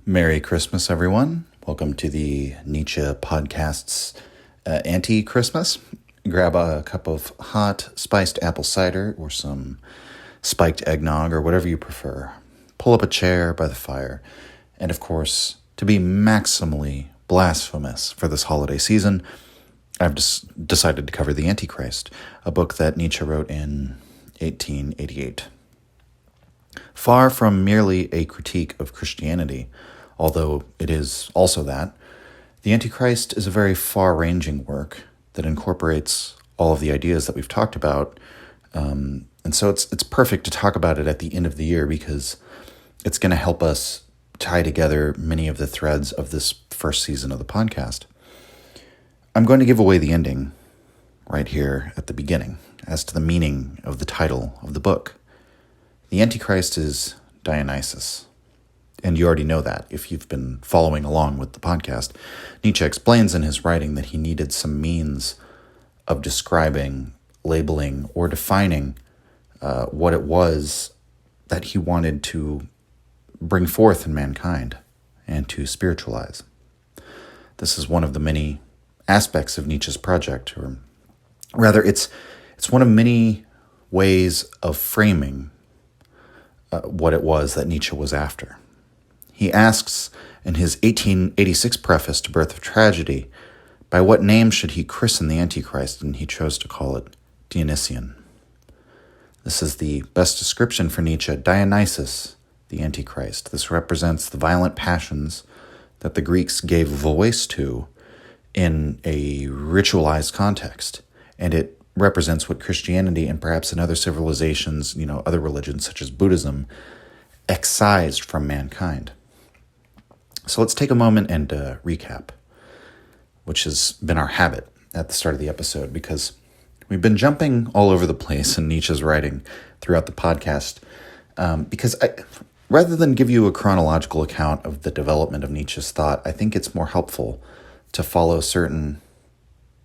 Merry Christmas, everyone. Welcome to the Nietzsche Podcast's Anti-Christmas. Grab a cup of hot spiced apple cider or some spiked eggnog or whatever you prefer. Pull up a chair by the fire. And of course, to be maximally blasphemous for this holiday season, I've just decided to cover The Antichrist, a book that Nietzsche wrote in 1888. Far from merely a critique of Christianity, although it is also that, The Antichrist is a very far-ranging work that incorporates all of the ideas that we've talked about. And so it's perfect to talk about it at the end of the year because it's going to help us tie together many of the threads of this first season of the podcast. I'm going to give away the ending right here at the beginning as to the meaning of the title of the book. The Antichrist is Dionysus. And you already know that if you've been following along with the podcast. Nietzsche explains in his writing that he needed some means of describing, labeling, or defining what it was that he wanted to bring forth in mankind and to spiritualize. This is one of the many aspects of Nietzsche's project, or rather, it's one of many ways of framing what it was that Nietzsche was after. He asks in his 1886 preface to Birth of Tragedy, by what name should he christen the Antichrist, and he chose to call it Dionysian. This is the best description for Nietzsche, Dionysus, the Antichrist. This represents the violent passions that the Greeks gave voice to in a ritualized context, and it represents what Christianity and perhaps in other civilizations, other religions such as Buddhism, excised from mankind. So let's take a moment and recap, which has been our habit at the start of the episode, because we've been jumping all over the place in Nietzsche's writing throughout the podcast, because rather than give you a chronological account of the development of Nietzsche's thought, I think it's more helpful to follow certain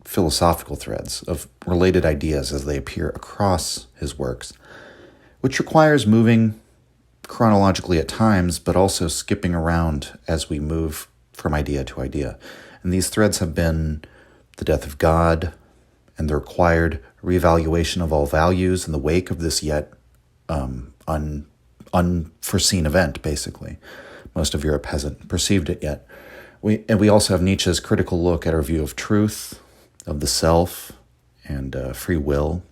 philosophical threads of related ideas as they appear across his works, which requires moving chronologically at times, but also skipping around as we move from idea to idea. And these threads have been the death of God and the required revaluation of all values in the wake of this yet unforeseen event, basically. Most of Europe hasn't perceived it yet. We also have Nietzsche's critical look at our view of truth, of the self, and free will.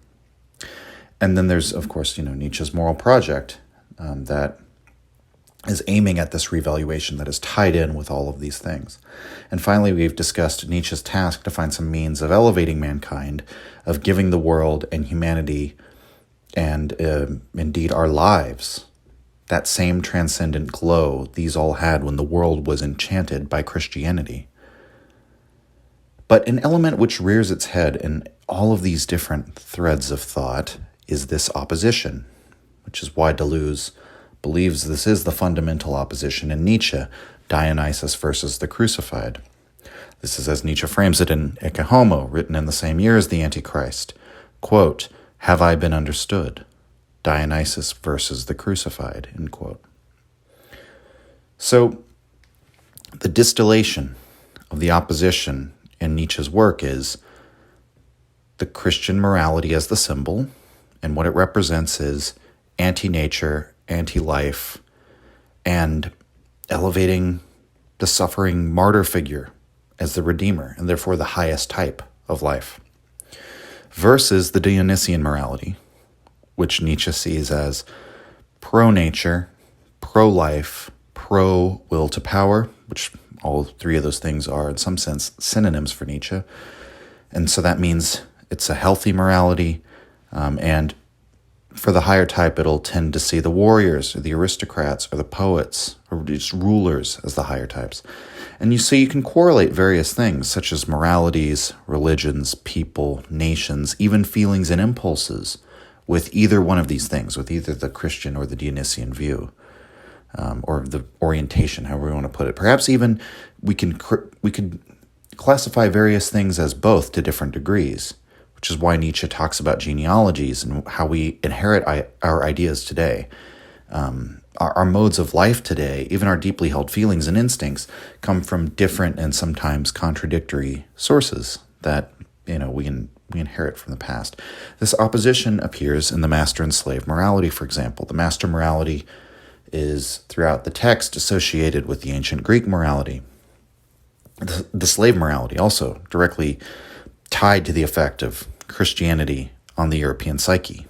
And then there's, of course, Nietzsche's moral project, that is aiming at this revaluation that is tied in with all of these things. And finally, we've discussed Nietzsche's task to find some means of elevating mankind, of giving the world and humanity, and indeed our lives, that same transcendent glow these all had when the world was enchanted by Christianity. But an element which rears its head in all of these different threads of thought is this opposition, which is why Deleuze believes this is the fundamental opposition in Nietzsche, Dionysus versus the crucified. This is as Nietzsche frames it in Ecce Homo, written in the same year as the Antichrist. Quote, "Have I been understood? Dionysus versus the crucified," end quote. So, the distillation of the opposition in Nietzsche's work is the Christian morality as the symbol, and what it represents is anti-nature, anti-life, and elevating the suffering martyr figure as the redeemer, and therefore the highest type of life, versus the Dionysian morality, which Nietzsche sees as pro-nature, pro-life, pro-will to power, which all three of those things are, in some sense, synonyms for Nietzsche. And so that means it's a healthy morality, and for the higher type, it'll tend to see the warriors or the aristocrats or the poets or just rulers as the higher types. And you see, you can correlate various things such as moralities, religions, people, nations, even feelings and impulses with either one of these things, with either the Christian or the Dionysian view, or the orientation, however we want to put it. Perhaps even we could classify various things as both to different degrees, which is why Nietzsche talks about genealogies and how we inherit our ideas today. our modes of life today, even our deeply held feelings and instincts, come from different and sometimes contradictory sources that we inherit from the past. This opposition appears in the master and slave morality, for example. The master morality is throughout the text associated with the ancient Greek morality. The slave morality also directly tied to the effect of Christianity on the European psyche.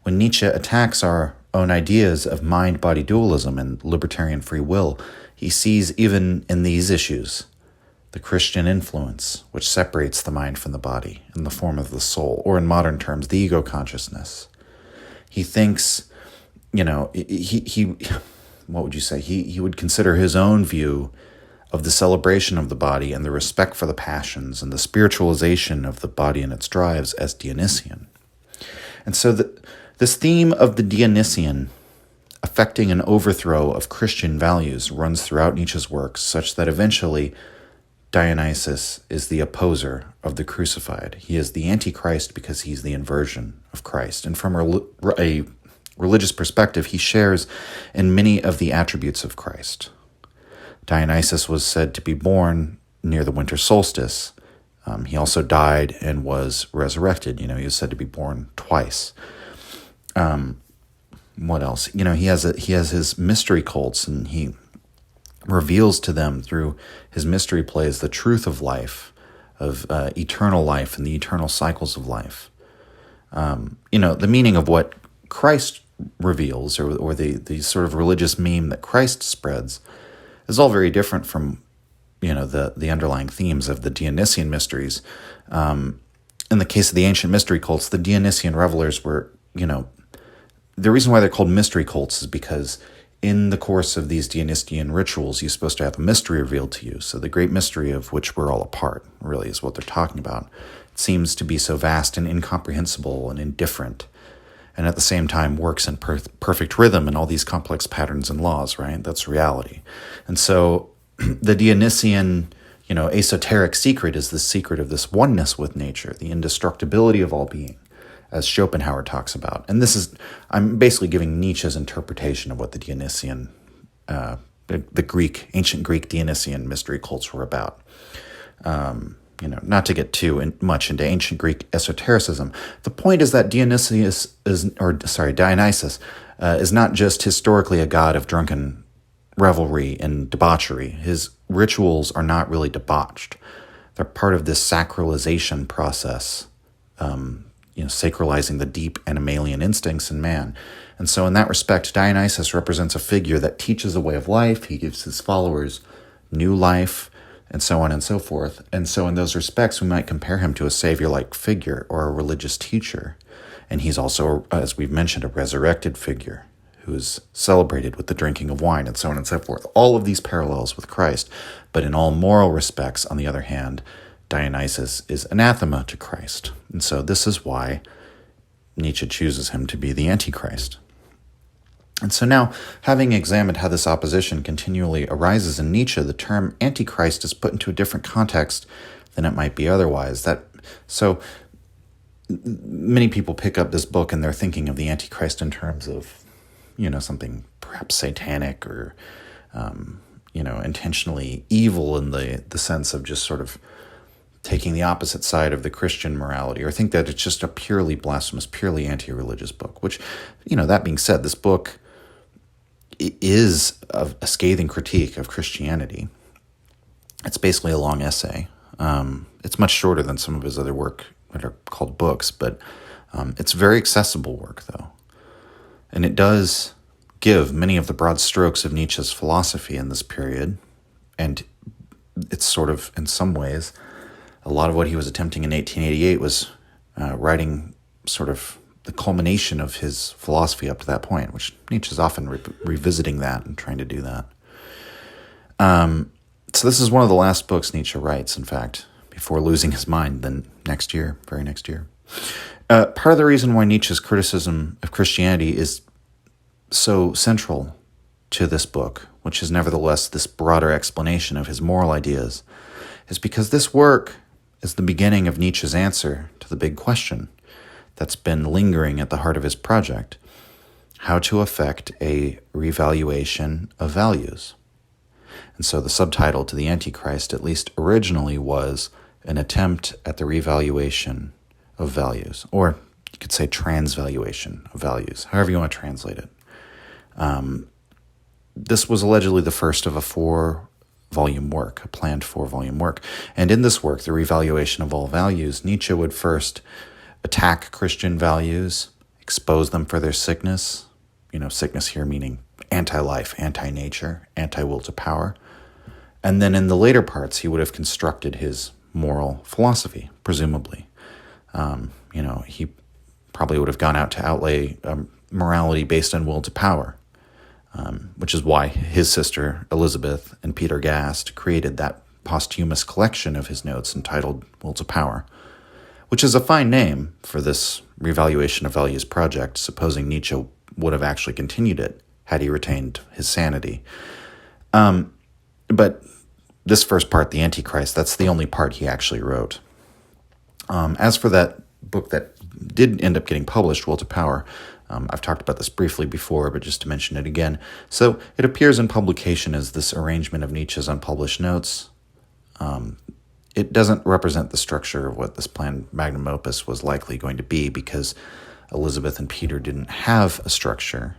When Nietzsche attacks our own ideas of mind-body dualism and libertarian free will, he sees even in these issues the Christian influence which separates the mind from the body in the form of the soul, or in modern terms, the ego consciousness. He thinks, he what would you say? He would consider his own view of the celebration of the body and the respect for the passions and the spiritualization of the body and its drives as Dionysian. And so this theme of the Dionysian affecting an overthrow of Christian values runs throughout Nietzsche's works, such that eventually Dionysus is the opposer of the crucified. He is the Antichrist because he's the inversion of Christ. And from a religious perspective, he shares in many of the attributes of Christ. Dionysus was said to be born near the winter solstice. He also died and was resurrected. He was said to be born twice. What else? He has his mystery cults, and he reveals to them through his mystery plays the truth of life, of eternal life and the eternal cycles of life. The meaning of what Christ reveals, or the sort of religious meme that Christ spreads, is all very different from the underlying themes of the Dionysian mysteries. In the case of the ancient mystery cults, the Dionysian revelers were, the reason why they're called mystery cults is because in the course of these Dionysian rituals, you're supposed to have a mystery revealed to you. So the great mystery of which we're all a part, really, is what they're talking about. It seems to be so vast and incomprehensible and indifferent, and at the same time works in perfect rhythm and all these complex patterns and laws, right? That's reality. And so the Dionysian, esoteric secret is the secret of this oneness with nature, the indestructibility of all being, as Schopenhauer talks about. And I'm basically giving Nietzsche's interpretation of what the Dionysian, the ancient Greek Dionysian mystery cults were about. Not to get too much into ancient Greek esotericism. The point is that Dionysus is not just historically a god of drunken revelry and debauchery. His rituals are not really debauched. They're part of this sacralization process, sacralizing the deep animalian instincts in man. And so in that respect, Dionysus represents a figure that teaches a way of life. He gives his followers new life, and so on and so forth. And so in those respects, we might compare him to a savior-like figure or a religious teacher. And he's also, as we've mentioned, a resurrected figure who is celebrated with the drinking of wine, and so on and so forth. All of these parallels with Christ. But in all moral respects, on the other hand, Dionysus is anathema to Christ. And so this is why Nietzsche chooses him to be the Antichrist. And so now, having examined how this opposition continually arises in Nietzsche, the term Antichrist is put into a different context than it might be otherwise. So many people pick up this book and they're thinking of the Antichrist in terms of, something perhaps satanic or, intentionally evil in the sense of just sort of taking the opposite side of the Christian morality, or think that it's just a purely blasphemous, purely anti-religious book, which, that being said, this book is a scathing critique of Christianity. It's basically a long essay. It's much shorter than some of his other work that are called books, but it's very accessible work, though. And it does give many of the broad strokes of Nietzsche's philosophy in this period, and it's sort of, in some ways, a lot of what he was attempting in 1888 was writing sort of the culmination of his philosophy up to that point, which Nietzsche's often revisiting that and trying to do that. So this is one of the last books Nietzsche writes, in fact, before losing his mind very next year. Part of the reason why Nietzsche's criticism of Christianity is so central to this book, which is nevertheless this broader explanation of his moral ideas, is because this work is the beginning of Nietzsche's answer to the big question that's been lingering at the heart of his project. how to effect a revaluation of values. And so the subtitle to the Antichrist, at least originally, was an attempt at the revaluation of values, or you could say transvaluation of values, however you want to translate it. This was allegedly the first of a 4-volume work, a planned 4-volume work. And in this work, the revaluation of all values, Nietzsche would first attack Christian values, expose them for their sickness, sickness here meaning anti-life, anti-nature, anti-will to power. And then in the later parts, he would have constructed his moral philosophy, presumably. He probably would have gone out to outlay morality based on will to power, which is why his sister Elizabeth and Peter Gast created that posthumous collection of his notes entitled Will to Power, which is a fine name for this Revaluation of Values project, supposing Nietzsche would have actually continued it had he retained his sanity. But this first part, the Antichrist, that's the only part he actually wrote. As for that book that did end up getting published, Will to Power, I've talked about this briefly before, but just to mention it again. So it appears in publication as this arrangement of Nietzsche's unpublished notes. It doesn't represent the structure of what this planned magnum opus was likely going to be, because Elizabeth and Peter didn't have a structure.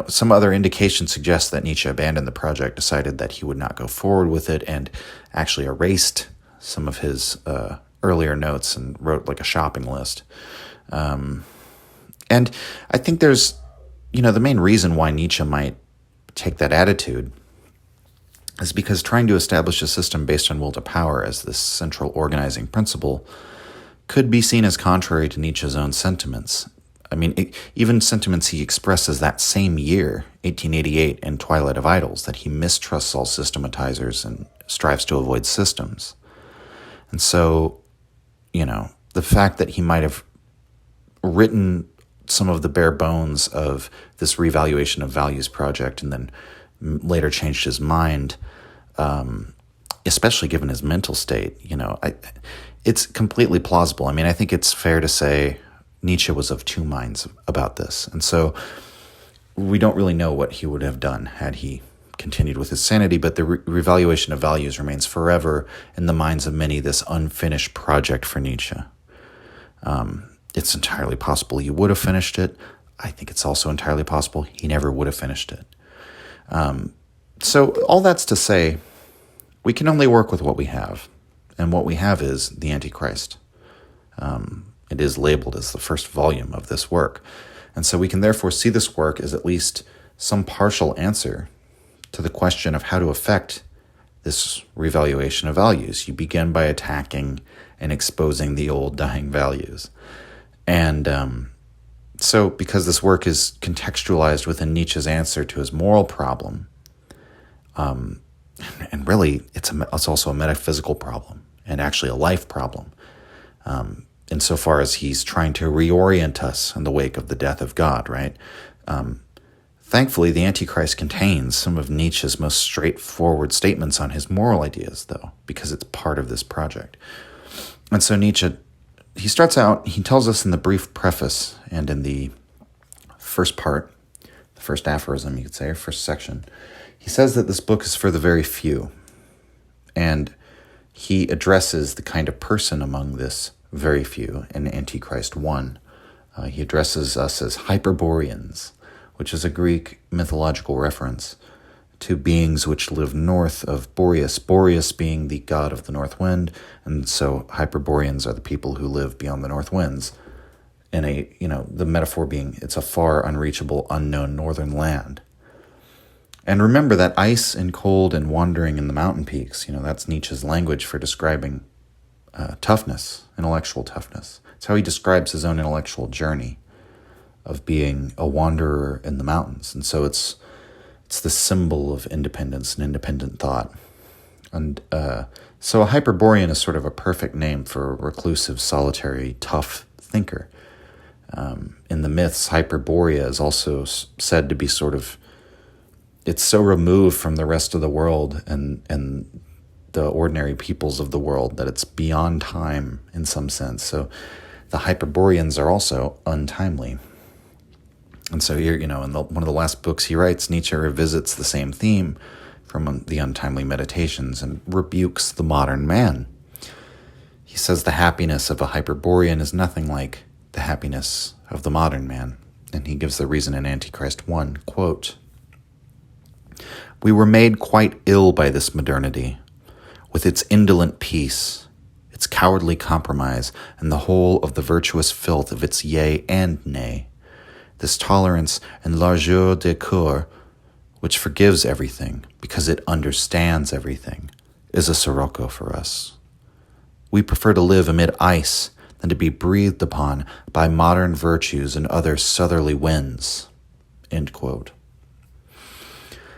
Some other indication suggests that Nietzsche abandoned the project, decided that he would not go forward with it, and actually erased some of his earlier notes and wrote like a shopping list. And I think there's, the main reason why Nietzsche might take that attitude is because trying to establish a system based on will to power as this central organizing principle could be seen as contrary to Nietzsche's own sentiments. Even sentiments he expresses that same year, 1888, in Twilight of Idols, that he mistrusts all systematizers and strives to avoid systems. And so, the fact that he might have written some of the bare bones of this Revaluation of Values project and then later changed his mind, especially given his mental state, it's completely plausible. I think it's fair to say Nietzsche was of two minds about this. And so we don't really know what he would have done had he continued with his sanity, but the Revaluation of Values remains forever in the minds of many this unfinished project for Nietzsche. It's entirely possible he would have finished it. I think it's also entirely possible he never would have finished it. So all that's to say, we can only work with what we have. And what we have is the Antichrist. It is labeled as the first volume of this work. And so we can therefore see this work as at least some partial answer to the question of how to effect this revaluation of values. You begin by attacking and exposing the old dying values. And so because this work is contextualized within Nietzsche's answer to his moral problem, and really it's also a metaphysical problem and actually a life problem, insofar as he's trying to reorient us in the wake of the death of God, right? Thankfully, the Antichrist contains some of Nietzsche's most straightforward statements on his moral ideas, though, because it's part of this project. And so Nietzsche, he starts out, he tells us in the brief preface and in the first part, the first aphorism, you could say, or first section, he says that this book is for the very few. And he addresses the kind of person among this very few in Antichrist 1. He addresses us as Hyperboreans, which is a Greek mythological reference to beings which live north of Boreas, Boreas being the god of the north wind, and so Hyperboreans are the people who live beyond the north winds. And the metaphor being it's a far, unreachable, unknown northern land. And remember that ice and cold and wandering in the mountain peaks, that's Nietzsche's language for describing toughness, intellectual toughness. It's how he describes his own intellectual journey of being a wanderer in the mountains. And so it's the symbol of independence and independent thought. And so a Hyperborean is sort of a perfect name for a reclusive, solitary, tough thinker. In the myths, Hyperborea is also said to be it's so removed from the rest of the world and the ordinary peoples of the world that it's beyond time in some sense. So the Hyperboreans are also untimely. And so here, in one of the last books he writes, Nietzsche revisits the same theme from the Untimely Meditations and rebukes the modern man. He says the happiness of a Hyperborean is nothing like the happiness of the modern man. And he gives the reason in Antichrist 1, quote, "We were made quite ill by this modernity, with its indolent peace, its cowardly compromise, and the whole of the virtuous filth of its yea and nay. This tolerance and largeur de coeur, which forgives everything because it understands everything, is a sirocco for us. We prefer to live amid ice than to be breathed upon by modern virtues and other southerly winds." End quote.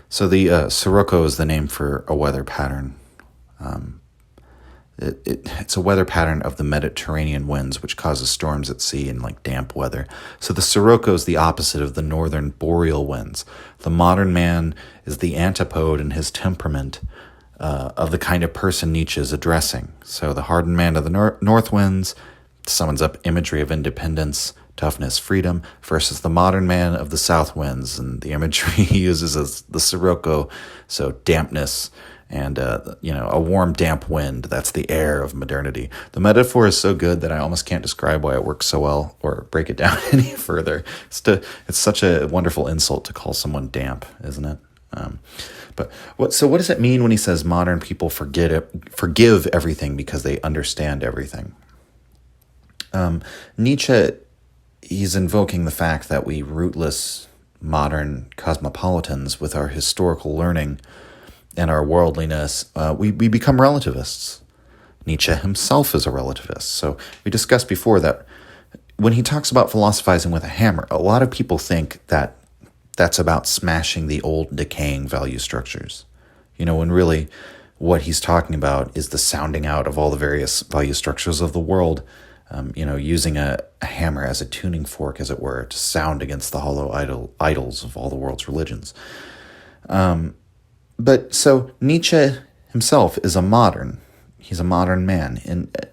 So the sirocco is the name for a weather pattern. It's a weather pattern of the Mediterranean winds, which causes storms at sea and damp weather. So the sirocco is the opposite of the northern boreal winds. The modern man is the antipode in his temperament of the kind of person Nietzsche is addressing. So the hardened man of the north winds summons up imagery of independence, toughness, freedom, versus the modern man of the south winds, and the imagery he uses is the sirocco, so dampness, and a warm, damp wind. That's the air of modernity. The metaphor is so good that I almost can't describe why it works so well or break it down any further. It's such a wonderful insult to call someone damp, isn't it? But what does it mean when he says modern people forgive everything because they understand everything? Nietzsche, he's invoking the fact that we rootless modern cosmopolitans, with our historical learning and our worldliness, we become relativists. Nietzsche himself is a relativist. So we discussed before that when he talks about philosophizing with a hammer, a lot of people think that that's about smashing the old decaying value structures. When really what he's talking about is the sounding out of all the various value structures of the world, using a hammer as a tuning fork, as it were, to sound against the hollow idols of all the world's religions. But so Nietzsche himself is a modern. He's a modern man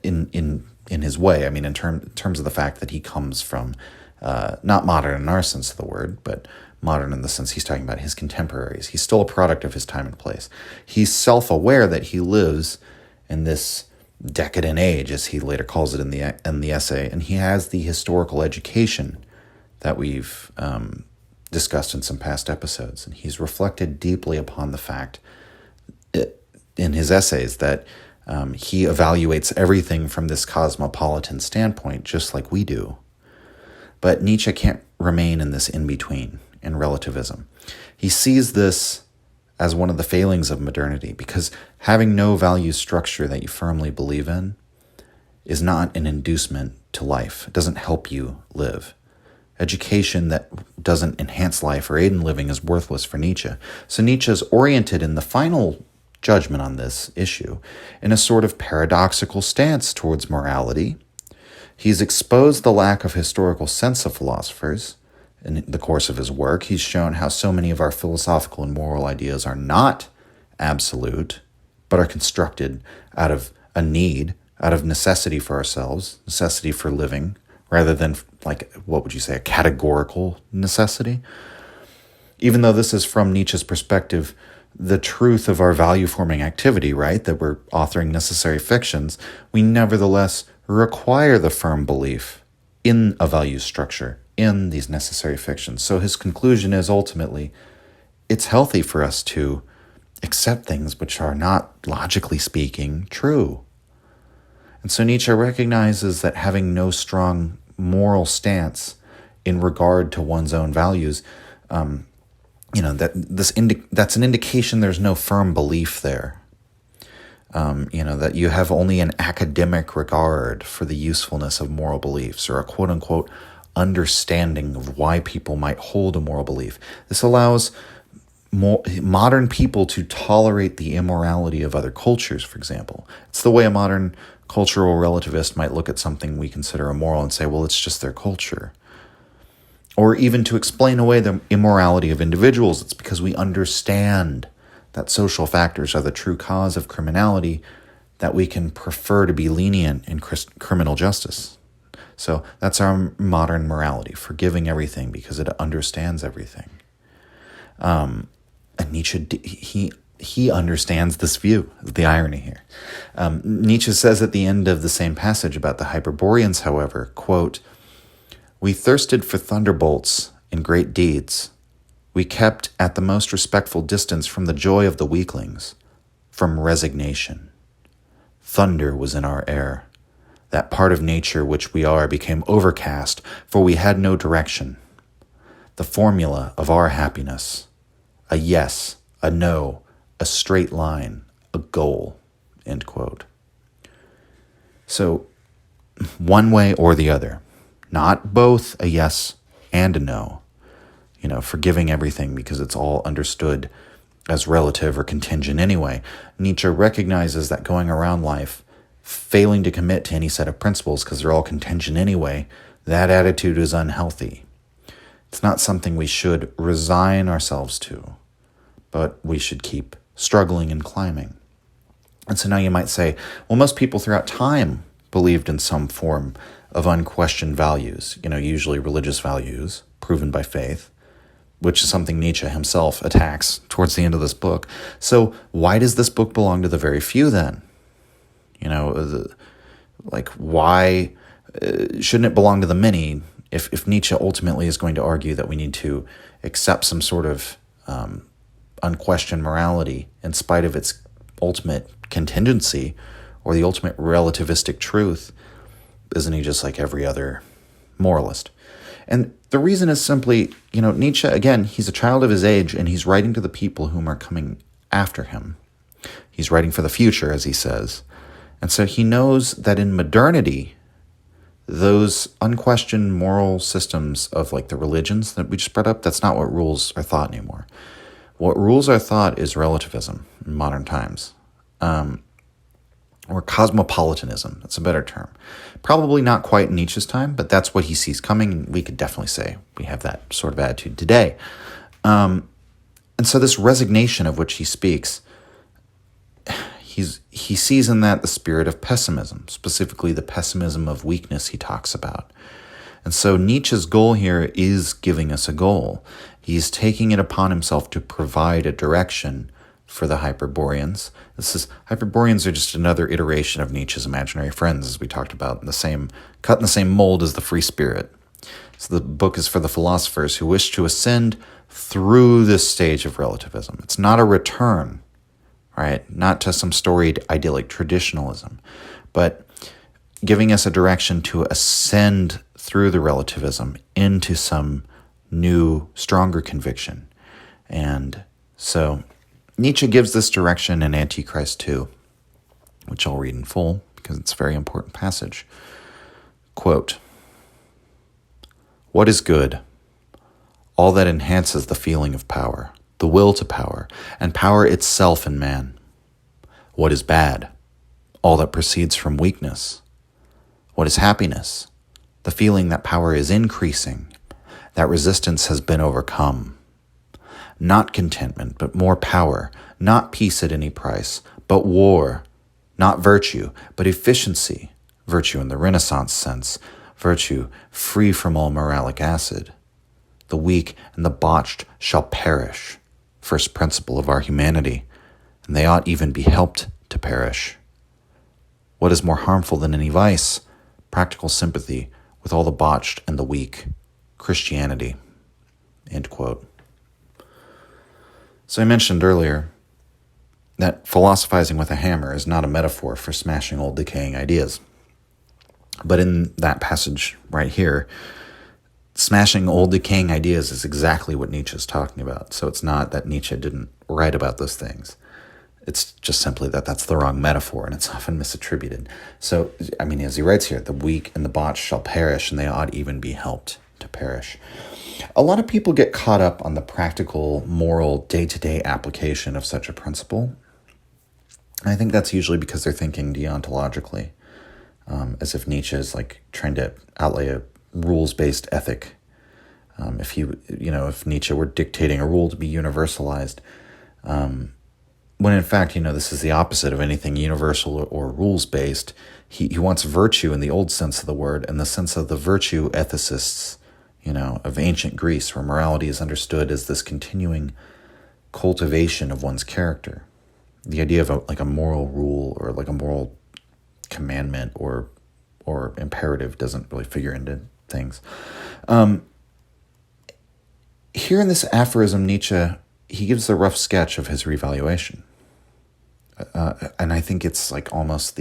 in his way. I mean, in terms of the fact that he comes from not modern in our sense of the word, but modern in the sense he's talking about his contemporaries. He's still a product of his time and place. He's self-aware that he lives in this decadent age, as he later calls it in the essay, and he has the historical education that we've discussed in some past episodes, and he's reflected deeply upon the fact in his essays that he evaluates everything from this cosmopolitan standpoint, just like we do. But Nietzsche can't remain in this in-between, in relativism. He sees this as one of the failings of modernity, because having no value structure that you firmly believe in is not an inducement to life. It doesn't help you live. Education that doesn't enhance life or aid in living is worthless for Nietzsche. So Nietzsche is oriented in the final judgment on this issue in a sort of paradoxical stance towards morality. He's exposed the lack of historical sense of philosophers. In the course of his work, he's shown how so many of our philosophical and moral ideas are not absolute, but are constructed out of a need, out of necessity for ourselves, necessity for living, rather than, what would you say, a categorical necessity. Even though this is from Nietzsche's perspective, the truth of our value-forming activity, right, that we're authoring necessary fictions, we nevertheless require the firm belief in a value structure, in these necessary fictions. So his conclusion is ultimately, it's healthy for us to accept things which are not, logically speaking, true. And so Nietzsche recognizes that having no strong moral stance in regard to one's own values, that's an indication there's no firm belief there. That you have only an academic regard for the usefulness of moral beliefs, or a quote-unquote understanding of why people might hold a moral belief. This allows modern people to tolerate the immorality of other cultures, for example. It's the way a modern cultural relativist might look at something we consider immoral and say, well, it's just their culture. Or even to explain away the immorality of individuals, it's because we understand that social factors are the true cause of criminality, that we can prefer to be lenient in criminal justice. So that's our modern morality, forgiving everything because it understands everything. And Nietzsche, he understands this view, the irony here. Nietzsche says at the end of the same passage about the Hyperboreans, however, quote, "We thirsted for thunderbolts in great deeds. We kept at the most respectful distance from the joy of the weaklings, from resignation. Thunder was in our air. That part of nature which we are became overcast, for we had no direction. The formula of our happiness, a yes, a no, a straight line, a goal," end quote. So, one way or the other, not both a yes and a no. Forgiving everything because it's all understood as relative or contingent anyway. Nietzsche recognizes that going around life, failing to commit to any set of principles because they're all contingent anyway, that attitude is unhealthy. It's not something we should resign ourselves to, but we should keep struggling and climbing. And so now you might say, well, most people throughout time believed in some form of unquestioned values, usually religious values proven by faith, which is something Nietzsche himself attacks towards the end of this book. So why does this book belong to the very few then? Why shouldn't it belong to the many if Nietzsche ultimately is going to argue that we need to accept some sort of unquestioned morality in spite of its ultimate contingency or the ultimate relativistic truth? Isn't he just like every other moralist? And the reason is simply, Nietzsche, again, he's a child of his age, and he's writing to the people whom are coming after him. He's writing for the future, as he says. And so he knows that in modernity, those unquestioned moral systems of the religions that we just brought up, that's not what rules our thought anymore. What rules our thought is relativism in modern times. Or cosmopolitanism, that's a better term. Probably not quite in Nietzsche's time, but that's what he sees coming, and we could definitely say we have that sort of attitude today. And so this resignation of which he speaks, he sees in that the spirit of pessimism, specifically the pessimism of weakness he talks about. And so Nietzsche's goal here is giving us a goal. He's taking it upon himself to provide a direction for the Hyperboreans. Hyperboreans are just another iteration of Nietzsche's imaginary friends, as we talked about, cut in the same mold as the free spirit. So the book is for the philosophers who wish to ascend through this stage of relativism. It's not a return, right? Not to some storied idyllic traditionalism, but giving us a direction to ascend through the relativism into some new, stronger conviction. And so Nietzsche gives this direction in Antichrist 2, which I'll read in full because it's a very important passage. Quote, "What is good? All that enhances the feeling of power, the will to power, and power itself in man. What is bad? All that proceeds from weakness. What is happiness? The feeling that power is increasing, that resistance has been overcome. Not contentment, but more power, not peace at any price, but war, not virtue, but efficiency, virtue in the Renaissance sense, virtue free from all moralic acid. The weak and the botched shall perish, first principle of our humanity, and they ought even be helped to perish. What is more harmful than any vice? Practical sympathy with all the botched and the weak, Christianity." End quote. So I mentioned earlier that philosophizing with a hammer is not a metaphor for smashing old decaying ideas. But in that passage right here, smashing old decaying ideas is exactly what Nietzsche is talking about. So it's not that Nietzsche didn't write about those things. It's just simply that that's the wrong metaphor, and it's often misattributed. So, as he writes here, the weak and the botched shall perish, and they ought even be helped to perish. A lot of people get caught up on the practical, moral, day-to-day application of such a principle. And I think that's usually because they're thinking deontologically, as if Nietzsche is trying to outlay a rules-based ethic. If Nietzsche were dictating a rule to be universalized, when in fact, this is the opposite of anything universal or rules-based. He wants virtue in the old sense of the word, in the sense of the virtue ethicists, of ancient Greece, where morality is understood as this continuing cultivation of one's character. The idea of a moral rule or like a moral commandment or imperative doesn't really figure into things. Here in this aphorism, Nietzsche, he gives a rough sketch of his revaluation. And I think it's like almost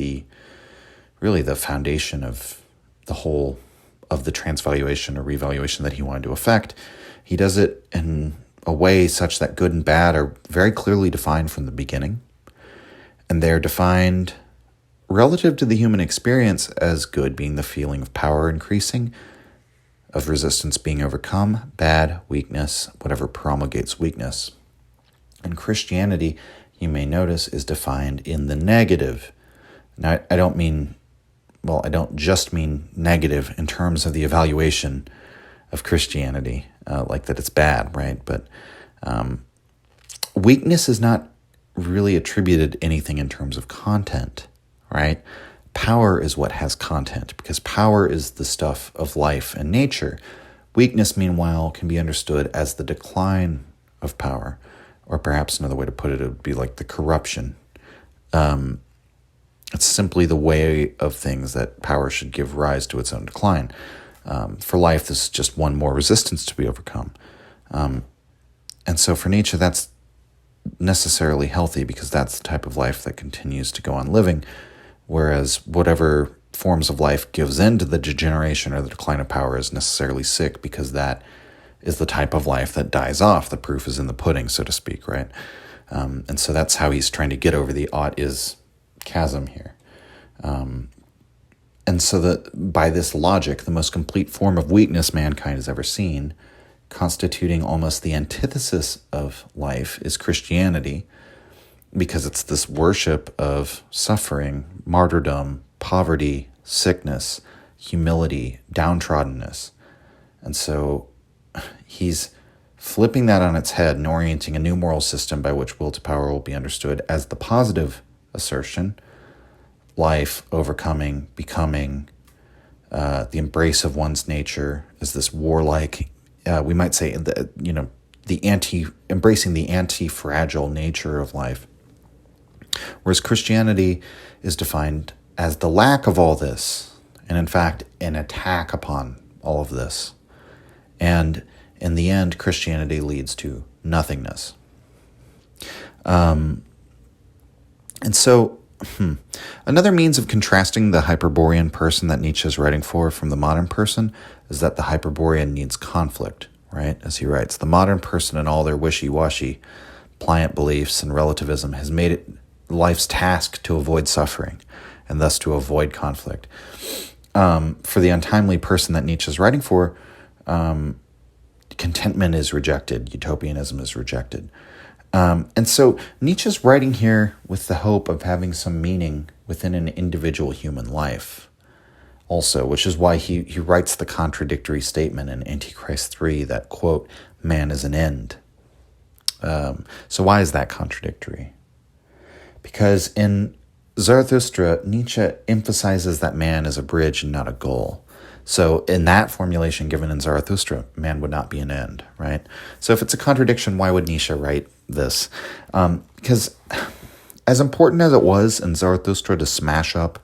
really the foundation of the whole of the transvaluation or revaluation that he wanted to effect. He does it in a way such that good and bad are very clearly defined from the beginning. And they're defined relative to the human experience as good being the feeling of power increasing, of resistance being overcome, bad, weakness, whatever promulgates weakness. And Christianity, you may notice, is defined in the negative. Now, I don't just mean negative in terms of the evaluation of Christianity, like that it's bad, right? But weakness is not really attributed anything in terms of content, right? Power is what has content, because power is the stuff of life and nature. Weakness, meanwhile, can be understood as the decline of power, or perhaps another way to put it would be like the corruption. It's simply the way of things that power should give rise to its own decline. For life, this is just one more resistance to be overcome. And so for Nietzsche, that's necessarily healthy, because that's the type of life that continues to go on living, whereas whatever forms of life gives in to the degeneration or the decline of power is necessarily sick, because that is the type of life that dies off. The proof is in the pudding, so to speak, right? And so that's how he's trying to get over the ought-is chasm here. And so that by this logic, the most complete form of weakness mankind has ever seen, constituting almost the antithesis of life, is Christianity, because it's this worship of suffering, martyrdom, poverty, sickness, humility, downtroddenness. And so he's flipping that on its head and orienting a new moral system by which will to power will be understood as the positive assertion, life, overcoming, becoming, the embrace of one's nature is this warlike, we might say, embracing the anti-fragile nature of life. Whereas Christianity is defined as the lack of all this, and in fact, an attack upon all of this. And in the end, Christianity leads to nothingness. And so, another means of contrasting the Hyperborean person that Nietzsche is writing for from the modern person is that the Hyperborean needs conflict, right? As he writes, the modern person and all their wishy-washy, pliant beliefs and relativism has made it life's task to avoid suffering and thus to avoid conflict. For the untimely person that Nietzsche is writing for, contentment is rejected, utopianism is rejected. And so Nietzsche's writing here with the hope of having some meaning within an individual human life also, which is why he writes the contradictory statement in Antichrist 3 that, quote, man is an end. So why is that contradictory? Because in Zarathustra, Nietzsche emphasizes that man is a bridge and not a goal. So in that formulation given in Zarathustra, man would not be an end, right? So if it's a contradiction, why would Nietzsche write this? Because as important as it was in Zarathustra to smash up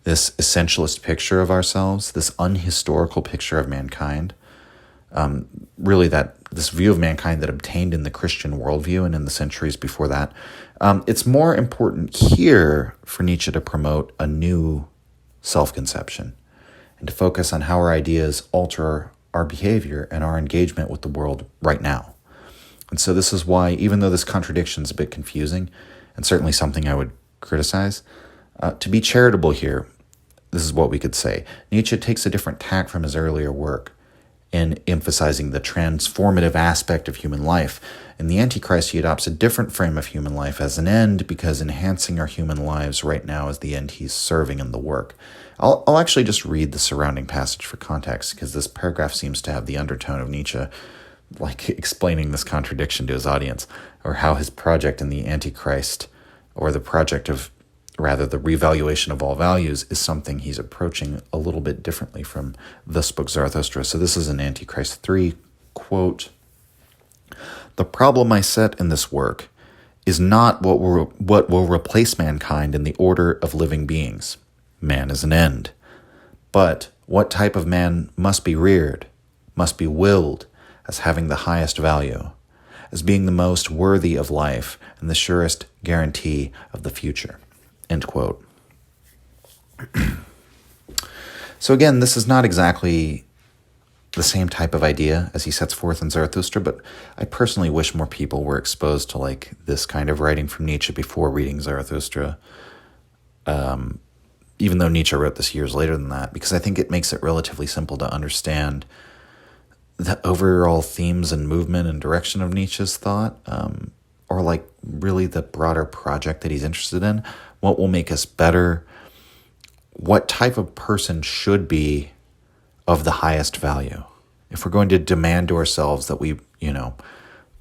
this essentialist picture of ourselves, this unhistorical picture of mankind, really this view of mankind that obtained in the Christian worldview and in the centuries before that, it's more important here for Nietzsche to promote a new self-conception and to focus on how our ideas alter our behavior and our engagement with the world right now. And so this is why, even though this contradiction is a bit confusing, and certainly something I would criticize, to be charitable here, this is what we could say. Nietzsche takes a different tack from his earlier work in emphasizing the transformative aspect of human life. In the Antichrist, he adopts a different frame of human life as an end, because enhancing our human lives right now is the end he's serving in the work. I'll actually just read the surrounding passage for context, because this paragraph seems to have the undertone of Nietzsche like explaining this contradiction to his audience, or how his project in the Antichrist or the revaluation of all values, is something he's approaching a little bit differently from Thus Spoke Zarathustra. So this is in Antichrist 3, quote, "The problem I set in this work is not what will replace mankind in the order of living beings. Man is an end. But what type of man must be reared, must be willed as having the highest value, as being the most worthy of life and the surest guarantee of the future." End quote. So again, this is not exactly the same type of idea as he sets forth in Zarathustra, but I personally wish more people were exposed to like this kind of writing from Nietzsche before reading Zarathustra, even though Nietzsche wrote this years later than that, because I think it makes it relatively simple to understand the overall themes and movement and direction of Nietzsche's thought, or like really the broader project that he's interested in. What will make us better? What type of person should be of the highest value? If we're going to demand to ourselves that we,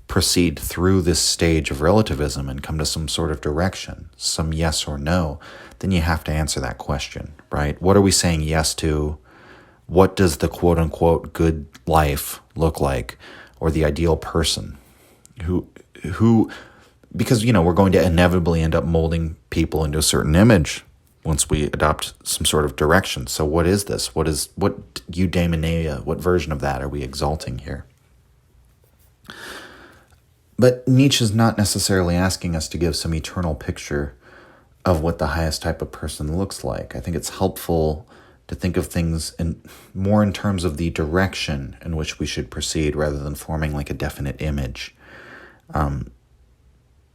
proceed through this stage of relativism and come to some sort of direction, some yes or no, then you have to answer that question, right? What are we saying yes to? What does the quote-unquote good life look like, or the ideal person? Who because, we're going to inevitably end up molding people into a certain image once we adopt some sort of direction. So what is this? What eudaimonia, what version of that are we exalting here? But Nietzsche's not necessarily asking us to give some eternal picture of what the highest type of person looks like. I think it's helpful to think of things more in terms of the direction in which we should proceed rather than forming like a definite image.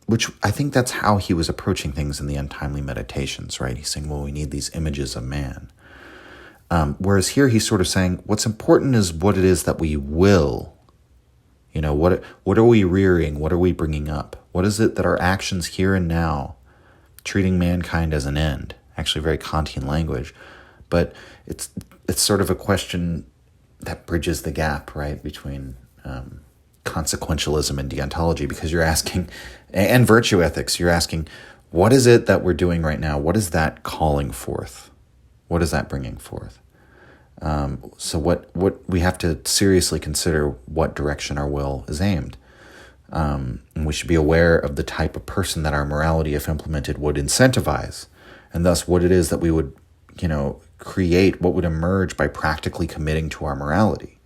Which I think that's how he was approaching things in the Untimely Meditations, right? He's saying, well, we need these images of man. Whereas here he's sort of saying, what's important is what it is that we will. What are we rearing? What are we bringing up? What is it that our actions here and now, treating mankind as an end? Actually, very Kantian language. But it's sort of a question that bridges the gap, right, between consequentialism and deontology, because you're asking, and virtue ethics, you're asking, what is it that we're doing right now? What is that calling forth? What is that bringing forth? So what we have to seriously consider what direction our will is aimed. And we should be aware of the type of person that our morality, if implemented, would incentivize, and thus what it is that we would, create, what would emerge by practically committing to our morality.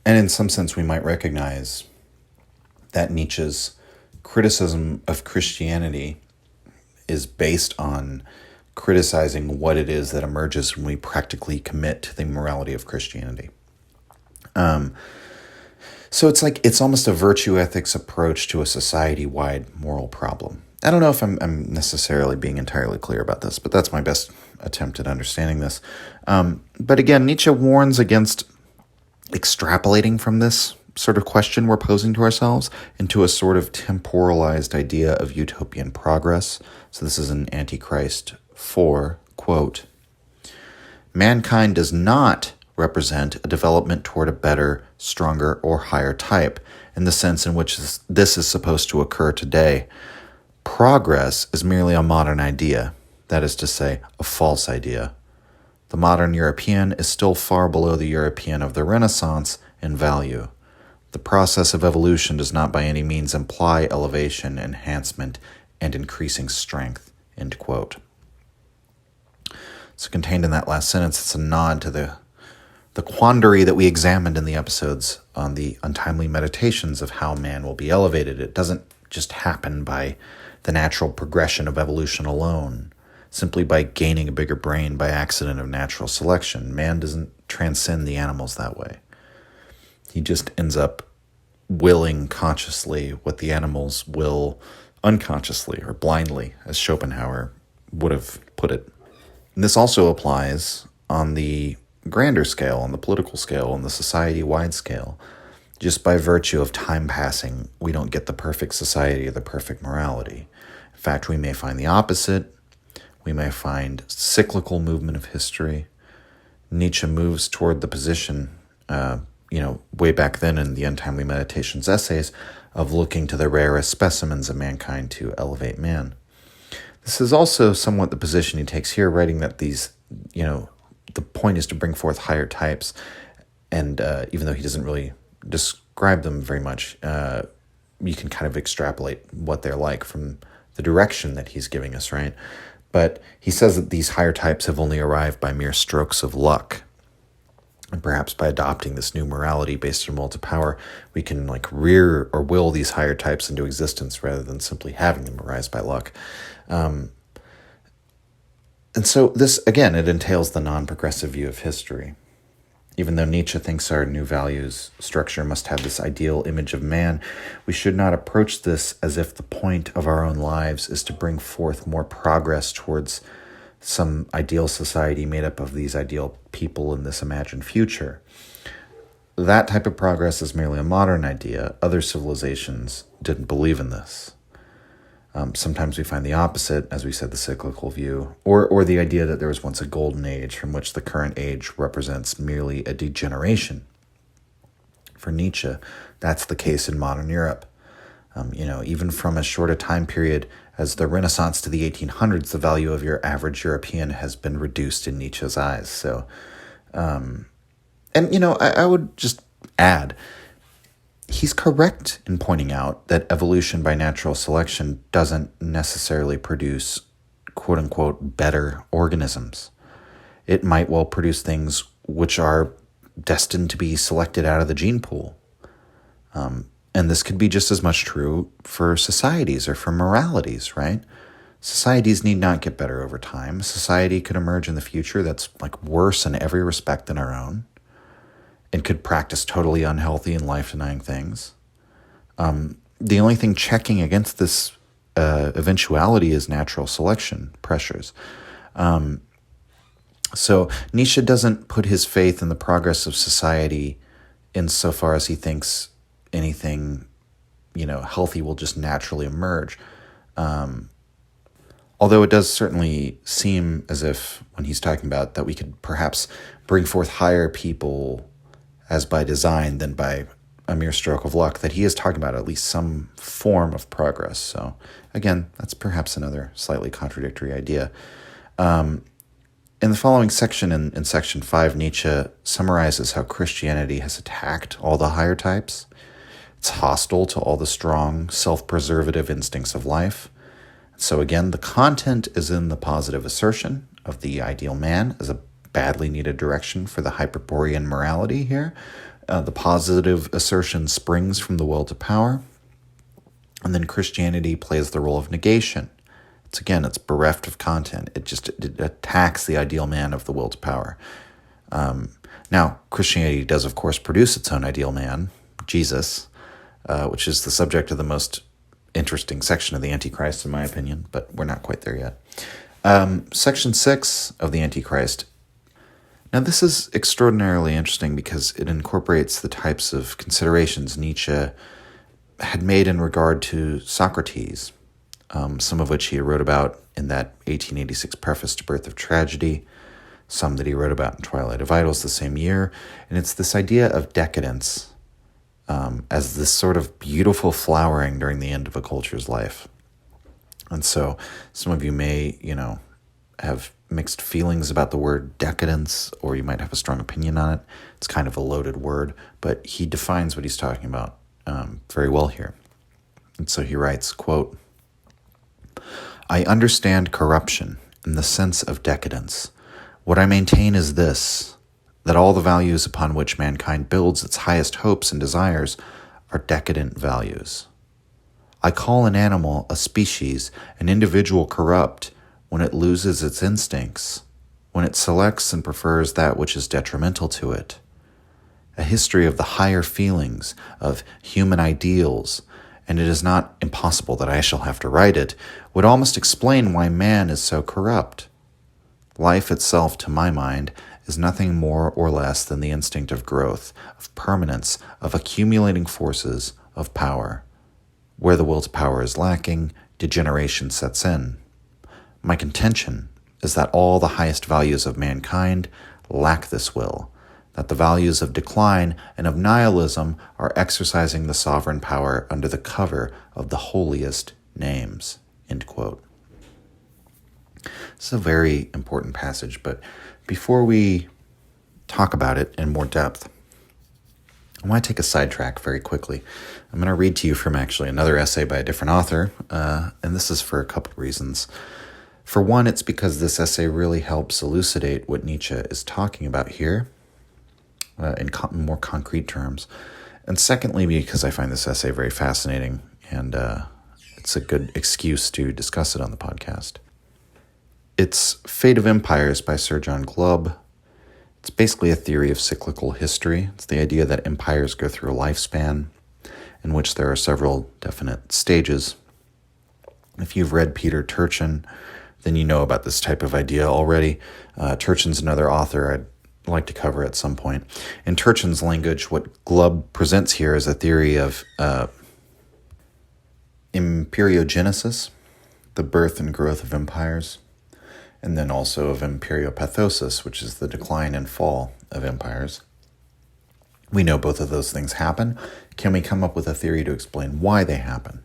And in some sense, we might recognize that Nietzsche's criticism of Christianity is based on criticizing what it is that emerges when we practically commit to the morality of Christianity. So it's almost a virtue ethics approach to a society-wide moral problem. I don't know if I'm necessarily being entirely clear about this, but that's my best attempt at understanding this. But again, Nietzsche warns against extrapolating from this sort of question we're posing to ourselves into a sort of temporalized idea of utopian progress. So this is in Antichrist 4, quote, "Mankind does not represent a development toward a better, stronger, or higher type in the sense in which this is supposed to occur today. Progress is merely a modern idea, that is to say, a false idea. The modern European is still far below the European of the Renaissance in value. The process of evolution does not by any means imply elevation, enhancement, and increasing strength." End quote. So contained in that last sentence, it's a nod to the quandary that we examined in the episodes on the Untimely Meditations of how man will be elevated. It doesn't just happen by the natural progression of evolution alone, simply by gaining a bigger brain by accident of natural selection. Man doesn't transcend the animals that way. He just ends up willing consciously what the animals will unconsciously or blindly, as Schopenhauer would have put it. And this also applies on the grander scale, on the political scale, on the society-wide scale. Just by virtue of time passing, we don't get the perfect society or the perfect morality. In fact, we may find the opposite. We may find cyclical movement of history. Nietzsche moves toward the position, way back then in the Untimely Meditations essays, of looking to the rarest specimens of mankind to elevate man. This is also somewhat the position he takes here, writing that these, the point is to bring forth higher types. And even though he doesn't really describe them very much, you can kind of extrapolate what they're like from the direction that he's giving us, right? But he says that these higher types have only arrived by mere strokes of luck. And perhaps by adopting this new morality based on will to power, we can rear or will these higher types into existence rather than simply having them arise by luck. And so this, again, it entails the non-progressive view of history. Even though Nietzsche thinks our new values structure must have this ideal image of man, we should not approach this as if the point of our own lives is to bring forth more progress towards some ideal society made up of these ideal people in this imagined future. That type of progress is merely a modern idea. Other civilizations didn't believe in this. Sometimes we find the opposite, as we said, the cyclical view, or the idea that there was once a golden age from which the current age represents merely a degeneration. For Nietzsche, that's the case in modern Europe. Even from as short a time period as the Renaissance to the 1800s, the value of your average European has been reduced in Nietzsche's eyes. So, I would just add, he's correct in pointing out that evolution by natural selection doesn't necessarily produce quote-unquote better organisms. It might well produce things which are destined to be selected out of the gene pool. And this could be just as much true for societies or for moralities, right? Societies need not get better over time. Society could emerge in the future that's worse in every respect than our own, and could practice totally unhealthy and life-denying things. The only thing checking against this eventuality is natural selection pressures. So Nietzsche doesn't put his faith in the progress of society insofar as he thinks anything, healthy will just naturally emerge. Although it does certainly seem as if, when he's talking about that, we could perhaps bring forth higher people as by design than by a mere stroke of luck, that he is talking about at least some form of progress. So again, that's perhaps another slightly contradictory idea. In the following section, in section 5, Nietzsche summarizes how Christianity has attacked all the higher types. It's hostile to all the strong, self-preservative instincts of life. So again, the content is in the positive assertion of the ideal man as a badly needed direction for the Hyperborean morality here. The positive assertion springs from the will to power. And then Christianity plays the role of negation. It's bereft of content. It attacks the ideal man of the will to power. Now, Christianity does, of course, produce its own ideal man, Jesus, which is the subject of the most interesting section of the Antichrist, in my opinion, but we're not quite there yet. Section 6 of the Antichrist. Now, this is extraordinarily interesting because it incorporates the types of considerations Nietzsche had made in regard to Socrates, some of which he wrote about in that 1886 preface to Birth of Tragedy, some that he wrote about in Twilight of Idols the same year. And it's this idea of decadence as this sort of beautiful flowering during the end of a culture's life. And so some of you may, have mixed feelings about the word decadence, or you might have a strong opinion on it. It's kind of a loaded word, but he defines what he's talking about very well here. And so he writes, quote, "I understand corruption in the sense of decadence. What I maintain is this, that all the values upon which mankind builds its highest hopes and desires are decadent values. I call an animal, a species, an individual corrupt when it loses its instincts, when it selects and prefers that which is detrimental to it. A history of the higher feelings, of human ideals, and it is not impossible that I shall have to write it, would almost explain why man is so corrupt. Life itself, to my mind, is nothing more or less than the instinct of growth, of permanence, of accumulating forces, of power. Where the will to power is lacking, degeneration sets in. My contention is that all the highest values of mankind lack this will, that the values of decline and of nihilism are exercising the sovereign power under the cover of the holiest names." End quote. This is a very important passage, but before we talk about it in more depth, I want to take a sidetrack very quickly. I'm going to read to you from actually another essay by a different author, and this is for a couple of reasons. For one, it's because this essay really helps elucidate what Nietzsche is talking about here in more concrete terms. And secondly, because I find this essay very fascinating, and it's a good excuse to discuss it on the podcast. It's Fate of Empires by Sir John Glubb. It's basically a theory of cyclical history. It's the idea that empires go through a lifespan in which there are several definite stages. If you've read Peter Turchin, then you know about this type of idea already. Turchin's another author I'd like to cover at some point. In Turchin's language, what Glubb presents here is a theory of imperiogenesis, the birth and growth of empires, and then also of imperiopathosis, which is the decline and fall of empires. We know both of those things happen. Can we come up with a theory to explain why they happen?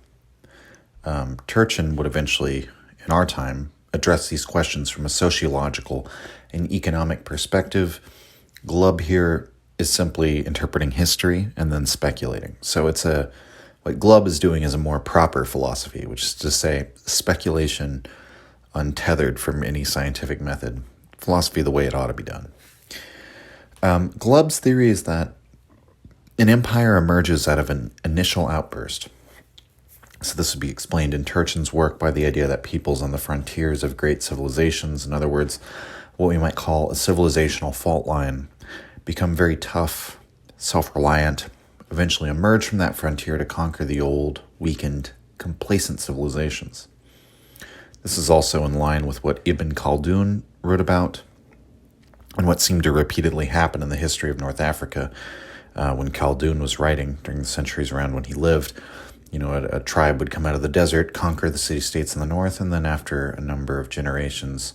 Turchin would eventually, in our time, address these questions from a sociological and economic perspective. Glubb here is simply interpreting history and then speculating. So what Glubb is doing is a more proper philosophy, which is to say speculation untethered from any scientific method, philosophy the way it ought to be done. Glubb's theory is that an empire emerges out of an initial outburst. So this would be explained in Turchin's work by the idea that peoples on the frontiers of great civilizations, in other words, what we might call a civilizational fault line, become very tough, self-reliant, eventually emerge from that frontier to conquer the old, weakened, complacent civilizations. This is also in line with what Ibn Khaldun wrote about and what seemed to repeatedly happen in the history of North Africa when Khaldun was writing during the centuries around when he lived. A tribe would come out of the desert, conquer the city-states in the north, and then after a number of generations,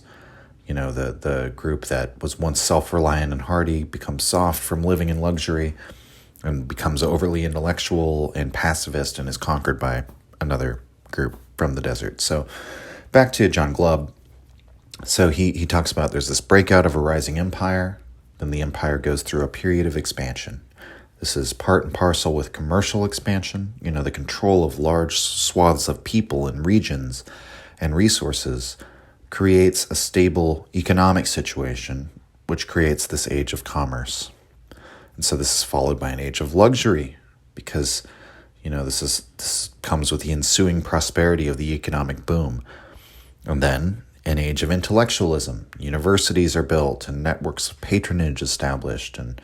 the group that was once self-reliant and hardy becomes soft from living in luxury and becomes overly intellectual and pacifist and is conquered by another group from the desert. So back to John Glubb. So he talks about there's this breakout of a rising empire, then the empire goes through a period of expansion. This is part and parcel with commercial expansion, the control of large swaths of people and regions and resources creates a stable economic situation, which creates this age of commerce. And so this is followed by an age of luxury because, this comes with the ensuing prosperity of the economic boom. And then an age of intellectualism. Universities are built and networks of patronage established, and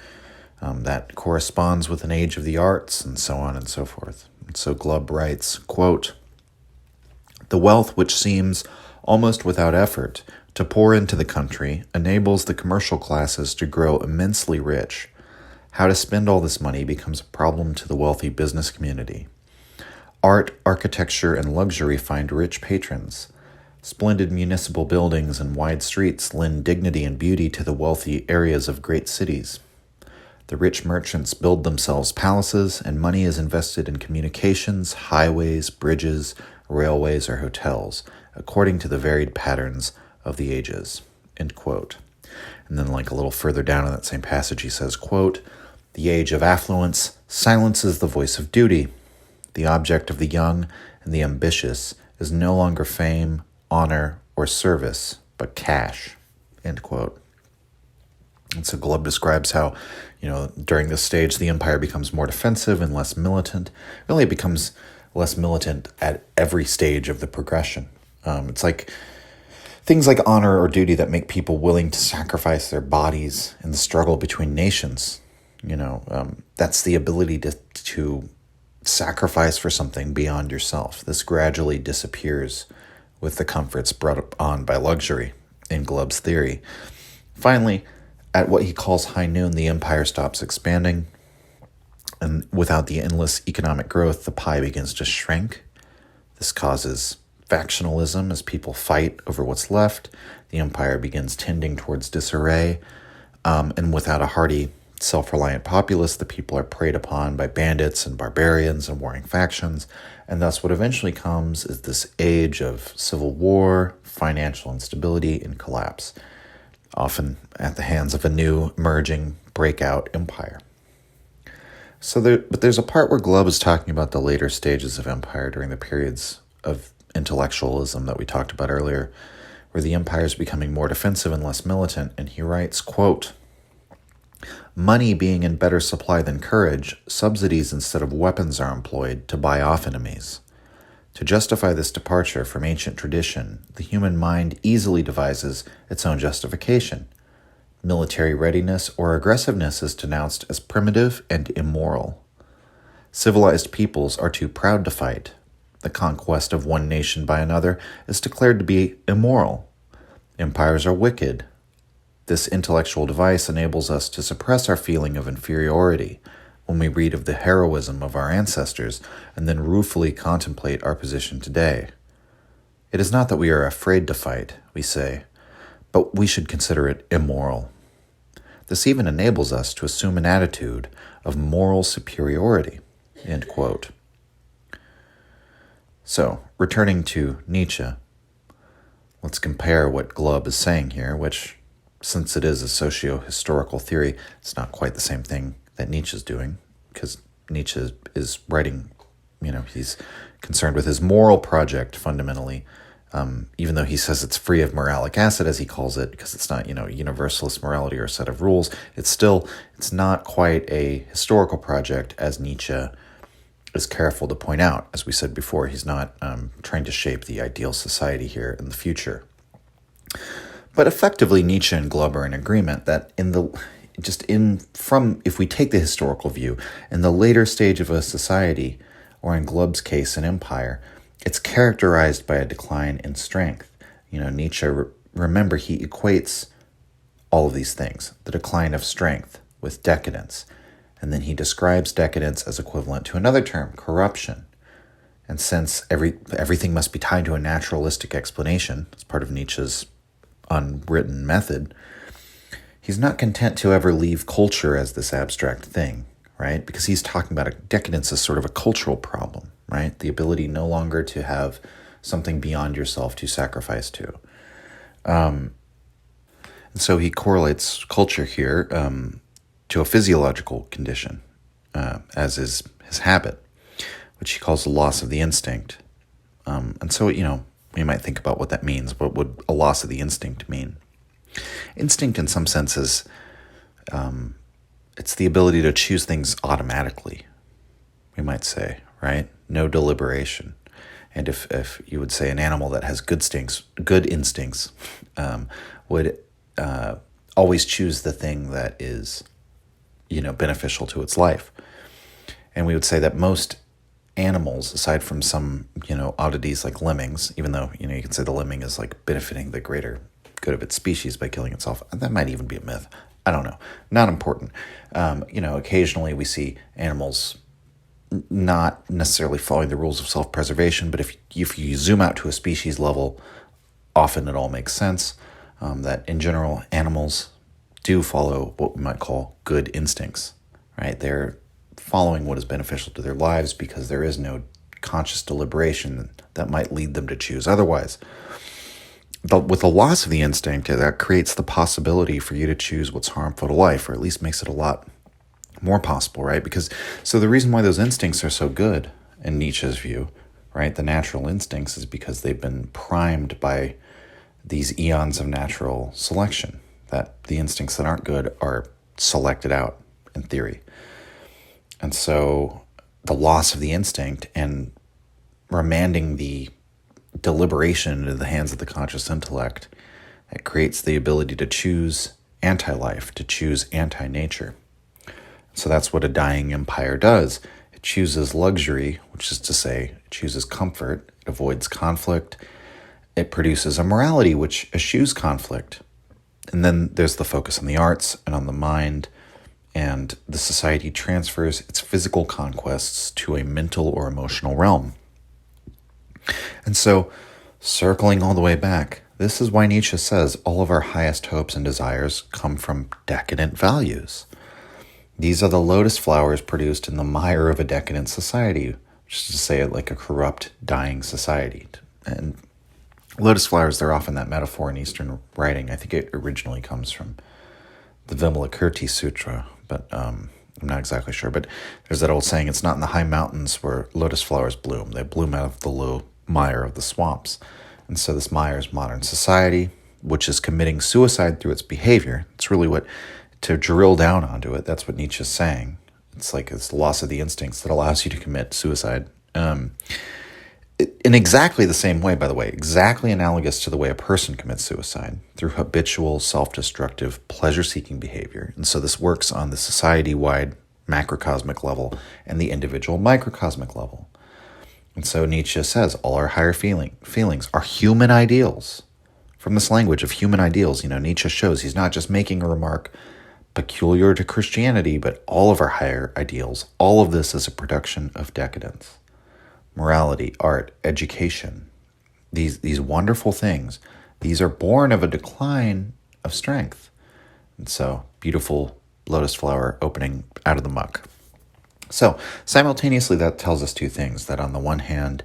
that corresponds with an age of the arts, and so on and so forth. And so Glubb writes, quote, "The wealth which seems almost without effort to pour into the country enables the commercial classes to grow immensely rich. How to spend all this money becomes a problem to the wealthy business community. Art, architecture, and luxury find rich patrons. Splendid municipal buildings and wide streets lend dignity and beauty to the wealthy areas of great cities. The rich merchants build themselves palaces, and money is invested in communications, highways, bridges, railways, or hotels, according to the varied patterns of the ages." End quote. And then a little further down in that same passage, he says, quote, "The age of affluence silences the voice of duty. The object of the young and the ambitious is no longer fame, honor, or service, but cash." End quote. And so Glubb describes how, during this stage, the empire becomes more defensive and less militant. Really, it becomes less militant at every stage of the progression. It's like things like honor or duty that make people willing to sacrifice their bodies in the struggle between nations. That's the ability to sacrifice for something beyond yourself. This gradually disappears with the comforts brought on by luxury in Glubb's theory. Finally, at what he calls high noon, the empire stops expanding, and without the endless economic growth, the pie begins to shrink. This causes factionalism as people fight over what's left. The empire begins tending towards disarray, and without a hearty self-reliant populace, the people are preyed upon by bandits and barbarians and warring factions, and thus what eventually comes is this age of civil war, financial instability, and collapse, often at the hands of a new emerging breakout empire. But there's a part where Glubb is talking about the later stages of empire during the periods of intellectualism that we talked about earlier, where the empire is becoming more defensive and less militant, and he writes, quote, "Money being in better supply than courage, subsidies instead of weapons are employed to buy off enemies. To justify this departure from ancient tradition, the human mind easily devises its own justification. Military readiness or aggressiveness is denounced as primitive and immoral. Civilized peoples are too proud to fight. The conquest of one nation by another is declared to be immoral. Empires are wicked. This intellectual device enables us to suppress our feeling of inferiority when we read of the heroism of our ancestors and then ruefully contemplate our position today. It is not that we are afraid to fight, we say, but we should consider it immoral. This even enables us to assume an attitude of moral superiority." End quote. So, returning to Nietzsche, let's compare what Glubb is saying here, which, since it is a socio-historical theory, it's not quite the same thing that Nietzsche's doing, because Nietzsche is writing, he's concerned with his moral project fundamentally, even though he says it's free of moralic acid, as he calls it, because it's not, universalist morality or a set of rules. It's not quite a historical project, as Nietzsche is careful to point out. As we said before, he's not trying to shape the ideal society here in the future. But effectively, Nietzsche and Glubb are in agreement that if we take the historical view, in the later stage of a society, or in Glubb's case, an empire, it's characterized by a decline in strength. Nietzsche, remember, he equates all of these things, the decline of strength, with decadence. And then he describes decadence as equivalent to another term, corruption. And since everything must be tied to a naturalistic explanation, it's part of Nietzsche's unwritten method, he's not content to ever leave culture as this abstract thing, right? Because he's talking about decadence as sort of a cultural problem, right? The ability no longer to have something beyond yourself to sacrifice to. And so he correlates culture here to a physiological condition, as is his habit, which he calls the loss of the instinct. And so, we might think about what that means. What would a loss of the instinct mean? Instinct, in some senses, it's the ability to choose things automatically, we might say, right? No deliberation. And if you would say an animal that has good instincts, would always choose the thing that is, beneficial to its life. And we would say that most animals, aside from some, oddities like lemmings, even though, you can say the lemming is like benefiting the greater good of its species by killing itself. That might even be a myth. I don't know. Not important. Occasionally we see animals not necessarily following the rules of self-preservation, but if you zoom out to a species level, often it all makes sense that in general animals do follow what we might call good instincts, right? They're following what is beneficial to their lives because there is no conscious deliberation that might lead them to choose otherwise. But with the loss of the instinct, that creates the possibility for you to choose what's harmful to life, or at least makes it a lot more possible, right? So the reason why those instincts are so good in Nietzsche's view, right, the natural instincts, is because they've been primed by these eons of natural selection, that the instincts that aren't good are selected out in theory. And so the loss of the instinct and remanding the deliberation into the hands of the conscious intellect, it creates the ability to choose anti-life, to choose anti-nature. So that's what a dying empire does. It chooses luxury, which is to say, it chooses comfort, it avoids conflict, it produces a morality which eschews conflict. And then there's the focus on the arts and on the mind, and the society transfers its physical conquests to a mental or emotional realm. And so, circling all the way back, this is why Nietzsche says all of our highest hopes and desires come from decadent values. These are the lotus flowers produced in the mire of a decadent society, which is to say it like a corrupt, dying society. And lotus flowers, they're often that metaphor in Eastern writing. I think it originally comes from the Vimalakirti Sutra, but I'm not exactly sure. But there's that old saying, it's not in the high mountains where lotus flowers bloom. They bloom out of the low mire of the swamps. And so this mire is modern society, which is committing suicide through its behavior. It's really what, to drill down onto it, that's what Nietzsche's saying. It's like it's the loss of the instincts that allows you to commit suicide. In exactly the same way, by the way, exactly analogous to the way a person commits suicide, through habitual, self-destructive, pleasure-seeking behavior. And so this works on the society-wide macrocosmic level and the individual microcosmic level. And so Nietzsche says all our higher feelings are human ideals. From this language of human ideals, Nietzsche shows he's not just making a remark peculiar to Christianity, but all of our higher ideals. All of this is a production of decadence. Morality, art, education, these wonderful things, these are born of a decline of strength. And so, beautiful lotus flower opening out of the muck. So, simultaneously, that tells us two things. That on the one hand,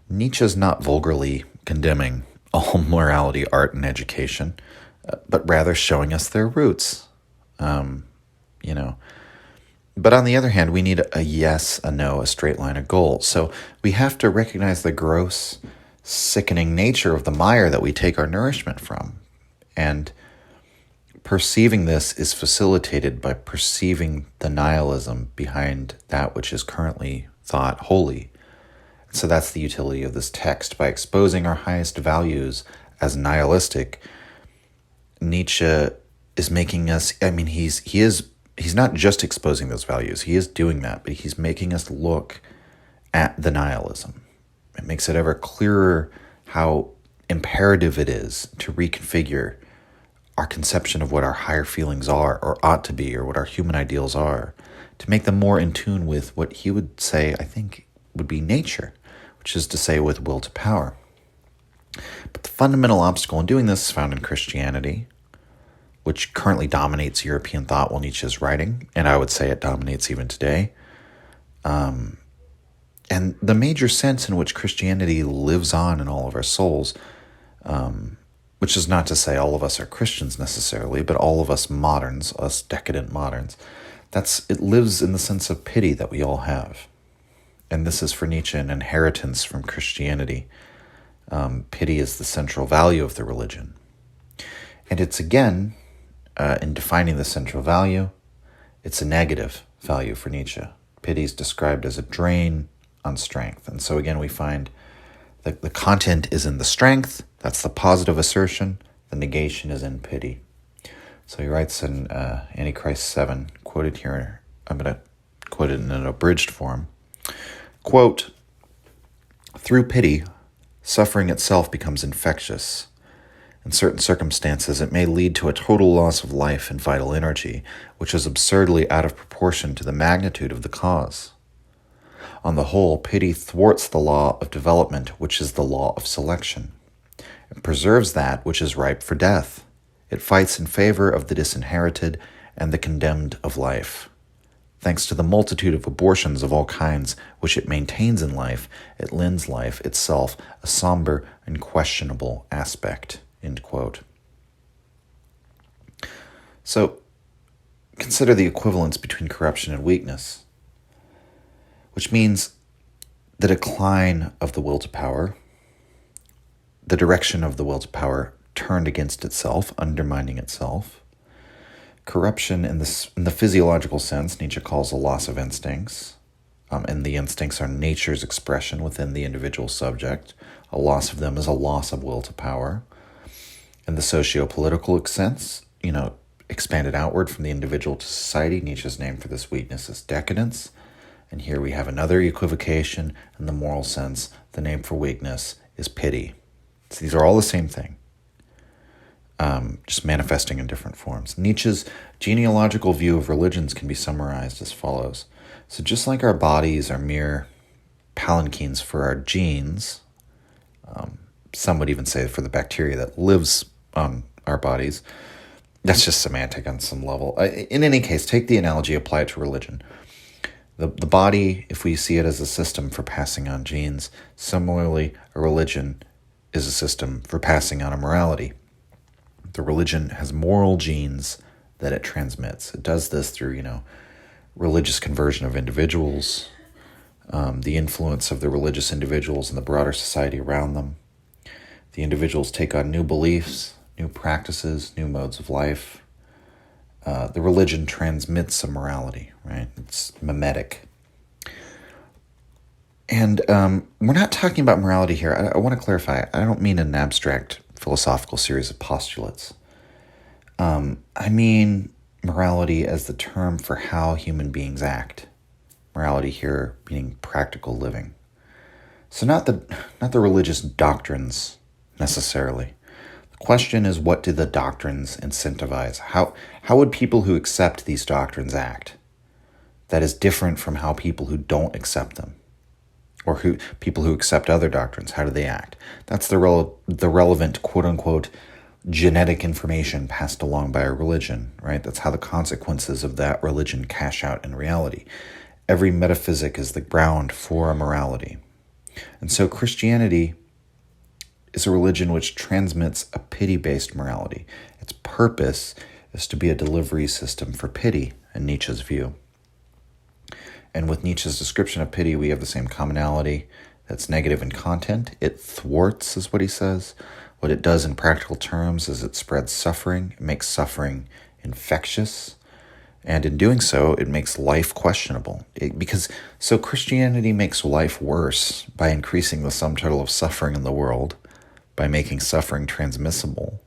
Nietzsche's not vulgarly condemning all morality, art, and education, but rather showing us their roots. But on the other hand, we need a yes, a no, a straight line, a goal. So we have to recognize the gross, sickening nature of the mire that we take our nourishment from. And perceiving this is facilitated by perceiving the nihilism behind that which is currently thought holy. So that's the utility of this text. By exposing our highest values as nihilistic, Nietzsche is making us, he's not just exposing those values. He is doing that, but he's making us look at the nihilism. It makes it ever clearer how imperative it is to reconfigure our conception of what our higher feelings are or ought to be, or what our human ideals are, to make them more in tune with what he would say, I think, would be nature, which is to say with will to power. But the fundamental obstacle in doing this is found in Christianity, which currently dominates European thought while Nietzsche is writing, and I would say it dominates even today. And the major sense in which Christianity lives on in all of our souls, which is not to say all of us are Christians necessarily, but all of us moderns, us decadent moderns, it lives in the sense of pity that we all have. And this is for Nietzsche an inheritance from Christianity. Pity is the central value of the religion. And it's again, in defining the central value, it's a negative value for Nietzsche. Pity is described as a drain on strength. And so again, we find that the content is in the strength. That's the positive assertion. The negation is in pity. So he writes in Antichrist 7, quoted here. I'm going to quote it in an abridged form. Quote, "Through pity, suffering itself becomes infectious. In certain circumstances, it may lead to a total loss of life and vital energy, which is absurdly out of proportion to the magnitude of the cause. On the whole, pity thwarts the law of development, which is the law of selection. It preserves that which is ripe for death. It fights in favor of the disinherited and the condemned of life. Thanks to the multitude of abortions of all kinds which it maintains in life, it lends life itself a somber and questionable aspect." End quote. So, consider the equivalence between corruption and weakness, which means the decline of the will to power, the direction of the will to power turned against itself, undermining itself. Corruption in the physiological sense, Nietzsche calls a loss of instincts, and the instincts are nature's expression within the individual subject. A loss of them is a loss of will to power. In the socio-political sense, expanded outward from the individual to society, Nietzsche's name for this weakness is decadence. And here we have another equivocation in the moral sense. The name for weakness is pity. So these are all the same thing, just manifesting in different forms. Nietzsche's genealogical view of religions can be summarized as follows. So just like our bodies are mere palanquins for our genes, some would even say for the bacteria that lives on our bodies, That's just semantic on some level. In any case, take the analogy, apply it to religion. The body, if we see it as a system for passing on genes, similarly, a religion is a system for passing on a morality. The religion has moral genes that it transmits. It does this through, religious conversion of individuals, the influence of the religious individuals in the broader society around them. The individuals take on new beliefs, new practices, new modes of life. The religion transmits a morality, right? It's mimetic. And we're not talking about morality here. I want to clarify. I don't mean an abstract philosophical series of postulates. I mean morality as the term for how human beings act. Morality here meaning practical living. So not the religious doctrines necessarily. The question is, what do the doctrines incentivize? How would people who accept these doctrines act? That is different from how people who don't accept them, or people who accept other doctrines, how do they act? That's the relevant, quote-unquote, genetic information passed along by a religion, right? That's how the consequences of that religion cash out in reality. Every metaphysic is the ground for a morality. And so Christianity is a religion which transmits a pity-based morality. Its purpose is to be a delivery system for pity, in Nietzsche's view. And with Nietzsche's description of pity, we have the same commonality that's negative in content. It thwarts, is what he says. What it does in practical terms is it spreads suffering. It makes suffering infectious. And in doing so, it makes life questionable. So Christianity makes life worse by increasing the sum total of suffering in the world, by making suffering transmissible.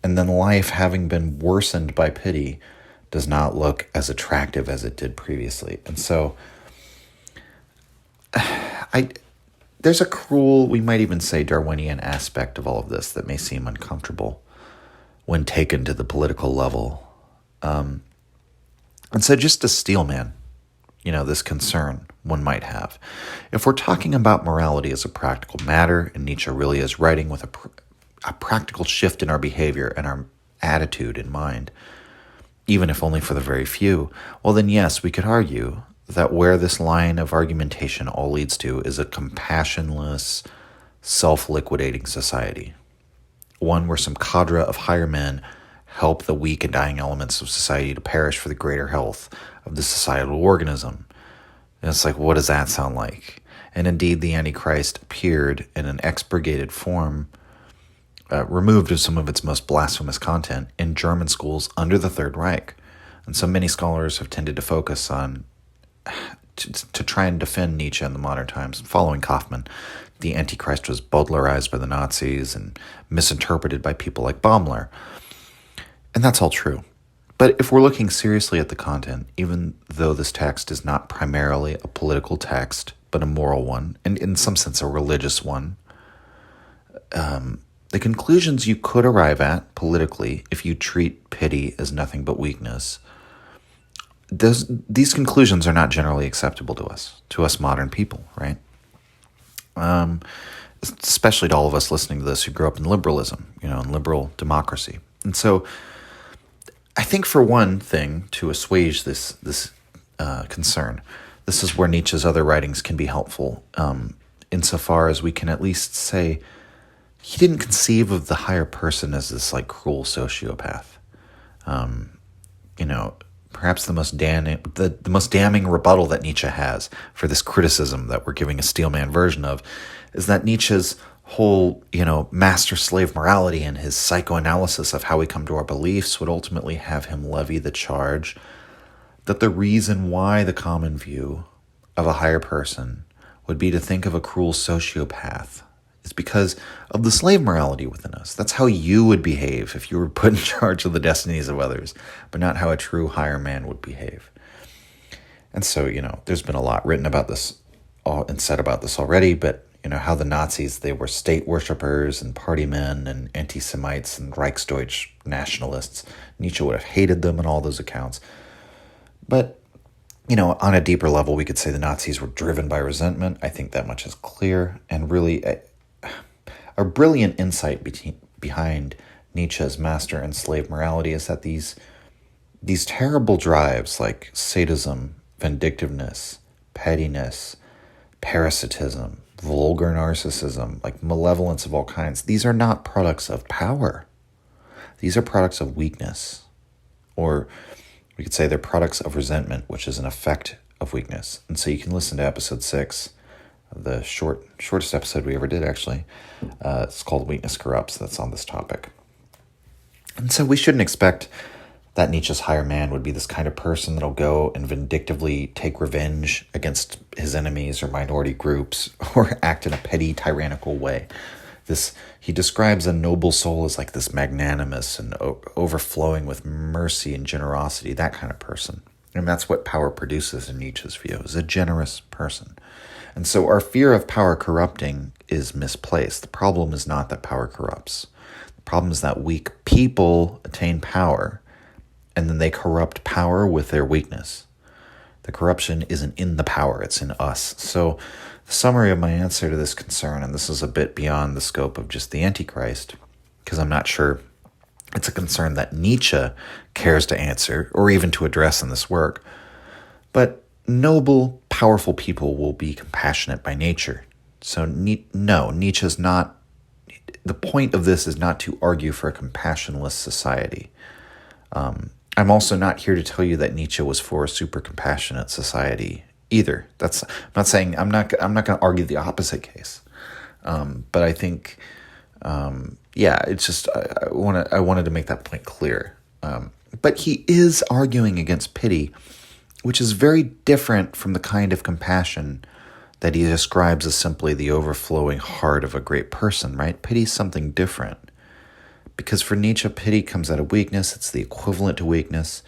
And then life, having been worsened by pity, does not look as attractive as it did previously. And so there's a cruel, we might even say Darwinian aspect of all of this that may seem uncomfortable when taken to the political level. And so just to steelman, this concern one might have. If we're talking about morality as a practical matter, and Nietzsche really is writing with a practical shift in our behavior and our attitude in mind, even if only for the very few, well then yes, we could argue that where this line of argumentation all leads to is a compassionless, self-liquidating society. One where some cadre of higher men help the weak and dying elements of society to perish for the greater health of the societal organism. And it's like, what does that sound like? And indeed, the Antichrist appeared in an expurgated form, removed of some of its most blasphemous content, in German schools under the Third Reich. And so many scholars have tended to focus on, to try and defend Nietzsche in the modern times. Following Kaufmann, the Antichrist was Baudelarized by the Nazis and misinterpreted by people like Baumler. And that's all true. But if we're looking seriously at the content, even though this text is not primarily a political text, but a moral one, and in some sense a religious one, the conclusions you could arrive at politically, if you treat pity as nothing but weakness, these conclusions are not generally acceptable to us modern people, right? Especially to all of us listening to this who grew up in liberalism, in liberal democracy. And so I think for one thing, to assuage this concern, this is where Nietzsche's other writings can be helpful, insofar as we can at least say he didn't conceive of the higher person as this cruel sociopath. Perhaps the most damning rebuttal that Nietzsche has for this criticism that we're giving a steelman version of is that Nietzsche's whole, master-slave morality and his psychoanalysis of how we come to our beliefs would ultimately have him levy the charge that the reason why the common view of a higher person would be to think of a cruel sociopath is because of the slave morality within us. That's how you would behave if you were put in charge of the destinies of others, but not how a true higher man would behave. And so, there's been a lot written about this and said about this already, but how the Nazis, they were state worshippers and party men and anti-Semites and Reichsdeutsch nationalists. Nietzsche would have hated them in all those accounts. But, on a deeper level, we could say the Nazis were driven by resentment. I think that much is clear. And really, a brilliant insight behind Nietzsche's master and slave morality is that these terrible drives like sadism, vindictiveness, pettiness, parasitism, vulgar narcissism, like malevolence of all kinds, these are not products of power. These are products of weakness. Or we could say they're products of resentment, which is an effect of weakness. And so you can listen to episode 6, the shortest episode we ever did, actually. It's called Weakness Corrupts. That's on this topic. And so we shouldn't expect that Nietzsche's higher man would be this kind of person that'll go and vindictively take revenge against his enemies or minority groups or act in a petty, tyrannical way. He describes a noble soul as like this magnanimous and overflowing with mercy and generosity, that kind of person. And that's what power produces in Nietzsche's view, is a generous person. And so our fear of power corrupting is misplaced. The problem is not that power corrupts. The problem is that weak people attain power, and then they corrupt power with their weakness. The corruption isn't in the power, it's in us. So the summary of my answer to this concern, and this is a bit beyond the scope of just the Antichrist, because I'm not sure it's a concern that Nietzsche cares to answer or even to address in this work, but noble, powerful people will be compassionate by nature. So no, Nietzsche's not, the point of this is not to argue for a compassionless society. I'm also not here to tell you that Nietzsche was for a super compassionate society either. I'm not saying, I'm not going to argue the opposite case. But I think, it's just, I wanted to make that point clear. But he is arguing against pity, which is very different from the kind of compassion that he describes as simply the overflowing heart of a great person, right? Pity is something different. Because for Nietzsche, pity comes out of weakness. It's the equivalent to weakness.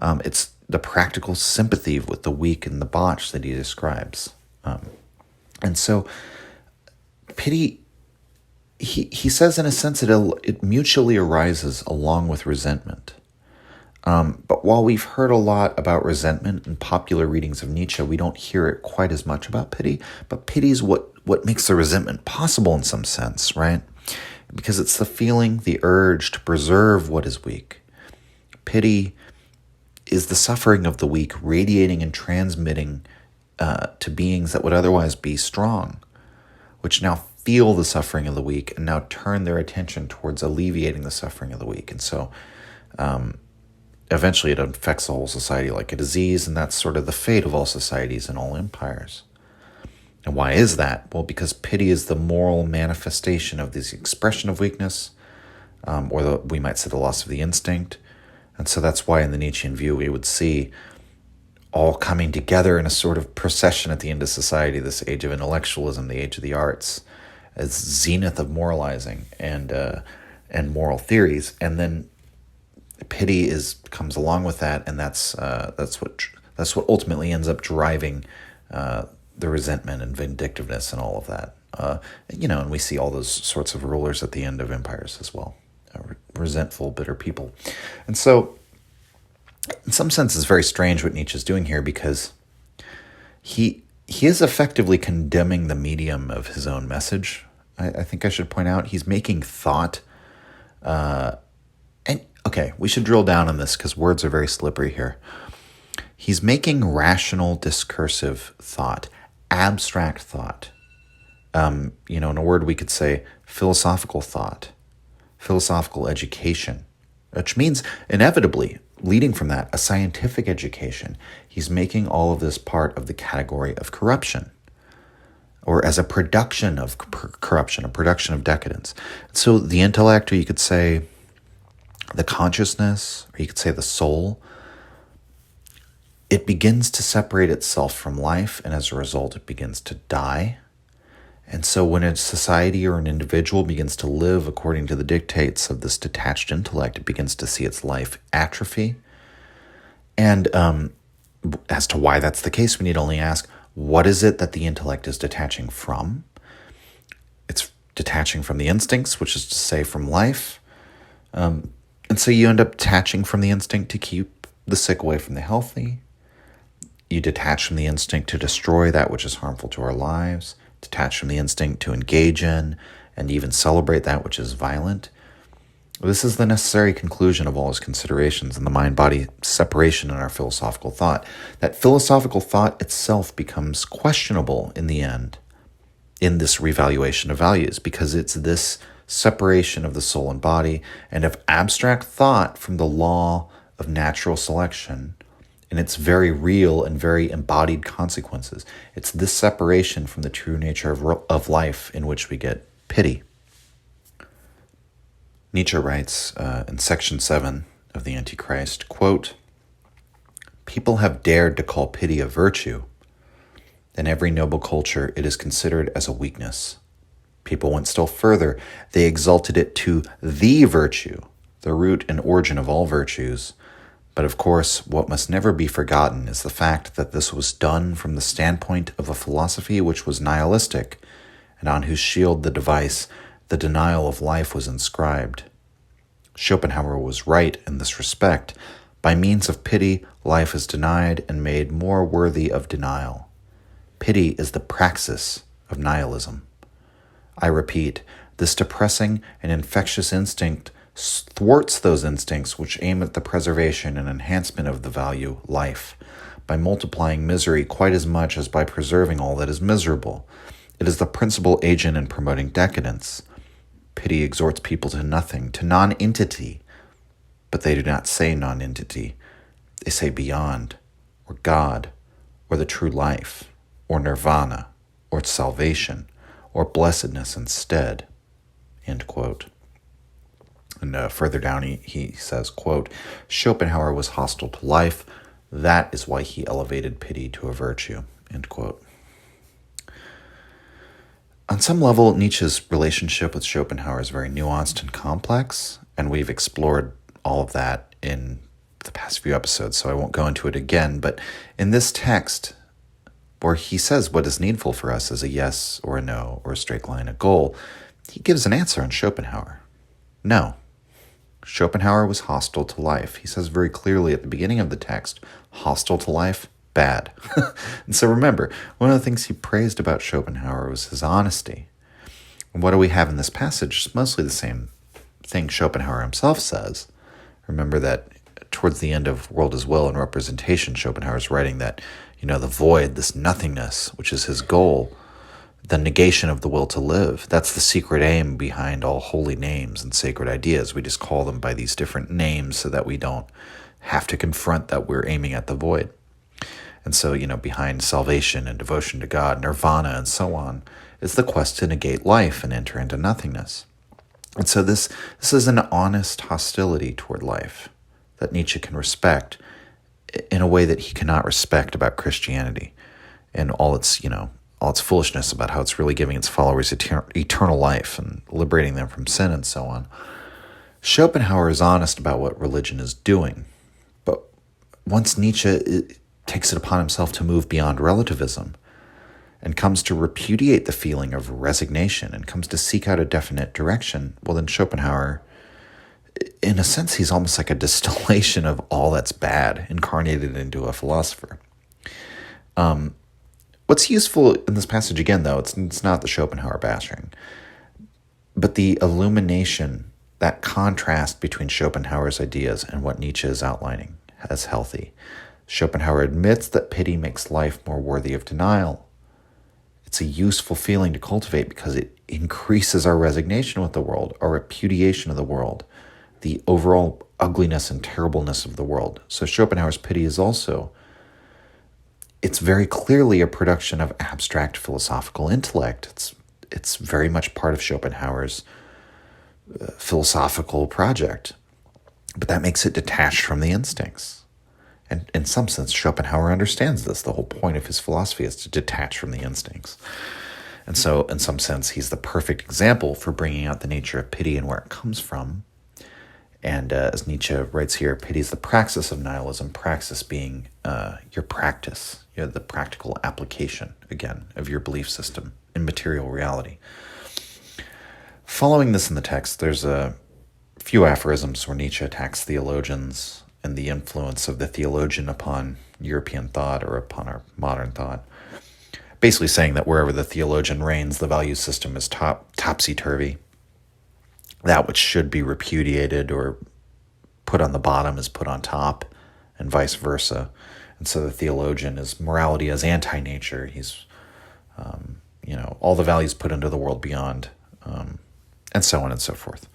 It's the practical sympathy with the weak and the botched that he describes. And so pity, he says in a sense that it mutually arises along with resentment. But while we've heard a lot about resentment in popular readings of Nietzsche, we don't hear it quite as much about pity. But pity is what makes the resentment possible in some sense, right? Because it's the feeling, the urge to preserve what is weak. Pity is the suffering of the weak radiating and transmitting to beings that would otherwise be strong, which now feel the suffering of the weak and now turn their attention towards alleviating the suffering of the weak. And so eventually it affects the whole society like a disease, and that's sort of the fate of all societies and all empires. And why is that? Well, because pity is the moral manifestation of this expression of weakness, we might say the loss of the instinct. And so that's why in the Nietzschean view we would see all coming together in a sort of procession at the end of society, this age of intellectualism, the age of the arts, as zenith of moralizing and moral theories. And then pity comes along with that, and that's what ultimately ends up driving the resentment and vindictiveness and all of that. And we see all those sorts of rulers at the end of empires as well. Resentful, bitter people. And so, in some sense, it's very strange what Nietzsche's doing here, because he is effectively condemning the medium of his own message. I think I should point out he's making thought. We should drill down on this because words are very slippery here. He's making rational discursive thought, abstract thought. In a word we could say philosophical thought, philosophical education, which means inevitably, leading from that, a scientific education. He's making all of this part of the category of corruption, or as a production of corruption, a production of decadence. So the intellect, or you could say the consciousness, or you could say the soul, it begins to separate itself from life, and as a result, it begins to die. And so when a society or an individual begins to live according to the dictates of this detached intellect, it begins to see its life atrophy. And as to why that's the case, we need only ask, what is it that the intellect is detaching from? It's detaching from the instincts, which is to say from life. And so you end up detaching from the instinct to keep the sick away from the healthy. You detach from the instinct to destroy that which is harmful to our lives. Detach from the instinct to engage in and even celebrate that which is violent. This is the necessary conclusion of all his considerations in the mind-body separation in our philosophical thought. That philosophical thought itself becomes questionable in the end in this revaluation of values, because it's this separation of the soul and body and of abstract thought from the law of natural selection and its very real and very embodied consequences. It's this separation from the true nature of life in which we get pity. Nietzsche writes in section 7 of the Antichrist, quote, "People have dared to call pity a virtue. In every noble culture, it is considered as a weakness. People went still further. They exalted it to the virtue, the root and origin of all virtues. But of course, what must never be forgotten is the fact that this was done from the standpoint of a philosophy which was nihilistic, and on whose shield the device, the denial of life, was inscribed. Schopenhauer was right in this respect. By means of pity, life is denied and made more worthy of denial. Pity is the praxis of nihilism. I repeat, this depressing and infectious instinct thwarts those instincts which aim at the preservation and enhancement of the value life, by multiplying misery quite as much as by preserving all that is miserable. It is the principal agent in promoting decadence. Pity exhorts people to nothing, to non-entity, but they do not say non-entity. They say beyond, or God, or the true life, or nirvana, or salvation, or blessedness instead." End quote. And further down he says, quote, "Schopenhauer was hostile to life. That is why he elevated pity to a virtue." End quote. On some level, Nietzsche's relationship with Schopenhauer is very nuanced and complex, and we've explored all of that in the past few episodes, so I won't go into it again. But in this text, where he says what is needful for us is a yes or a no, or a straight line, a goal, he gives an answer on Schopenhauer. No. Schopenhauer was hostile to life. He says very clearly at the beginning of the text, hostile to life, bad. And so remember, one of the things he praised about Schopenhauer was his honesty. And what do we have in this passage? It's mostly the same thing Schopenhauer himself says. Remember that towards the end of World as Will and Representation, Schopenhauer's writing that, the void, this nothingness, which is his goal, the negation of the will to live, that's the secret aim behind all holy names and sacred ideas. We just call them by these different names so that we don't have to confront that we're aiming at the void. And so, behind salvation and devotion to God, nirvana, and so on, is the quest to negate life and enter into nothingness. And so this is an honest hostility toward life that Nietzsche can respect in a way that he cannot respect about Christianity and all its foolishness about how it's really giving its followers eternal life and liberating them from sin and so on. Schopenhauer is honest about what religion is doing, but once Nietzsche takes it upon himself to move beyond relativism and comes to repudiate the feeling of resignation and comes to seek out a definite direction, well, then Schopenhauer, in a sense, he's almost like a distillation of all that's bad incarnated into a philosopher. What's useful in this passage, again, though, it's not the Schopenhauer bashing, but the illumination, that contrast between Schopenhauer's ideas and what Nietzsche is outlining as healthy. Schopenhauer admits that pity makes life more worthy of denial. It's a useful feeling to cultivate because it increases our resignation with the world, our repudiation of the world, the overall ugliness and terribleness of the world. So Schopenhauer's pity is also, it's very clearly a production of abstract philosophical intellect. It's very much part of Schopenhauer's philosophical project, but that makes it detached from the instincts. And in some sense, Schopenhauer understands this. The whole point of his philosophy is to detach from the instincts. And so, in some sense, he's the perfect example for bringing out the nature of pity and where it comes from. And as Nietzsche writes here, pity is the praxis of nihilism, praxis being your practice, the practical application, again, of your belief system in material reality. Following this in the text, there's a few aphorisms where Nietzsche attacks theologians and the influence of the theologian upon European thought or upon our modern thought. Basically saying that wherever the theologian reigns, the value system is topsy-turvy. that which should be repudiated or put on the bottom is put on top, and vice versa. And so the theologian is morality as anti-nature. He's, all the values put into the world beyond, and so on and so forth.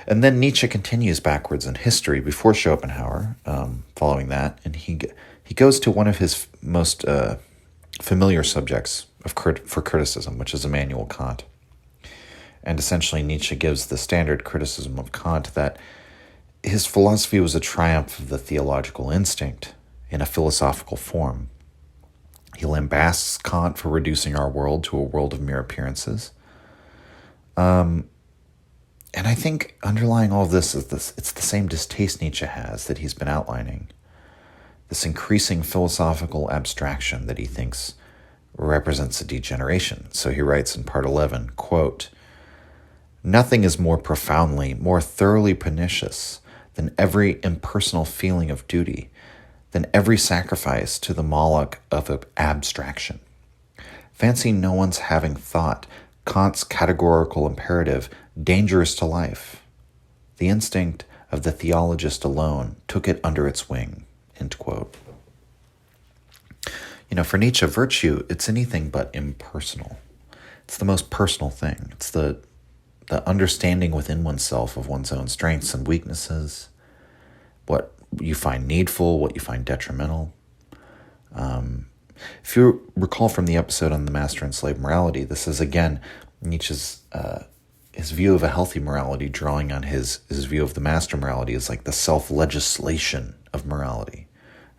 And then Nietzsche continues backwards in history before Schopenhauer, following that, and he goes to one of his most familiar subjects for criticism, which is Immanuel Kant. And essentially Nietzsche gives the standard criticism of Kant that his philosophy was a triumph of the theological instinct in a philosophical form. He lambasts Kant for reducing our world to a world of mere appearances. And I think underlying all of this is it's the same distaste Nietzsche has that he's been outlining. This increasing philosophical abstraction that he thinks represents a degeneration. So he writes in part 11, quote, "Nothing is more profoundly, more thoroughly pernicious than every impersonal feeling of duty, than every sacrifice to the Moloch of abstraction. Fancy no one's having thought Kant's categorical imperative dangerous to life. The instinct of the theologist alone took it under its wing." End quote. For Nietzsche, virtue, it's anything but impersonal. It's the most personal thing. It's the understanding within oneself of one's own strengths and weaknesses, what you find needful, what you find detrimental. If you recall from the episode on the master and slave morality, this is again Nietzsche's his view of a healthy morality, drawing on his view of the master morality as like the self-legislation of morality.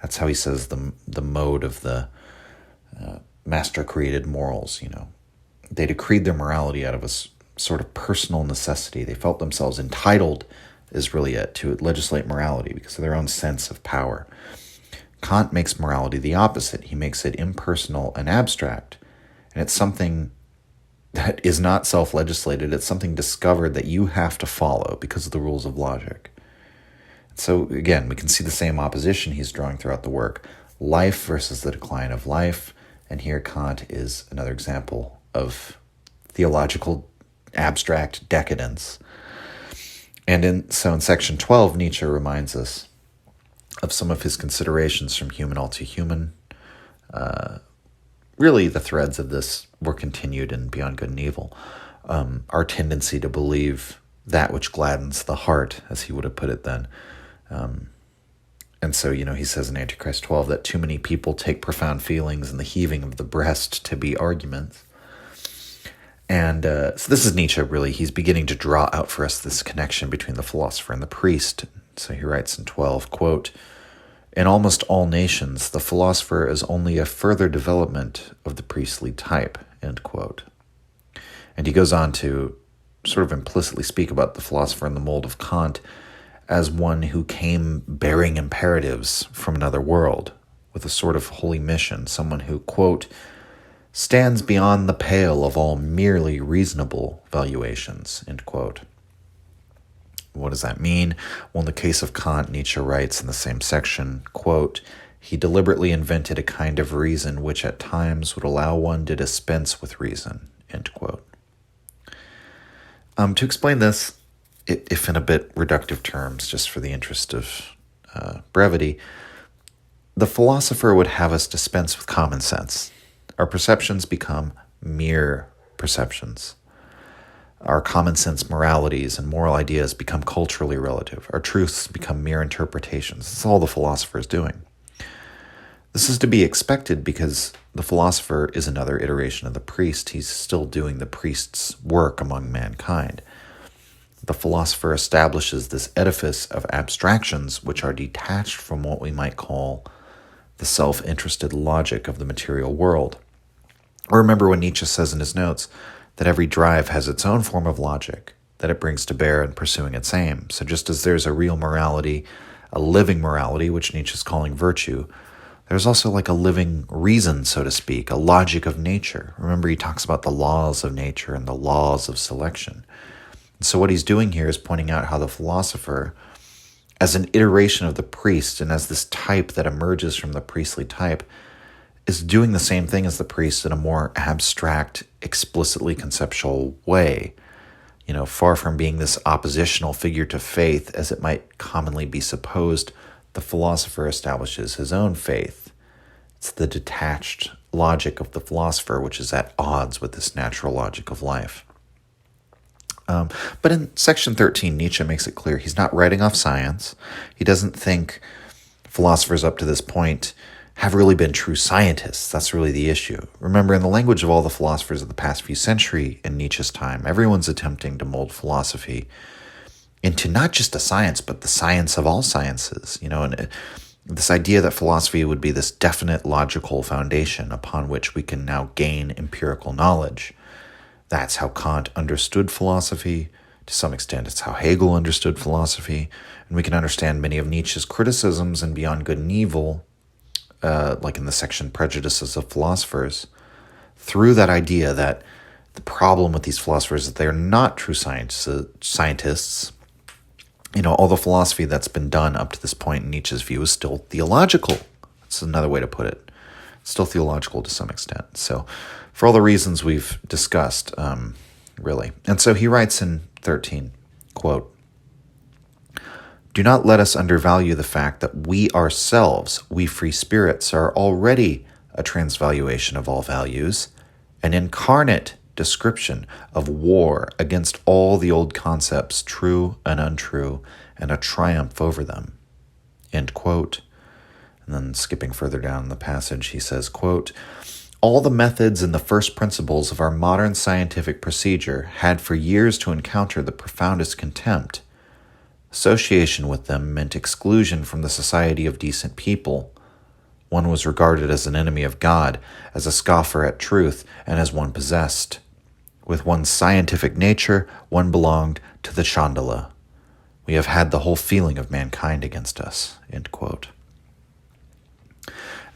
That's how he says the mode of the master created morals. They decreed their morality out of a sort of personal necessity. They felt themselves entitled, is really it, to legislate morality because of their own sense of power. Kant makes morality the opposite. He makes it impersonal and abstract, and it's something that is not self-legislated. It's something discovered that you have to follow because of the rules of logic. So again, we can see the same opposition he's drawing throughout the work. Life versus the decline of life. And here Kant is another example of theological abstract decadence. And in section 12, Nietzsche reminds us of some of his considerations from Human All Too Human. Really, the threads of this were continued in Beyond Good and Evil. Our tendency to believe that which gladdens the heart, as he would have put it then. And so, he says in Antichrist 12 that too many people take profound feelings and the heaving of the breast to be arguments. And so this is Nietzsche, really. He's beginning to draw out for us this connection between the philosopher and the priest. So he writes in 12, quote, "In almost all nations, the philosopher is only a further development of the priestly type," end quote. And he goes on to sort of implicitly speak about the philosopher in the mold of Kant as one who came bearing imperatives from another world with a sort of holy mission, someone who, quote, "stands beyond the pale of all merely reasonable valuations," end quote. What does that mean? Well, in the case of Kant, Nietzsche writes in the same section, quote, "He deliberately invented a kind of reason which at times would allow one to dispense with reason," end quote. To explain this, if in a bit reductive terms, just for the interest of brevity, the philosopher would have us dispense with common sense. Our perceptions become mere perceptions. Our common sense moralities and moral ideas become culturally relative. Our truths become mere interpretations. That's all the philosopher is doing. This is to be expected because the philosopher is another iteration of the priest. He's still doing the priest's work among mankind. The philosopher establishes this edifice of abstractions which are detached from what we might call the self-interested logic of the material world. Or remember when Nietzsche says in his notes that every drive has its own form of logic that it brings to bear in pursuing its aim. So just as there's a real morality, a living morality, which Nietzsche is calling virtue, there's also like a living reason, so to speak, a logic of nature. Remember, he talks about the laws of nature and the laws of selection. So what he's doing here is pointing out how the philosopher, as an iteration of the priest and as this type that emerges from the priestly type, is doing the same thing as the priest in a more abstract, explicitly conceptual way Far from being this oppositional figure to faith, as it might commonly be supposed, the philosopher establishes his own faith. It's the detached logic of the philosopher, which is at odds with this natural logic of life. But in section 13, Nietzsche makes it clear he's not writing off science. He doesn't think philosophers up to this point have really been true scientists. That's really the issue. Remember, in the language of all the philosophers of the past few centuries in Nietzsche's time, everyone's attempting to mold philosophy into not just a science, but the science of all sciences. And this idea that philosophy would be this definite logical foundation upon which we can now gain empirical knowledge. That's how Kant understood philosophy. To some extent, it's how Hegel understood philosophy. And we can understand many of Nietzsche's criticisms in Beyond Good and Evil, like in the section Prejudices of Philosophers, through that idea that the problem with these philosophers is that they're not true scientists. All the philosophy that's been done up to this point in Nietzsche's view is still theological. That's another way to put it. It's still theological to some extent. So for all the reasons we've discussed, really. And so he writes in 13, quote, "Do not let us undervalue the fact that we ourselves, we free spirits, are already a transvaluation of all values, an incarnate description of war against all the old concepts, true and untrue, and a triumph over them." End quote. And then skipping further down the passage, he says, quote, "All the methods and the first principles of our modern scientific procedure had for years to encounter the profoundest contempt. Association with them meant exclusion from the society of decent people. One was regarded as an enemy of God, as a scoffer at truth, and as one possessed. With one's scientific nature, one belonged to the Chandala. We have had the whole feeling of mankind against us." End quote.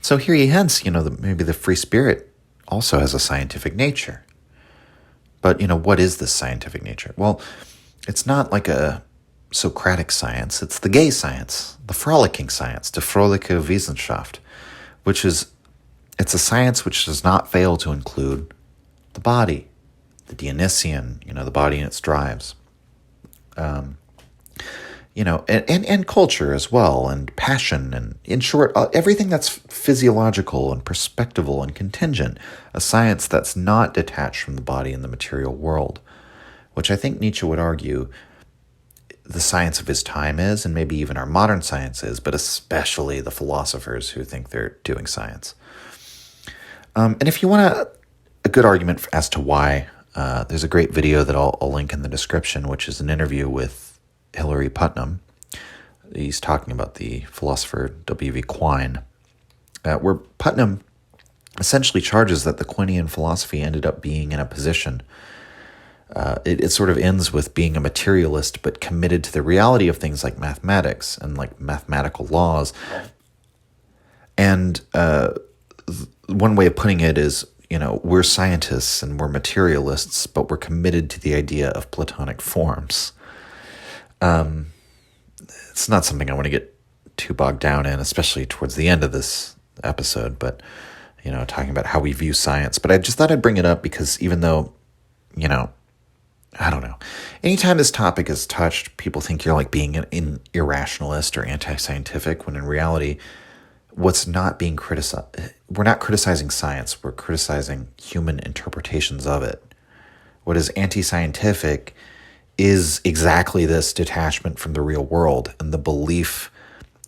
So here he hints, maybe the free spirit also has a scientific nature. But, what is this scientific nature? Well, it's not like a Socratic science. It's the gay science, the frolicking science, die fröhliche Wissenschaft, it's a science which does not fail to include the body, the Dionysian, the body and its drives. And culture as well, and passion, and in short, everything that's physiological and perspectival and contingent, a science that's not detached from the body and the material world, which I think Nietzsche would argue the science of his time is, and maybe even our modern science is, but especially the philosophers who think they're doing science. And if you want a good argument as to why, there's a great video that I'll link in the description, which is an interview with Hilary Putnam. He's talking about the philosopher W.V. Quine, where Putnam essentially charges that the Quinean philosophy ended up being in a position. It sort of ends with being a materialist, but committed to the reality of things like mathematics and like mathematical laws. And one way of putting it is, we're scientists and we're materialists, but we're committed to the idea of Platonic forms. It's not something I want to get too bogged down in, especially towards the end of this episode, but, talking about how we view science. But I just thought I'd bring it up because even though, I don't know, anytime this topic is touched, people think you're like being an irrationalist or anti-scientific, when in reality, what's not being criticized, we're not criticizing science, we're criticizing human interpretations of it. What is anti-scientific is exactly this detachment from the real world and the belief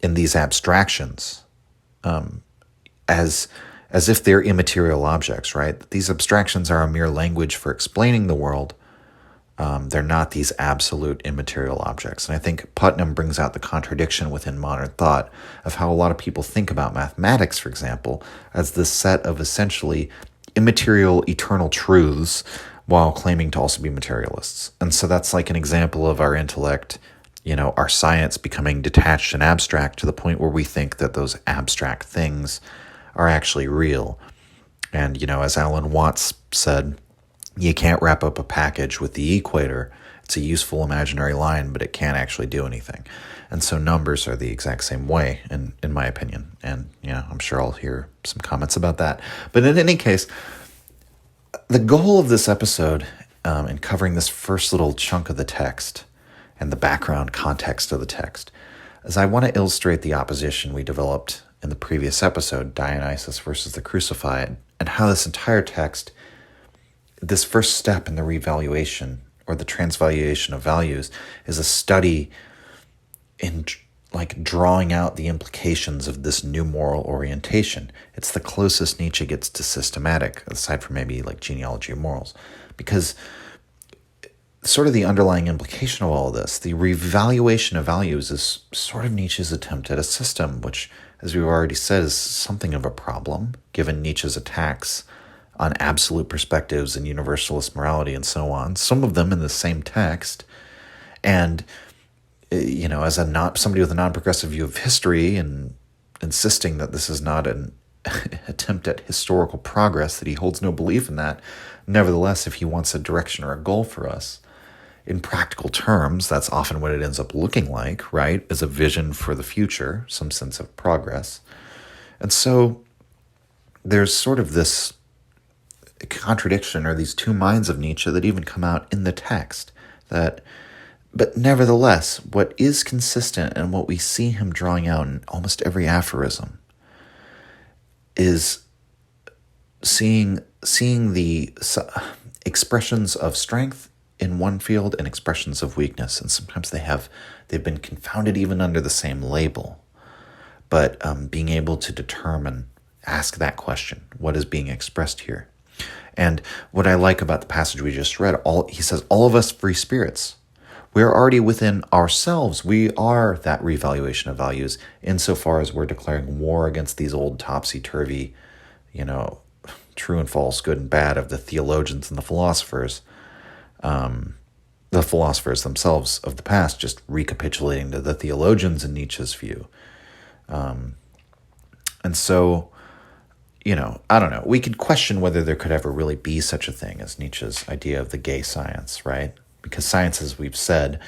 in these abstractions, as if they're immaterial objects, right? These abstractions are a mere language for explaining the world. They're not these absolute immaterial objects. And I think Putnam brings out the contradiction within modern thought of how a lot of people think about mathematics, for example, as this set of essentially immaterial eternal truths while claiming to also be materialists. And so that's like an example of our intellect, our science becoming detached and abstract to the point where we think that those abstract things are actually real. And, as Alan Watts said, you can't wrap up a package with the equator. It's a useful imaginary line, but it can't actually do anything. And so numbers are the exact same way, in my opinion. And, I'm sure I'll hear some comments about that. But in any case, the goal of this episode in covering this first little chunk of the text and the background context of the text is I want to illustrate the opposition we developed in the previous episode, Dionysus versus the Crucified, and how this entire text, this first step in the revaluation or the transvaluation of values, is a study in drawing out the implications of this new moral orientation. It's the closest Nietzsche gets to systematic, aside from maybe genealogy of morals, because sort of the underlying implication of all of this, the revaluation of values, is sort of Nietzsche's attempt at a system, which, as we've already said, is something of a problem, given Nietzsche's attacks on absolute perspectives and universalist morality and so on, some of them in the same text. And as somebody with a non-progressive view of history and insisting that this is not an attempt at historical progress, that he holds no belief in that. Nevertheless, if he wants a direction or a goal for us, in practical terms, that's often what it ends up looking like, right? As a vision for the future, some sense of progress. And so there's sort of this contradiction, or these two minds of Nietzsche that even come out in the text, but nevertheless, what is consistent and what we see him drawing out in almost every aphorism is seeing the expressions of strength in one field and expressions of weakness. And sometimes they've been confounded even under the same label. But being able to determine, ask that question, what is being expressed here? And what I like about the passage we just read, he says, all of us free spirits, we're already within ourselves. We are that revaluation of values insofar as we're declaring war against these old topsy-turvy, true and false, good and bad of the theologians and the philosophers. The philosophers themselves of the past, just recapitulating to the theologians in Nietzsche's view. And so, I don't know. We could question whether there could ever really be such a thing as Nietzsche's idea of the gay science, right? Because science, as we've said,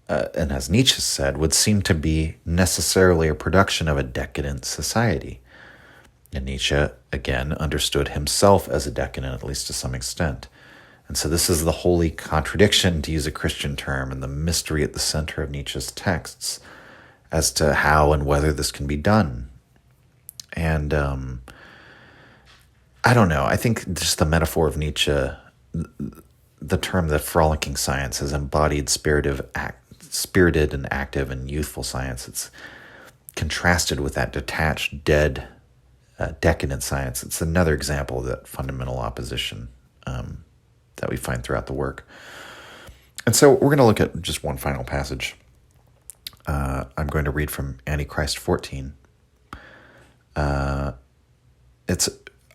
and as Nietzsche said, would seem to be necessarily a production of a decadent society. And Nietzsche, again, understood himself as a decadent, at least to some extent. And so this is the holy contradiction, to use a Christian term, and the mystery at the center of Nietzsche's texts as to how and whether this can be done. And I don't know. I think just the metaphor of Nietzsche, the term the frolicking science, has embodied spirited and active and youthful science. It's contrasted with that detached, dead, decadent science. It's another example of that fundamental opposition that we find throughout the work. And so we're going to look at just one final passage. I'm going to read from Antichrist 14. I'm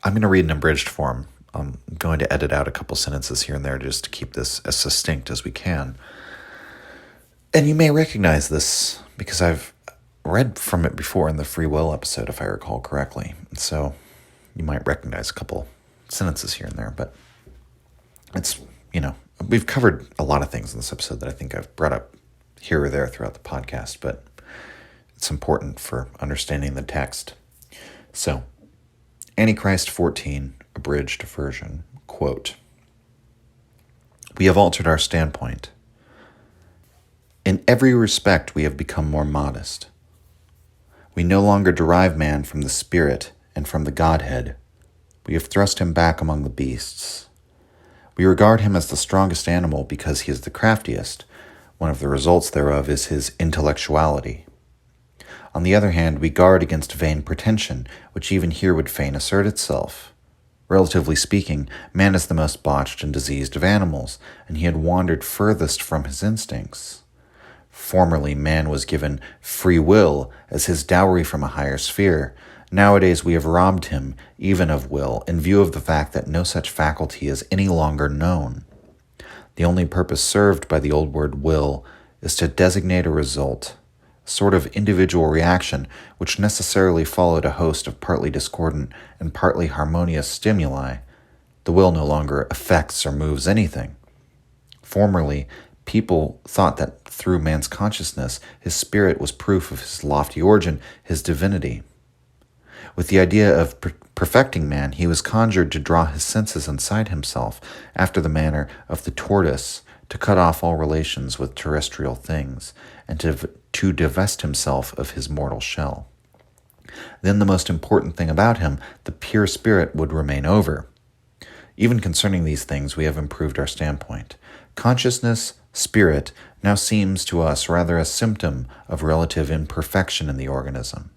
going to read in abridged form. I'm going to edit out a couple sentences here and there just to keep this as succinct as we can. And you may recognize this because I've read from it before in the free will episode, if I recall correctly. And so you might recognize a couple sentences here and there, but it's, we've covered a lot of things in this episode that I think I've brought up here or there throughout the podcast, but it's important for understanding the text. So, Antichrist 14, abridged version, quote, "We have altered our standpoint. In every respect, we have become more modest. We no longer derive man from the spirit and from the Godhead. We have thrust him back among the beasts. We regard him as the strongest animal because he is the craftiest. One of the results thereof is his intellectuality. On the other hand, we guard against vain pretension, which even here would fain assert itself. Relatively speaking, man is the most botched and diseased of animals, and he had wandered furthest from his instincts. Formerly, man was given free will as his dowry from a higher sphere. Nowadays, we have robbed him, even of will, in view of the fact that no such faculty is any longer known. The only purpose served by the old word will is to designate a result, a sort of individual reaction which necessarily followed a host of partly discordant and partly harmonious stimuli. The will no longer affects or moves anything. Formerly, people thought that through man's consciousness, his spirit was proof of his lofty origin, his divinity. With the idea of Perfecting man, he was conjured to draw his senses inside himself, after the manner of the tortoise, to cut off all relations with terrestrial things, and to divest himself of his mortal shell. Then the most important thing about him, the pure spirit, would remain over. Even concerning these things, we have improved our standpoint. Consciousness, spirit, now seems to us rather a symptom of relative imperfection in the organism.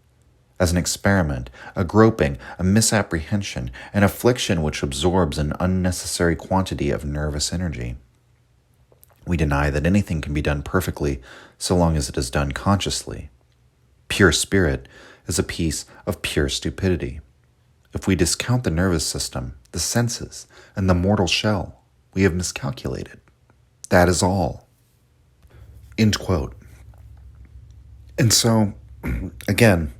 As an experiment, a groping, a misapprehension, an affliction which absorbs an unnecessary quantity of nervous energy. We deny that anything can be done perfectly so long as it is done consciously. Pure spirit is a piece of pure stupidity. If we discount the nervous system, the senses, and the mortal shell, we have miscalculated. That is all. End quote. And so, again,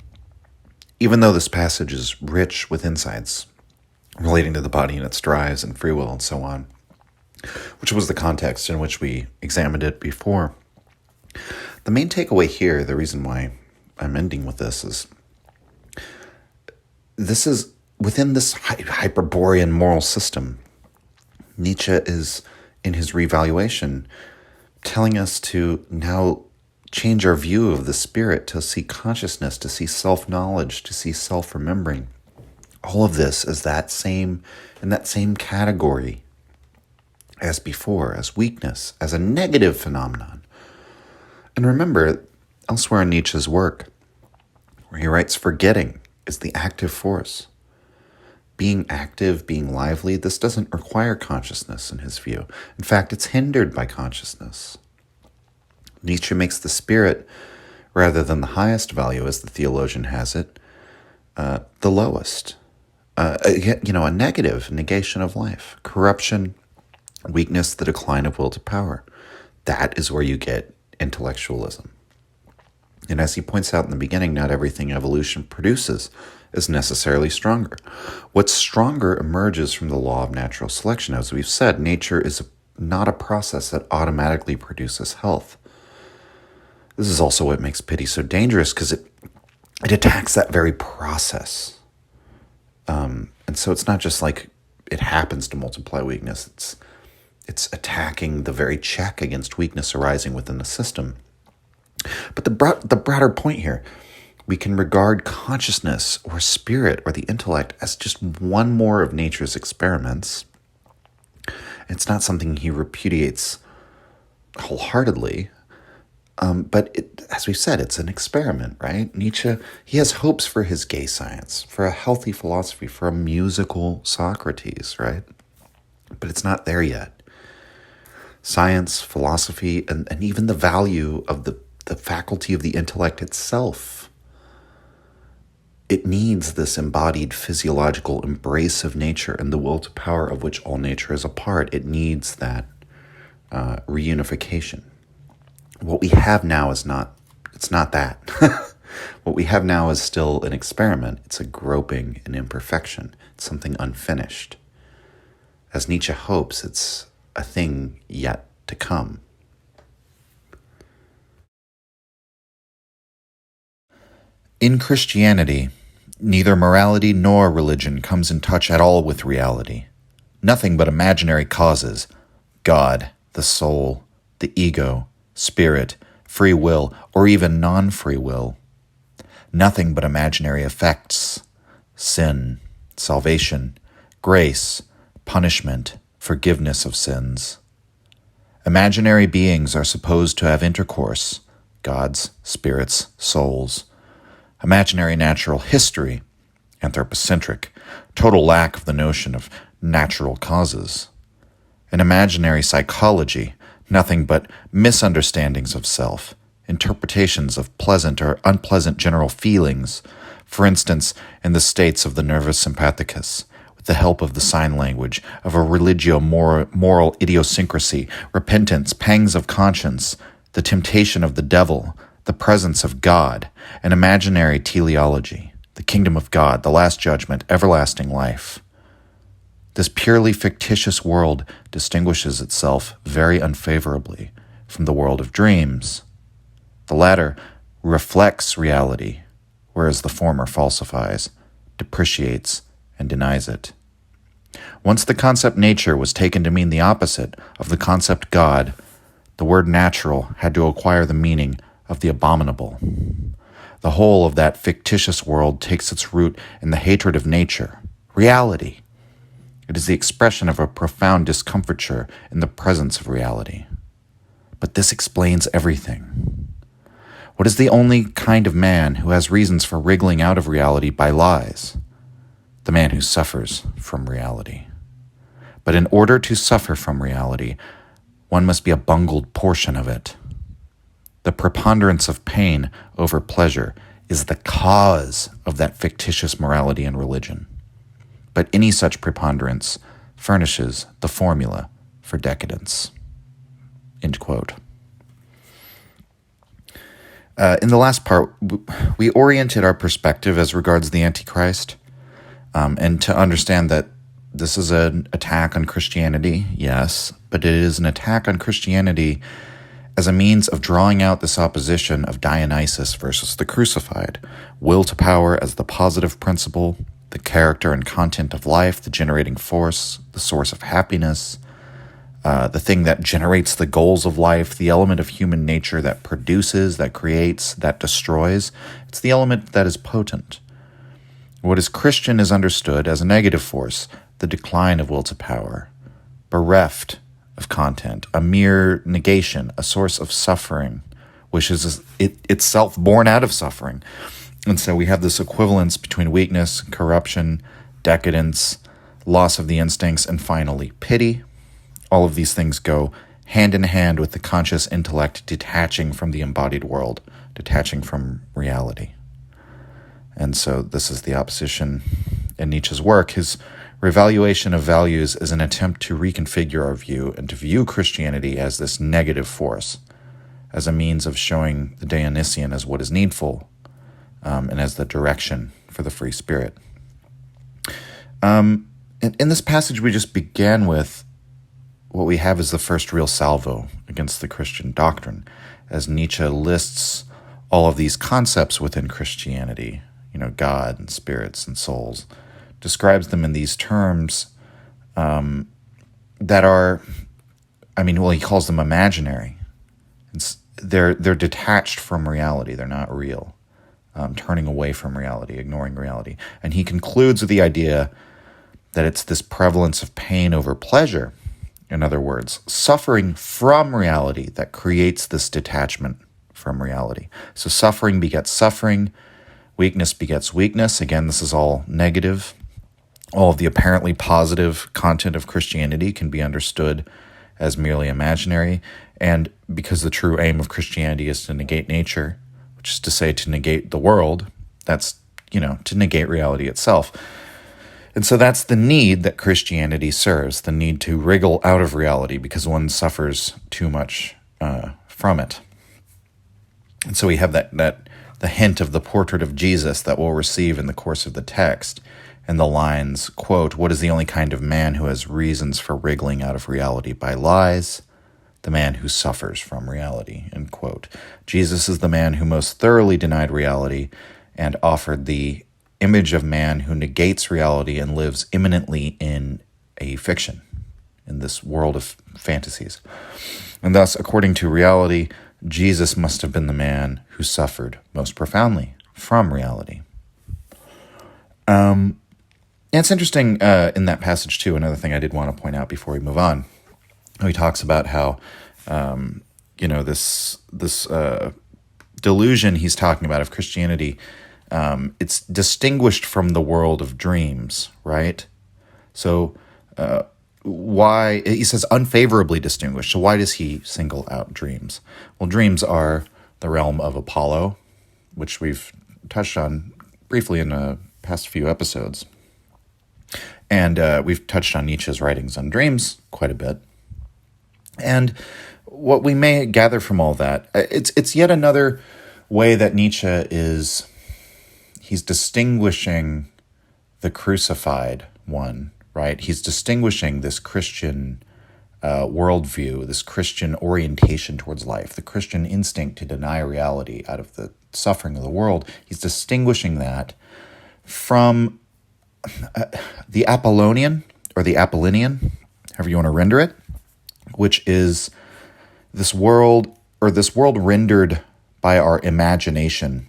even though this passage is rich with insights relating to the body and its drives and free will and so on, which was the context in which we examined it before, the main takeaway here, the reason why I'm ending with this is within this Hyperborean moral system, Nietzsche is, in his Revaluation, telling us to now change our view of the spirit, to see consciousness, to see self-knowledge, to see self-remembering. All of this is in that same category as before, as weakness, as a negative phenomenon. And remember, elsewhere in Nietzsche's work, where he writes, forgetting is the active force. Being active, being lively, this doesn't require consciousness in his view. In fact, it's hindered by consciousness. Nietzsche makes the spirit, rather than the highest value, as the Theologian has it, the lowest. A negative negation of life, corruption, weakness, the decline of will to power. That is where you get intellectualism. And as he points out in the beginning, not everything evolution produces is necessarily stronger. What's stronger emerges from the law of natural selection. As we've said, nature is not a process that automatically produces health. This is also what makes pity so dangerous, because it attacks that very process. And so it's not just like it happens to multiply weakness. It's attacking the very check against weakness arising within the system. But the broader point here, we can regard consciousness or spirit or the intellect as just one more of nature's experiments. It's not something he repudiates wholeheartedly. But as we've said, it's an experiment, right? Nietzsche, he has hopes for his gay science, for a healthy philosophy, for a musical Socrates, right? But it's not there yet. Science, philosophy, and even the value of the faculty of the intellect itself, it needs this embodied physiological embrace of nature and the will to power of which all nature is a part. It needs that reunification. What we have now it's not that. What we have now is still an experiment. It's a groping in imperfection. It's something unfinished. As Nietzsche hopes, it's a thing yet to come. In Christianity, neither morality nor religion comes in touch at all with reality. Nothing but imaginary causes, God, the soul, the ego, spirit, free will, or even non-free will. Nothing but imaginary effects, sin, salvation, grace, punishment, forgiveness of sins. Imaginary beings are supposed to have intercourse, gods, spirits, souls. Imaginary natural history, anthropocentric, total lack of the notion of natural causes. An imaginary psychology, nothing but misunderstandings of self, interpretations of pleasant or unpleasant general feelings, for instance, in the states of the nervus sympathicus, with the help of the sign language, of a religio-moral idiosyncrasy, repentance, pangs of conscience, the temptation of the devil, the presence of God, an imaginary teleology, the kingdom of God, the last judgment, everlasting life. This purely fictitious world distinguishes itself very unfavorably from the world of dreams. The latter reflects reality, whereas the former falsifies, depreciates, and denies it. Once the concept nature was taken to mean the opposite of the concept God, the word natural had to acquire the meaning of the abominable. The whole of that fictitious world takes its root in the hatred of nature, reality. It is the expression of a profound discomfiture in the presence of reality. But this explains everything. What is the only kind of man who has reasons for wriggling out of reality by lies? The man who suffers from reality. But in order to suffer from reality, one must be a bungled portion of it. The preponderance of pain over pleasure is the cause of that fictitious morality and religion. But any such preponderance furnishes the formula for decadence. End quote. In the last part, we oriented our perspective as regards the Antichrist, and to understand that this is an attack on Christianity, yes, but it is an attack on Christianity as a means of drawing out this opposition of Dionysus versus the crucified, will to power as the positive principle, the character and content of life, the generating force, the source of happiness, the thing that generates the goals of life, the element of human nature that produces, that creates, that destroys. It's the element that is potent. What is Christian is understood as a negative force, the decline of will to power, bereft of content, a mere negation, a source of suffering, which is itself born out of suffering. And so we have this equivalence between weakness, corruption, decadence, loss of the instincts, and finally pity. All of these things go hand in hand with the conscious intellect detaching from the embodied world, detaching from reality. And so this is the opposition in Nietzsche's work. His Revaluation of Values is an attempt to reconfigure our view and to view Christianity as this negative force, as a means of showing the Dionysian as what is needful, and as the direction for the free spirit. In this passage, we just began with what we have is the first real salvo against the Christian doctrine, as Nietzsche lists all of these concepts within Christianity, God and spirits and souls, describes them in these terms that are, he calls them imaginary. They're detached from reality. They're not real, turning away from reality, ignoring reality. And he concludes with the idea that it's this prevalence of pain over pleasure. In other words, suffering from reality that creates this detachment from reality. So suffering begets suffering, weakness begets weakness. Again, this is all negative. All of the apparently positive content of Christianity can be understood as merely imaginary. And because the true aim of Christianity is to negate nature, which is to say to negate the world, that's, to negate reality itself. And so that's the need that Christianity serves, the need to wriggle out of reality because one suffers too much from it. And so we have the hint of the portrait of Jesus that we'll receive in the course of the text, and the lines, quote, "What is the only kind of man who has reasons for wriggling out of reality by lies? The man who suffers from reality," end quote. Jesus is the man who most thoroughly denied reality and offered the image of man who negates reality and lives immanently in a fiction, in this world of fantasies. And thus, according to reality, Jesus must have been the man who suffered most profoundly from reality. And it's interesting in that passage, too, another thing I did want to point out before we move on. He talks about how, this delusion he's talking about of Christianity, it's distinguished from the world of dreams, right? So why, he says unfavorably distinguished. So why does he single out dreams? Well, dreams are the realm of Apollo, which we've touched on briefly in the past few episodes. And we've touched on Nietzsche's writings on dreams quite a bit. And what we may gather from all that, it's yet another way that Nietzsche he's distinguishing the crucified one, right? He's distinguishing this Christian worldview, this Christian orientation towards life, the Christian instinct to deny reality out of the suffering of the world. He's distinguishing that from the Apollonian or the Apollinian, however you want to render it, which is this world rendered by our imagination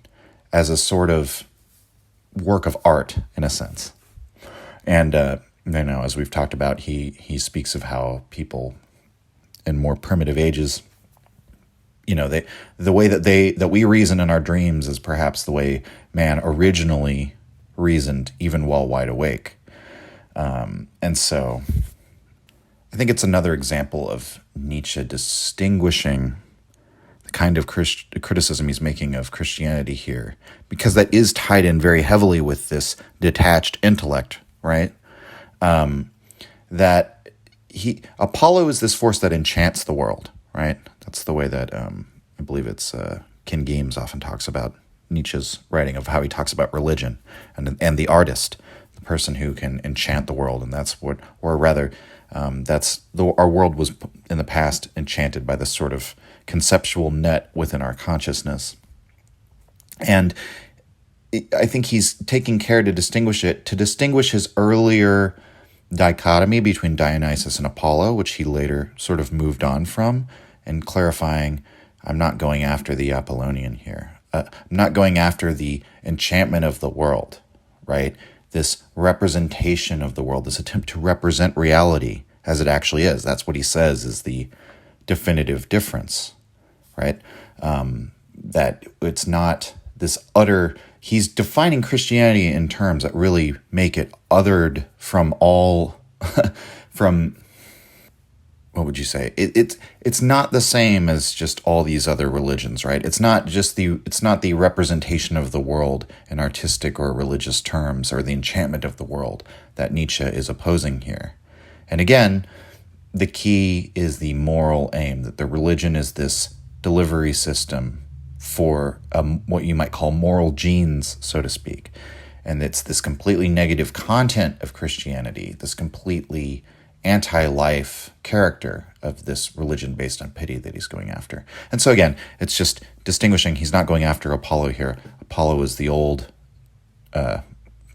as a sort of work of art, in a sense. And as we've talked about, he speaks of how people in more primitive ages, the way that we reason in our dreams is perhaps the way man originally reasoned, even while wide awake. And so I think it's another example of Nietzsche distinguishing the kind of criticism he's making of Christianity here, because that is tied in very heavily with this detached intellect, right? That Apollo is this force that enchants the world, right? That's the way that I believe it's Ken Games often talks about Nietzsche's writing of how he talks about religion and the artist, the person who can enchant the world, and that's what, or rather, our world was in the past enchanted by this sort of conceptual net within our consciousness, and I think he's taking care to distinguish his earlier dichotomy between Dionysus and Apollo, which he later sort of moved on from, and clarifying, I'm not going after the Apollonian here. I'm not going after the enchantment of the world, right? This representation of the world, this attempt to represent reality as it actually is. That's what he says is the definitive difference, right? That it's not this utter... He's defining Christianity in terms that really make it othered from all... from... What would you say? It's not the same as just all these other religions, right? It's not the representation of the world in artistic or religious terms, or the enchantment of the world that Nietzsche is opposing here. And again, the key is the moral aim, that the religion is this delivery system for what you might call moral genes, so to speak. And it's this completely negative content of Christianity, this completely anti-life character of this religion based on pity that he's going after. And so again, it's just distinguishing, he's not going after Apollo here. Apollo is the old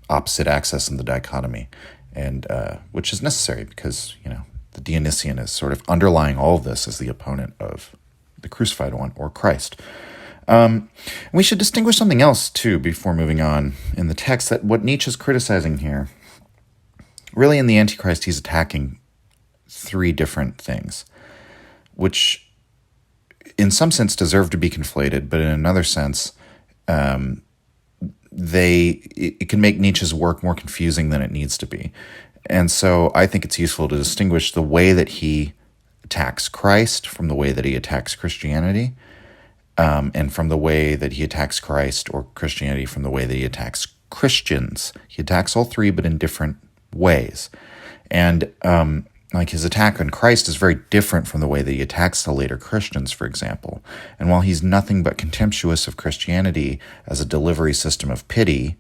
opposite axis in the dichotomy, and which is necessary because, the Dionysian is sort of underlying all of this as the opponent of the crucified one, or Christ. We should distinguish something else, too, before moving on in the text, that what Nietzsche's criticizing here, really in the Antichrist, he's attacking three different things, which in some sense deserve to be conflated, but in another sense, it can make Nietzsche's work more confusing than it needs to be. And so I think it's useful to distinguish the way that he attacks Christ from the way that he attacks Christianity, and from the way that he attacks Christ or Christianity from the way that he attacks Christians. He attacks all three, but in different ways. And like his attack on Christ is very different from the way that he attacks the later Christians, for example. And while he's nothing but contemptuous of Christianity as a delivery system of pity,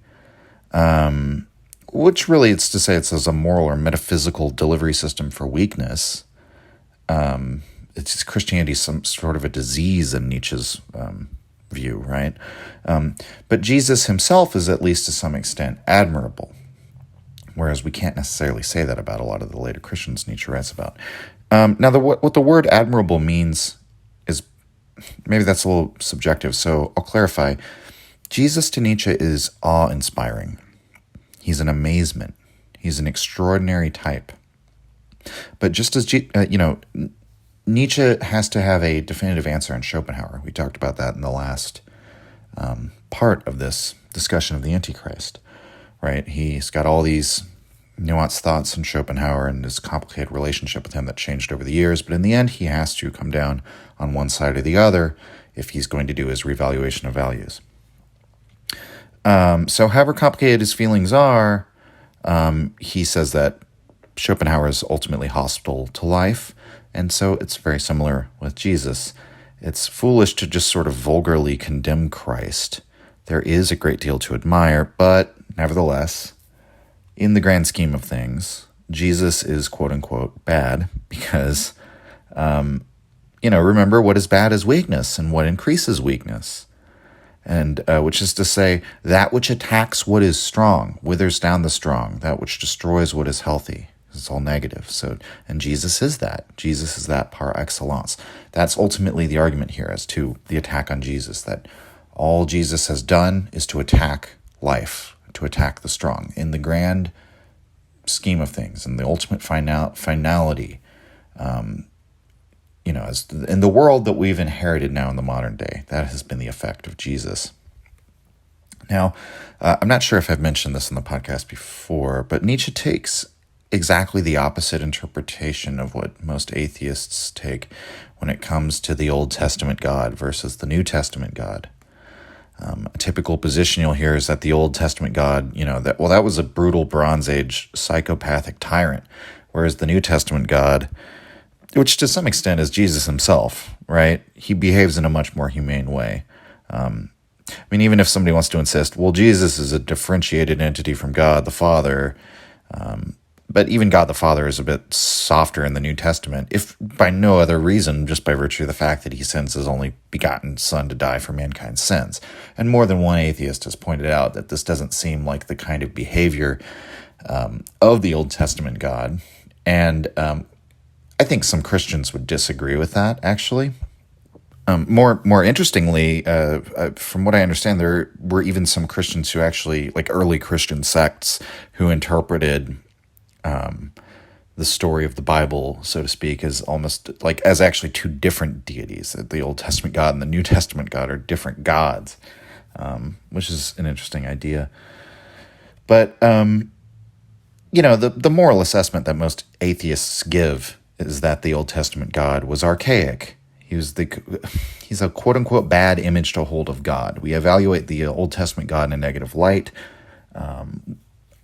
which really it's to say it's as a moral or metaphysical delivery system for weakness, it's Christianity some sort of a disease in Nietzsche's view, right? But Jesus himself is, at least to some extent, admirable, whereas we can't necessarily say that about a lot of the later Christians Nietzsche writes about. Now, what the word admirable means is, maybe that's a little subjective, so I'll clarify. Jesus to Nietzsche is awe-inspiring. He's an amazement. He's an extraordinary type. But just as, Nietzsche has to have a definitive answer on Schopenhauer. We talked about that in the last part of this discussion of the Antichrist, right? He's got all these nuanced thoughts on Schopenhauer and this complicated relationship with him that changed over the years, but in the end, he has to come down on one side or the other if he's going to do his revaluation of values. So however complicated his feelings are, he says that Schopenhauer is ultimately hostile to life, and so it's very similar with Jesus. It's foolish to just sort of vulgarly condemn Christ. There is a great deal to admire, but nevertheless, in the grand scheme of things, Jesus is quote-unquote bad because, remember, what is bad is weakness, and what increases weakness. and which is to say, that which attacks what is strong withers down the strong, that which destroys what is healthy. It's all negative. So, and Jesus is that. Jesus is that par excellence. That's ultimately the argument here as to the attack on Jesus, that all Jesus has done is to attack life, to attack the strong. In the grand scheme of things, in the ultimate finality, as in the world that we've inherited now in the modern day, that has been the effect of Jesus. Now, I'm not sure if I've mentioned this in the podcast before, but Nietzsche takes exactly the opposite interpretation of what most atheists take when it comes to the Old Testament God versus the New Testament God. A typical position you'll hear is that the Old Testament God, that was a brutal Bronze Age psychopathic tyrant, whereas the New Testament God, which to some extent is Jesus himself, right? He behaves in a much more humane way. Even if somebody wants to insist, well, Jesus is a differentiated entity from God the Father, but even God the Father is a bit softer in the New Testament, if by no other reason, just by virtue of the fact that he sends his only begotten Son to die for mankind's sins. And more than one atheist has pointed out that this doesn't seem like the kind of behavior of the Old Testament God. And I think some Christians would disagree with that, actually. More interestingly, from what I understand, there were even some Christians who actually, like early Christian sects, who interpreted the story of the Bible, so to speak, as almost as actually two different deities. The Old Testament God and the New Testament God are different gods, which is an interesting idea. But, the moral assessment that most atheists give is that the Old Testament God was archaic. He's a quote-unquote bad image to hold of God. We evaluate the Old Testament God in a negative light.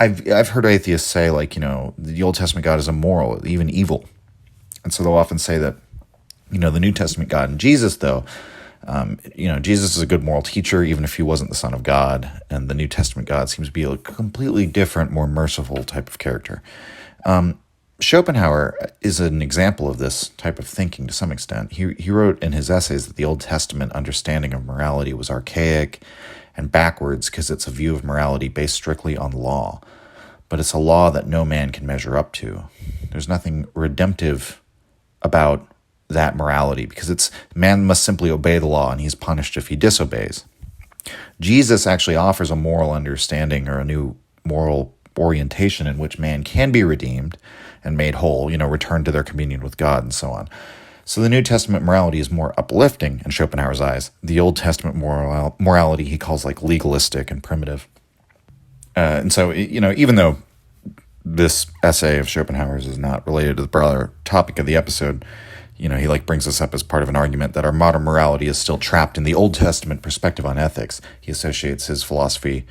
I've heard atheists say, the Old Testament God is immoral, even evil. And so they'll often say that, the New Testament God and Jesus, though, Jesus is a good moral teacher, even if he wasn't the Son of God. And the New Testament God seems to be a completely different, more merciful type of character. Schopenhauer is an example of this type of thinking to some extent. He wrote in his essays that the Old Testament understanding of morality was archaic and backwards because it's a view of morality based strictly on law. But it's a law that no man can measure up to. There's nothing redemptive about that morality because man must simply obey the law and he's punished if he disobeys. Jesus actually offers a moral understanding or a new moral orientation in which man can be redeemed and made whole, returned to their communion with God and so on. So the New Testament morality is more uplifting in Schopenhauer's eyes. The Old Testament morality he calls legalistic and primitive. And so, even though this essay of Schopenhauer's is not related to the broader topic of the episode, he brings this up as part of an argument that our modern morality is still trapped in the Old Testament perspective on ethics. He associates his philosophy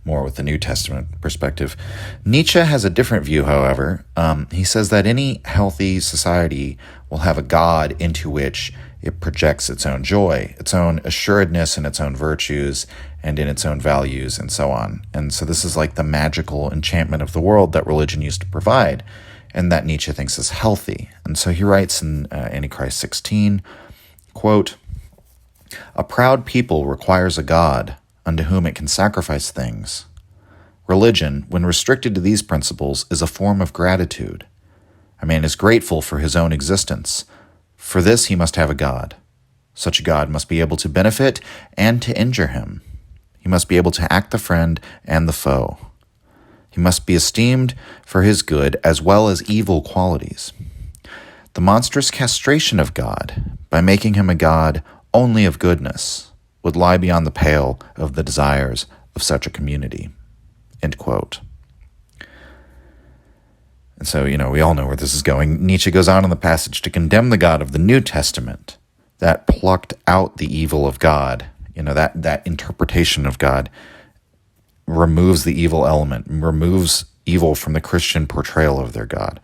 more with the New Testament perspective. Nietzsche has a different view, however. He says that any healthy society will have a God into which it projects its own joy, its own assuredness in its own virtues and in its own values and so on. And so this is like the magical enchantment of the world that religion used to provide and that Nietzsche thinks is healthy. And so he writes in Antichrist 16, quote, "A proud people requires a God unto whom it can sacrifice things. Religion, when restricted to these principles, is a form of gratitude. A man is grateful for his own existence. For this he must have a God. Such a God must be able to benefit and to injure him. He must be able to act the friend and the foe. He must be esteemed for his good as well as evil qualities. The monstrous castration of God, by making him a God only of goodness, would lie beyond the pale of the desires of such a community." End quote. And so, we all know where this is going. Nietzsche goes on in the passage to condemn the God of the New Testament that plucked out the evil of God. That interpretation of God removes the evil element, removes evil from the Christian portrayal of their God,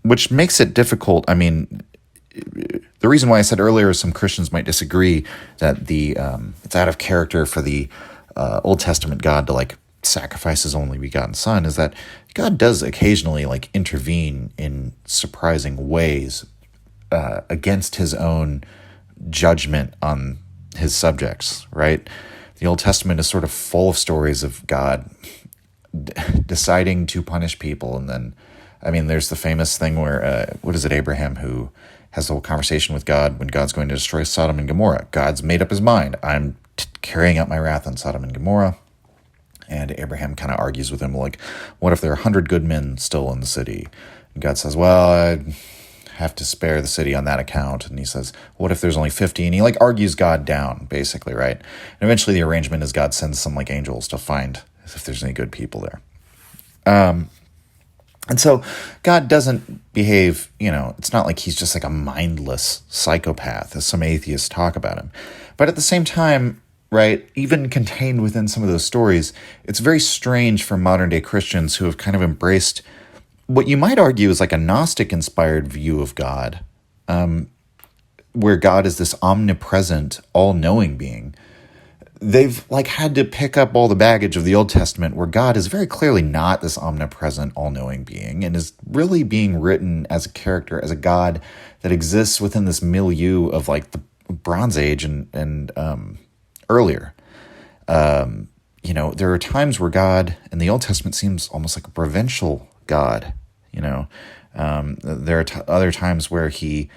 which makes it difficult. The reason why I said earlier some Christians might disagree that it's out of character for the Old Testament God to sacrifice his only begotten Son is that God does occasionally intervene in surprising ways against his own judgment on his subjects, right? The Old Testament is sort of full of stories of God deciding to punish people. And then, there's the famous thing where, Abraham who has the whole conversation with God when God's going to destroy Sodom and Gomorrah. God's made up his mind. I'm carrying out my wrath on Sodom and Gomorrah. And Abraham kind of argues with him, like, what if there are 100 good men still in the city? And God says, well, I have to spare the city on that account. And he says, what if there's only 50? And he argues God down, basically, right? And eventually the arrangement is God sends some angels to find if there's any good people there. And so God doesn't behave, it's not like he's just a mindless psychopath, as some atheists talk about him. But at the same time, right, even contained within some of those stories, it's very strange for modern day Christians who have kind of embraced what you might argue is a Gnostic-inspired view of God, where God is this omnipresent, all-knowing being. They've had to pick up all the baggage of the Old Testament, where God is very clearly not this omnipresent, all-knowing being, and is really being written as a character, as a God that exists within this milieu of the Bronze Age and earlier. There are times where God in the Old Testament seems almost like a provincial God. There are other times where he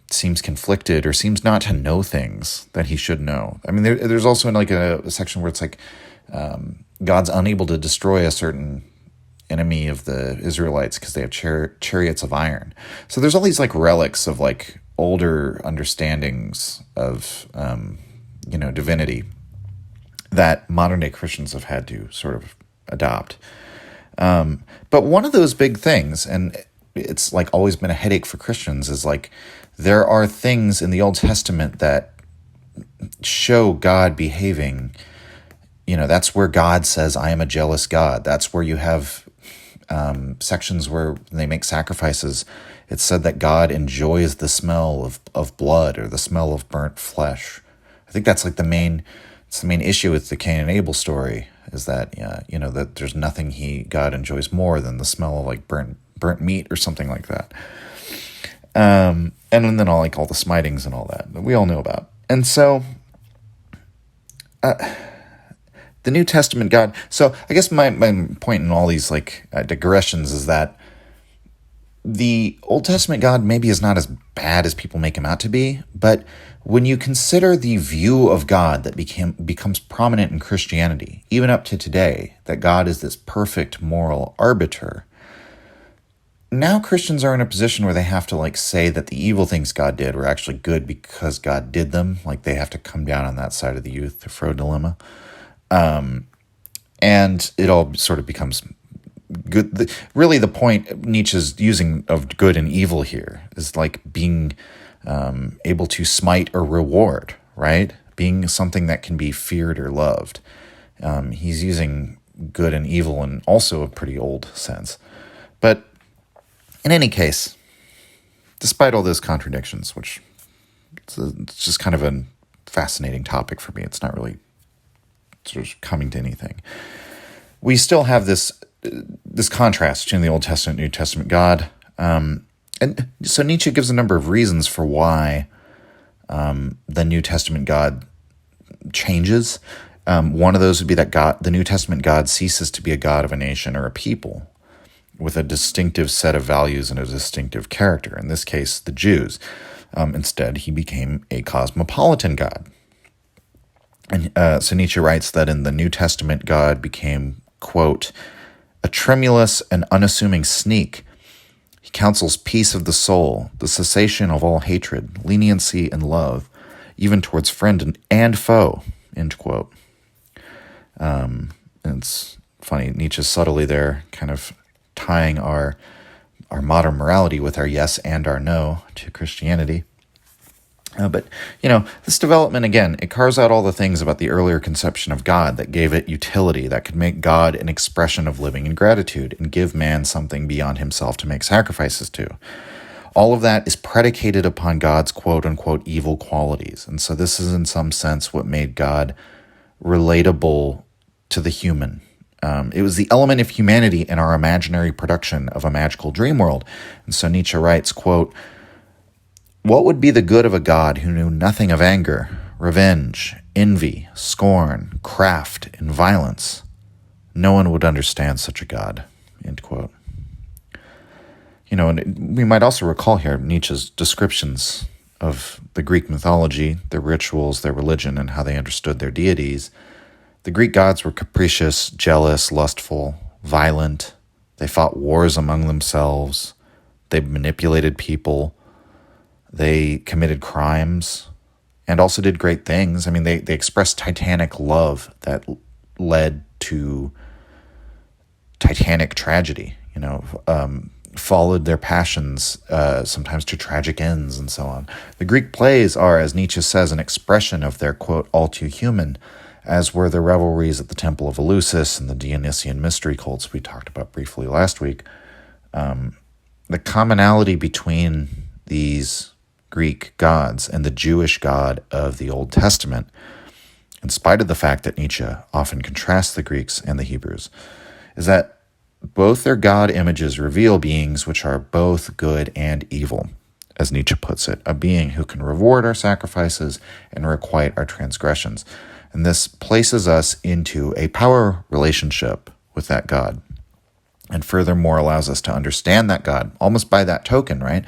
seems conflicted or seems not to know things that he should know. There's also a section where it's God's unable to destroy a certain enemy of the Israelites because they have chariots of iron. So there's all these relics of older understandings of divinity that modern day Christians have had to sort of adopt. But one of those big things, and it's always been a headache for Christians, is there are things in the Old Testament that show God behaving. That's where God says, I am a jealous God. That's where you have sections where they make sacrifices. It's said that God enjoys the smell of blood or the smell of burnt flesh. I think that's the main issue with the Cain and Abel story, is that that there's nothing God enjoys more than the smell of burnt meat or something like that. And then all the smitings and all that we all know about. And so the New Testament God. So I guess my point in all these digressions is that the Old Testament God maybe is not as bad as people make him out to be, but when you consider the view of God that becomes prominent in Christianity, even up to today, that God is this perfect moral arbiter, now Christians are in a position where they have to say that the evil things God did were actually good because God did them. They have to come down on that side of the Euthyphro dilemma. And it all sort of becomes good. Really, the point Nietzsche's using of good and evil here is being able to smite or reward, right? Being something that can be feared or loved. He's using good and evil in also a pretty old sense. But in any case, despite all those contradictions, which it's just kind of a fascinating topic for me, it's not really sort of coming to anything. We still have this contrast between the Old Testament and New Testament God. And so Nietzsche gives a number of reasons for why the New Testament God changes. One of those would be that the New Testament God ceases to be a God of a nation or a people with a distinctive set of values and a distinctive character. In this case, the Jews. Instead, he became a cosmopolitan God. And so Nietzsche writes that in the New Testament, God became, quote, a tremulous and unassuming sneak. He counsels peace of the soul, the cessation of all hatred, leniency and love, even towards friend and foe, end quote. And it's funny, Nietzsche's subtly there kind of tying our modern morality with our yes and our no to Christianity. But, this development, again, it carves out all the things about the earlier conception of God that gave it utility, that could make God an expression of living in gratitude and give man something beyond himself to make sacrifices to. All of that is predicated upon God's quote-unquote evil qualities. And so this is in some sense what made God relatable to the human. It was the element of humanity in our imaginary production of a magical dream world. And so Nietzsche writes, quote, what would be the good of a God who knew nothing of anger, revenge, envy, scorn, craft, and violence. No one would understand such a God." End quote. And we might also recall here Nietzsche's descriptions of the Greek mythology, their rituals, their religion, and how they understood their deities. The Greek gods were capricious, jealous, lustful, violent. They fought wars among themselves. They manipulated people. They committed crimes and also did great things. I mean, they expressed titanic love that led to titanic tragedy, followed their passions, sometimes to tragic ends and so on. The Greek plays are, as Nietzsche says, an expression of their, quote, all too human, as were the revelries at the Temple of Eleusis and the Dionysian mystery cults we talked about briefly last week. The commonality between these Greek gods and the Jewish God of the Old Testament, in spite of the fact that Nietzsche often contrasts the Greeks and the Hebrews, is that both their God images reveal beings which are both good and evil, as Nietzsche puts it, a being who can reward our sacrifices and requite our transgressions. And this places us into a power relationship with that God, and furthermore allows us to understand that God almost by that token, right?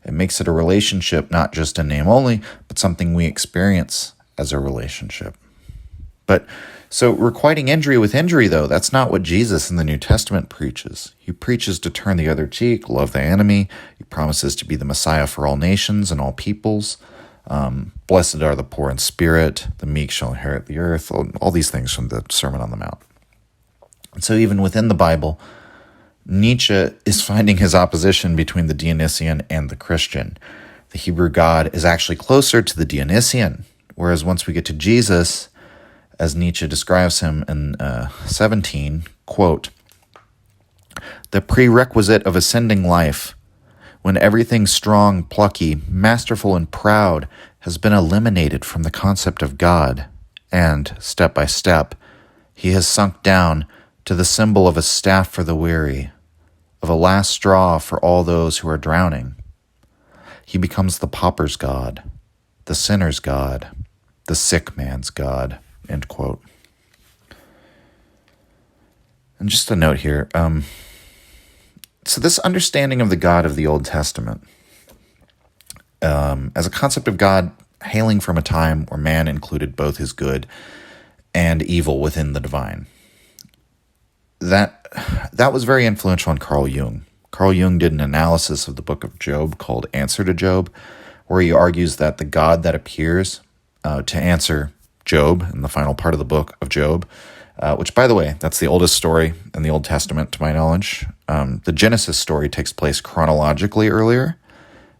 It makes it a relationship, not just in name only, but something we experience as a relationship. But so requiting injury with injury, though, that's not what Jesus in the New Testament preaches. He preaches to turn the other cheek, love the enemy. He promises to be the Messiah for all nations and all peoples. Blessed are the poor in spirit, the meek shall inherit the earth, all these things from the Sermon on the Mount. And so even within the Bible, Nietzsche is finding his opposition between the Dionysian and the Christian. The Hebrew God is actually closer to the Dionysian, whereas once we get to Jesus, as Nietzsche describes him in 17, quote, "The prerequisite of ascending life, when everything strong, plucky, masterful, and proud has been eliminated from the concept of God, and, step by step, he has sunk down to the symbol of a staff for the weary, of a last straw for all those who are drowning. He becomes the pauper's God, the sinner's God, the sick man's God." End quote. And just a note here. So this understanding of the God of the Old Testament, as a concept of God hailing from a time where man included both his good and evil within the divine, that was very influential on Carl Jung. Carl Jung did an analysis of the book of Job called Answer to Job, where he argues that the God that appears to answer Job in the final part of the book of Job, which, by the way, that's the oldest story in the Old Testament, to my knowledge. The Genesis story takes place chronologically earlier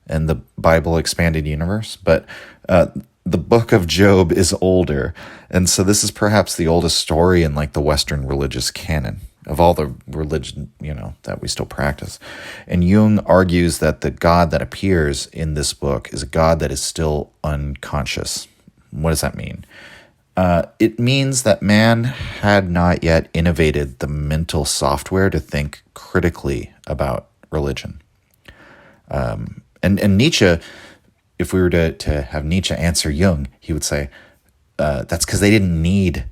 in the Bible expanded universe, but the book of Job is older. And so this is perhaps the oldest story in like the Western religious canon of all the religion, that we still practice. And Jung argues that the God that appears in this book is a God that is still unconscious. What does that mean? It means that man had not yet innovated the mental software to think critically about religion. And Nietzsche, if we were to have Nietzsche answer Jung, he would say, that's because they didn't need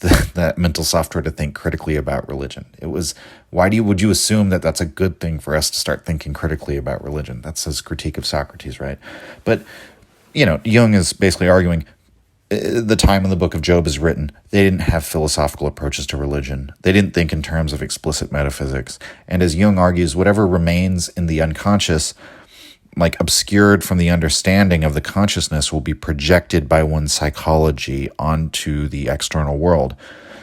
that mental software to think critically about religion. It was, would you assume that that's a good thing for us to start thinking critically about religion? That's his critique of Socrates, right? But, Jung is basically arguing, the time when the book of Job is written, they didn't have philosophical approaches to religion. They didn't think in terms of explicit metaphysics. And as Jung argues, whatever remains in the unconscious, like obscured from the understanding of the consciousness, will be projected by one's psychology onto the external world.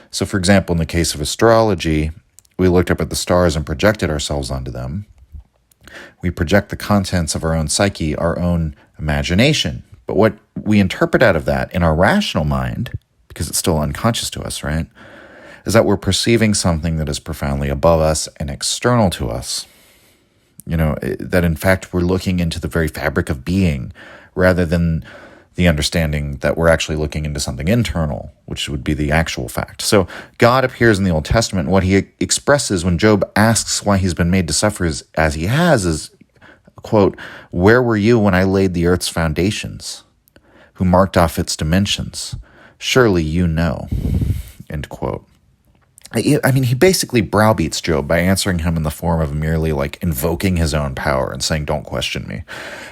So, for example, in the case of astrology, we looked up at the stars and projected ourselves onto them. We project the contents of our own psyche, our own imagination. But what we interpret out of that in our rational mind, because it's still unconscious to us, right, is that we're perceiving something that is profoundly above us and external to us. That in fact we're looking into the very fabric of being rather than the understanding that we're actually looking into something internal, which would be the actual fact. So God appears in the Old Testament. What he expresses when Job asks why he's been made to suffer as he has is, quote, "Where were you when I laid the earth's foundations? who marked off its dimensions. Surely you know." End quote. I mean, he basically browbeats Job by answering him in the form of merely like invoking his own power and saying, "Don't question me."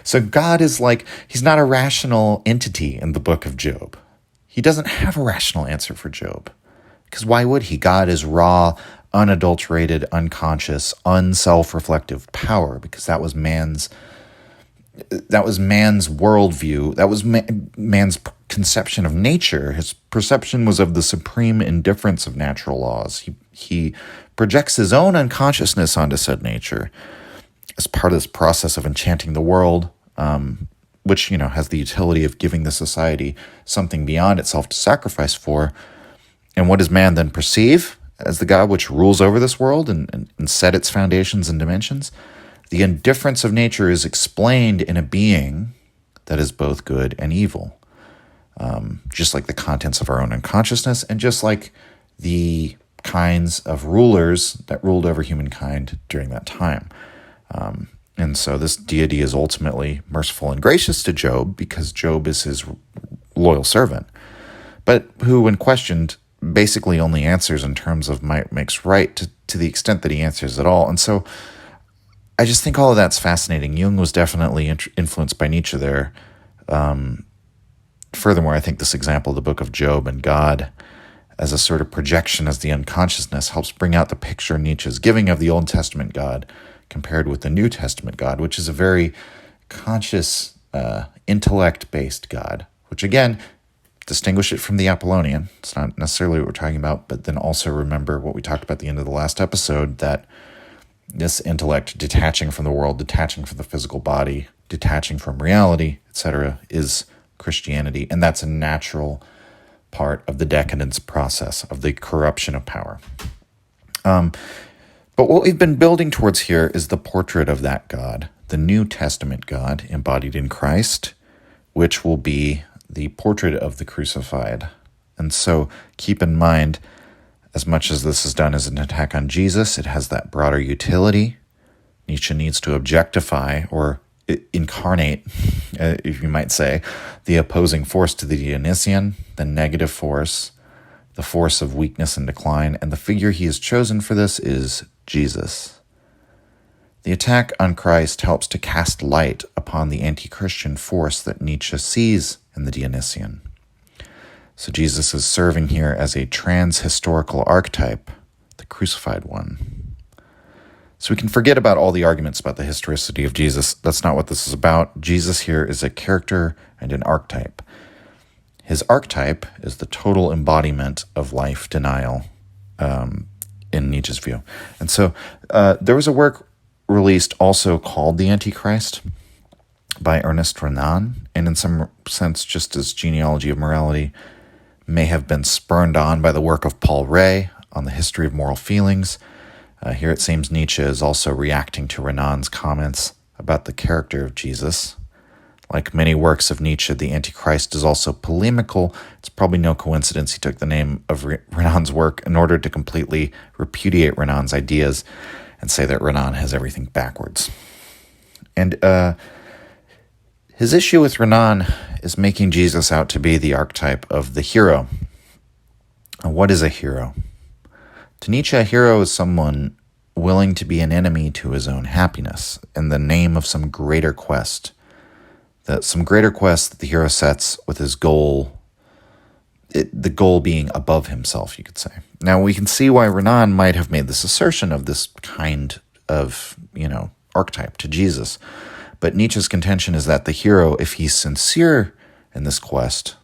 So God is like, he's not a rational entity in the book of Job. He doesn't have a rational answer for Job. Because why would he? God is raw, unadulterated, unconscious, unself-reflective power, because that was man's worldview. That was man's conception of nature. His perception was of the supreme indifference of natural laws. He projects his own unconsciousness onto said nature as part of this process of enchanting the world, which, has the utility of giving the society something beyond itself to sacrifice for. And what does man then perceive as the God which rules over this world and set its foundations and dimensions? The indifference of nature is explained in a being that is both good and evil, just like the contents of our own unconsciousness, and just like the kinds of rulers that ruled over humankind during that time. And so this deity is ultimately merciful and gracious to Job because Job is his loyal servant, but who, when questioned, basically only answers in terms of might makes right to the extent that he answers at all. And so I just think all of that's fascinating. Jung was definitely influenced by Nietzsche there. Furthermore, I think this example of the book of Job and God as a sort of projection as the unconsciousness helps bring out the picture Nietzsche's giving of the Old Testament God compared with the New Testament God, which is a very conscious, intellect-based God, which again, distinguish it from the Apollonian. It's not necessarily what we're talking about, but then also remember what we talked about at the end of the last episode, that this intellect detaching from the world, detaching from the physical body, detaching from reality, etc., is Christianity. And that's a natural part of the decadence process, of the corruption of power. But what we've been building towards here is the portrait of that God, the New Testament God embodied in Christ, which will be the portrait of the crucified. And so keep in mind, as much as this is done as an attack on Jesus, it has that broader utility. Nietzsche needs to objectify or incarnate, if you might say, the opposing force to the Dionysian, the negative force, the force of weakness and decline, and the figure he has chosen for this is Jesus. The attack on Christ helps to cast light upon the anti-Christian force that Nietzsche sees in the Dionysian. So Jesus is serving here as a trans-historical archetype, the crucified one. So we can forget about all the arguments about the historicity of Jesus. That's not what this is about. Jesus here is a character and an archetype. His archetype is the total embodiment of life denial in Nietzsche's view. And so there was a work released also called The Antichrist by Ernest Renan, and in some sense, just as Genealogy of Morality may have been spurned on by the work of Paul Ray on the history of moral feelings, here it seems Nietzsche is also reacting to Renan's comments about the character of Jesus. Like many works of Nietzsche, The Antichrist is also polemical. It's probably no coincidence he took the name of Renan's work in order to completely repudiate Renan's ideas and say that Renan has everything backwards. And his issue with Renan is making Jesus out to be the archetype of the hero. And what is a hero? To Nietzsche, a hero is someone willing to be an enemy to his own happiness in the name of some greater quest. Some greater quest that the hero sets with his goal, the goal being above himself, you could say. Now, we can see why Renan might have made this assertion of this kind of, archetype to Jesus. But Nietzsche's contention is that the hero, if he's sincere in this quest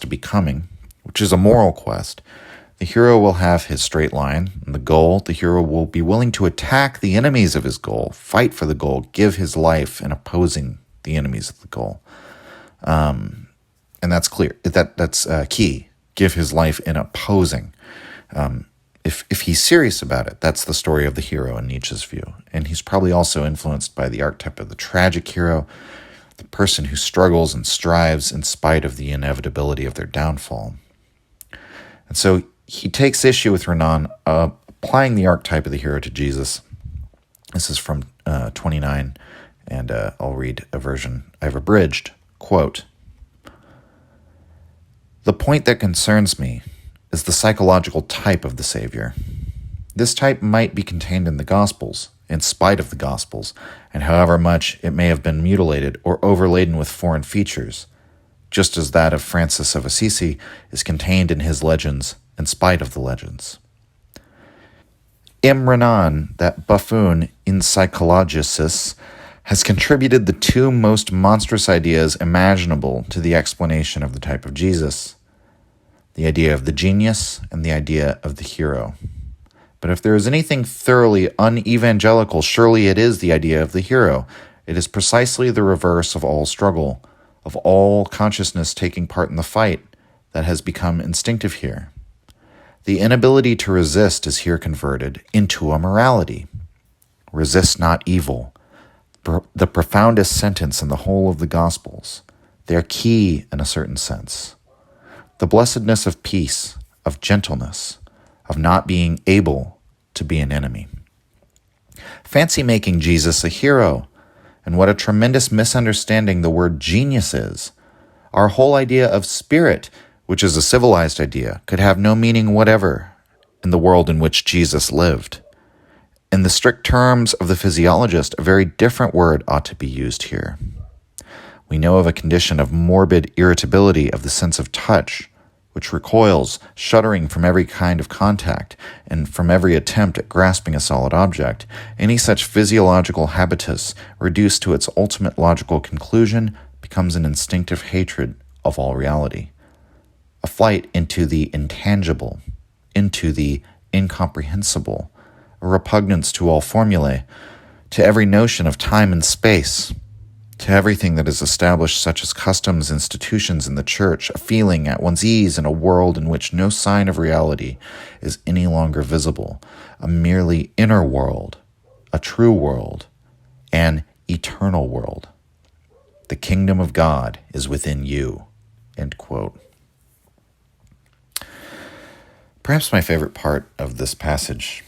of becoming, which is a moral quest, the hero will have his straight line and the goal. The hero will be willing to attack the enemies of his goal, fight for the goal, give his life in opposing the enemies of the goal. And that's clear. That's key. Give his life in opposing. If he's serious about it, that's the story of the hero in Nietzsche's view. And he's probably also influenced by the archetype of the tragic hero, the person who struggles and strives in spite of the inevitability of their downfall. And so he takes issue with Renan applying the archetype of the hero to Jesus. This is from 29, and I'll read a version I've abridged. Quote, The point that concerns me is the psychological type of the Savior. This type might be contained in the Gospels, in spite of the Gospels, and however much it may have been mutilated or overladen with foreign features, just as that of Francis of Assisi is contained in his legends in spite of the legends. Renan, that buffoon in Psychologicis, has contributed the two most monstrous ideas imaginable to the explanation of the type of Jesus: the idea of the genius and the idea of the hero. But if there is anything thoroughly unevangelical, surely it is the idea of the hero. It is precisely the reverse of all struggle, of all consciousness taking part in the fight, that has become instinctive here. The inability to resist is here converted into a morality. Resist not evil. The profoundest sentence in the whole of the Gospels. They are key in a certain sense. The blessedness of peace, of gentleness, of not being able to be an enemy. Fancy making Jesus a hero, and what a tremendous misunderstanding the word genius is. Our whole idea of spirit, which is a civilized idea, could have no meaning whatever in the world in which Jesus lived. In the strict terms of the physiologist, a very different word ought to be used here. We know of a condition of morbid irritability of the sense of touch, which recoils, shuddering from every kind of contact and from every attempt at grasping a solid object. Any such physiological habitus, reduced to its ultimate logical conclusion, becomes an instinctive hatred of all reality, a flight into the intangible, into the incomprehensible, a repugnance to all formulae, to every notion of time and space, to everything that is established, such as customs, institutions in the church, a feeling at one's ease in a world in which no sign of reality is any longer visible, a merely inner world, a true world, an eternal world. The kingdom of God is within you. End quote. Perhaps my favorite part of this passage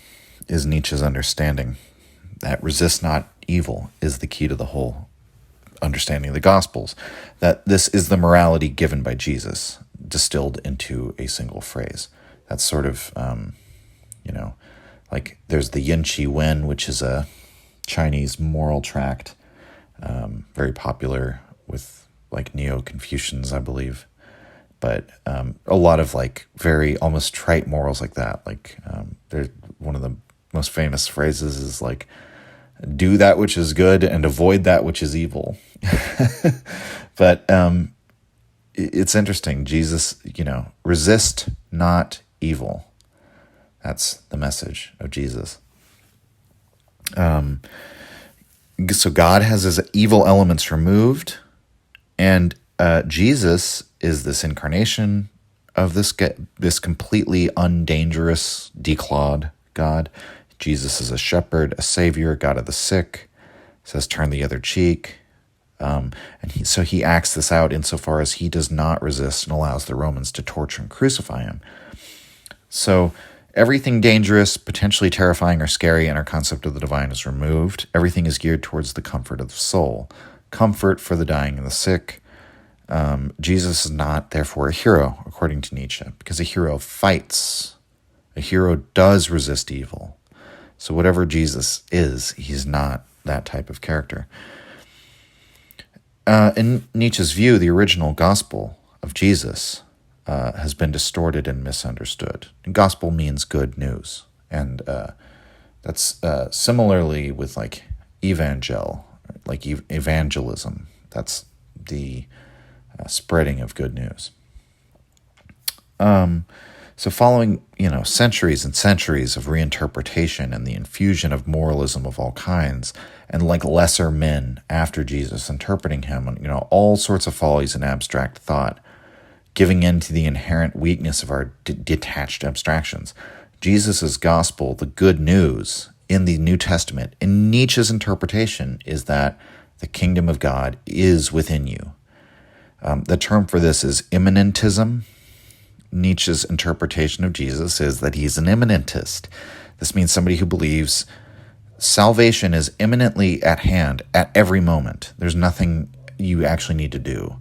is Nietzsche's understanding that resist not evil is the key to the whole understanding of the Gospels, that this is the morality given by Jesus, distilled into a single phrase. That's sort of, like there's the Yin Qi Wen, which is a Chinese moral tract, very popular with like Neo-Confucians, I believe. But a lot of like very almost trite morals like that. Like one of the most famous phrases is like, do that which is good and avoid that which is evil. But it's interesting. Jesus, resist not evil. That's the message of Jesus. So God has his evil elements removed, and Jesus is this incarnation of this completely undangerous, declawed God. Jesus is a shepherd, a savior, God of the sick, says turn the other cheek. And he acts this out insofar as he does not resist and allows the Romans to torture and crucify him. So everything dangerous, potentially terrifying or scary in our concept of the divine is removed. Everything is geared towards the comfort of the soul, comfort for the dying and the sick. Jesus is not, therefore, a hero, according to Nietzsche, because a hero fights. A hero does resist evil. So whatever Jesus is, he's not that type of character. In Nietzsche's view, the original gospel of Jesus has been distorted and misunderstood. And gospel means good news. And that's similarly with like evangelism. That's the spreading of good news. So following, centuries and centuries of reinterpretation and the infusion of moralism of all kinds, and like lesser men after Jesus interpreting him, all sorts of follies and abstract thought, giving in to the inherent weakness of our detached abstractions. Jesus' gospel, the good news in the New Testament, in Nietzsche's interpretation, is that the kingdom of God is within you. The term for this is immanentism. Nietzsche's interpretation of Jesus is that he's an immanentist. This means somebody who believes salvation is imminently at hand at every moment. There's nothing you actually need to do.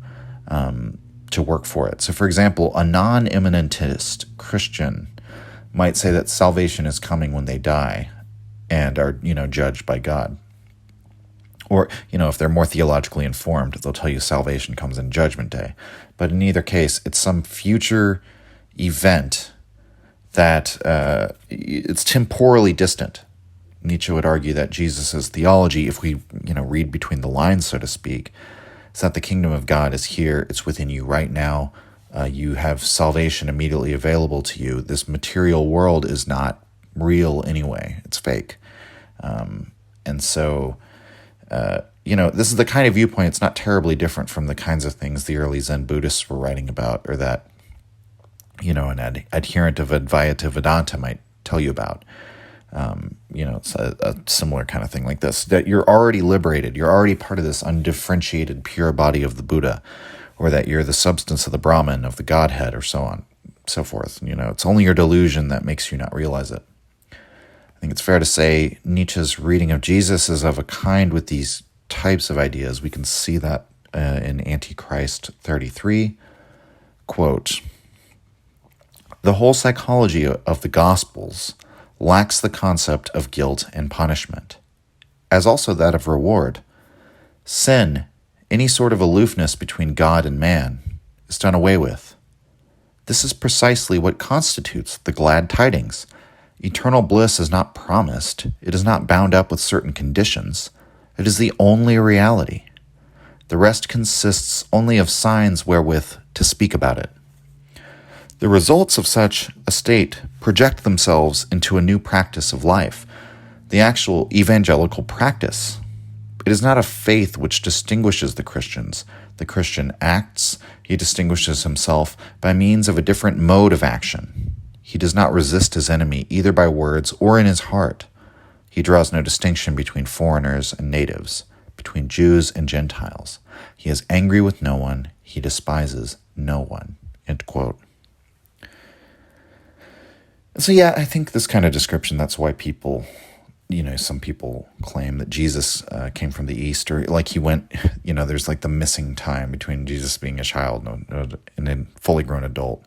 to work for it. So, for example, a non-immanentist Christian might say that salvation is coming when they die and are, judged by God. Or, if they're more theologically informed, they'll tell you salvation comes in Judgment Day. But in either case, it's some future event that it's temporally distant. Nietzsche would argue that Jesus' theology, if we, read between the lines, so to speak, is that the kingdom of God is here. It's within you right now. You have salvation immediately available to you. This material world is not real anyway. It's fake. And so, this is the kind of viewpoint. It's not terribly different from the kinds of things the early Zen Buddhists were writing about, or that, an adherent of Advaita Vedanta might tell you about. It's a similar kind of thing like this, that you're already liberated. You're already part of this undifferentiated pure body of the Buddha, or that you're the substance of the Brahman, of the Godhead, or so on, so forth. It's only your delusion that makes you not realize it. I think it's fair to say Nietzsche's reading of Jesus is of a kind with these types of ideas. We can see that in Antichrist 33. Quote, "The whole psychology of the Gospels lacks the concept of guilt and punishment, as also that of reward. Sin, any sort of aloofness between God and man, is done away with. This is precisely what constitutes the glad tidings. Eternal bliss is not promised. It is not bound up with certain conditions. It is the only reality. The rest consists only of signs wherewith to speak about it. The results of such a state project themselves into a new practice of life, the actual evangelical practice. It is not a faith which distinguishes the Christians. The Christian acts. He distinguishes himself by means of a different mode of action. He does not resist his enemy either by words or in his heart. He draws no distinction between foreigners and natives, between Jews and Gentiles. He is angry with no one. He despises no one." End quote. So yeah, I think this kind of description, that's why people, some people claim that Jesus came from the East, or like he went, there's like the missing time between Jesus being a child and a fully grown adult.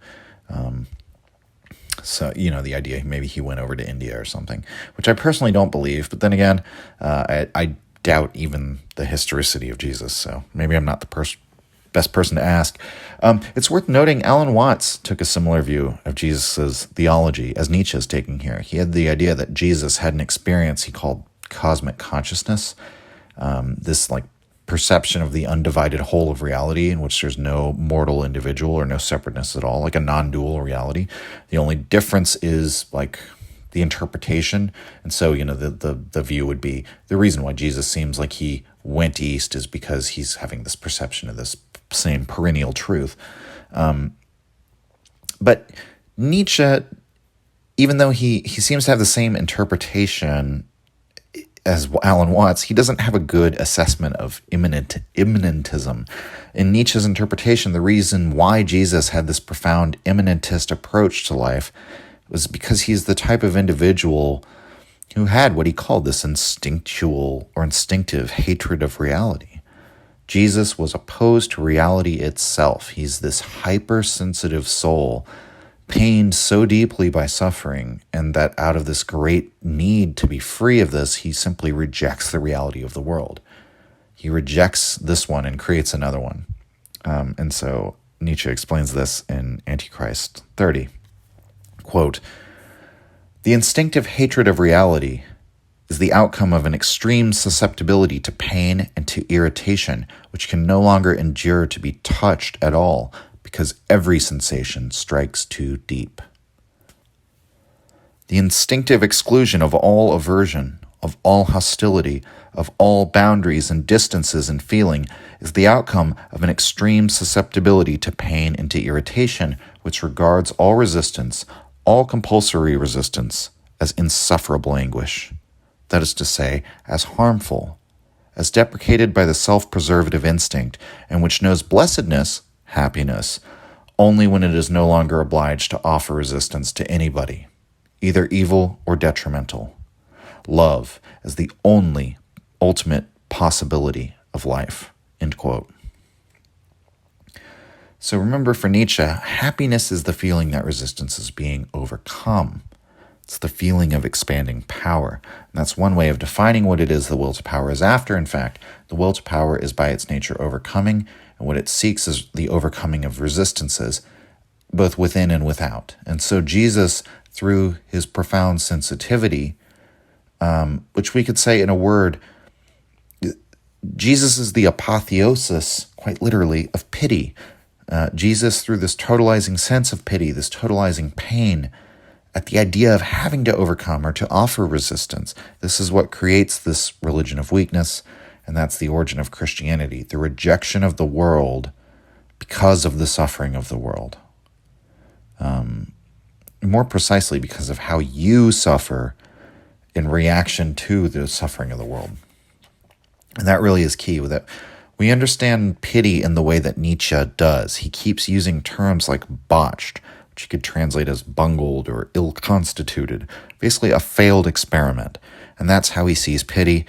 So, the idea maybe he went over to India or something, which I personally don't believe. But then again, I doubt even the historicity of Jesus. So maybe I'm not the best person to ask. It's worth noting Alan Watts took a similar view of Jesus' theology as Nietzsche is taking here. He had the idea that Jesus had an experience he called cosmic consciousness, this like perception of the undivided whole of reality in which there's no mortal individual or no separateness at all, like a non-dual reality. The only difference is like the interpretation. And so, the view would be the reason why Jesus seems like he went east is because he's having this perception of this same perennial truth. But Nietzsche, even though he seems to have the same interpretation as Alan Watts, he doesn't have a good assessment of immanentism. In Nietzsche's interpretation, the reason why Jesus had this profound immanentist approach to life was because he's the type of individual who had what he called this instinctual or instinctive hatred of reality. Jesus was opposed to reality itself. He's this hypersensitive soul, pained so deeply by suffering, and that out of this great need to be free of this, he simply rejects the reality of the world. He rejects this one and creates another one. And so Nietzsche explains this in Antichrist 30. Quote, "The instinctive hatred of reality is the outcome of an extreme susceptibility to pain and to irritation, which can no longer endure to be touched at all, because every sensation strikes too deep. The instinctive exclusion of all aversion, of all hostility, of all boundaries and distances in feeling is the outcome of an extreme susceptibility to pain and to irritation, which regards all resistance, all compulsory resistance, as insufferable anguish. That is to say, as harmful, as deprecated by the self-preservative instinct, and which knows blessedness, happiness, only when it is no longer obliged to offer resistance to anybody, either evil or detrimental. Love as the only ultimate possibility of life." End quote. So remember, for Nietzsche, happiness is the feeling that resistance is being overcome. It's the feeling of expanding power. And that's one way of defining what it is the will to power is after. In fact, the will to power is by its nature overcoming, and what it seeks is the overcoming of resistances, both within and without. And so Jesus, through his profound sensitivity, which we could say in a word, Jesus is the apotheosis, quite literally, of pity. Jesus, through this totalizing sense of pity, this totalizing pain, at the idea of having to overcome or to offer resistance, this is what creates this religion of weakness, and that's the origin of Christianity, the rejection of the world because of the suffering of the world. More precisely, because of how you suffer in reaction to the suffering of the world. And that really is key. With it, we understand pity in the way that Nietzsche does. He keeps using terms like botched, which you could translate as bungled or ill-constituted, basically a failed experiment. And that's how he sees pity.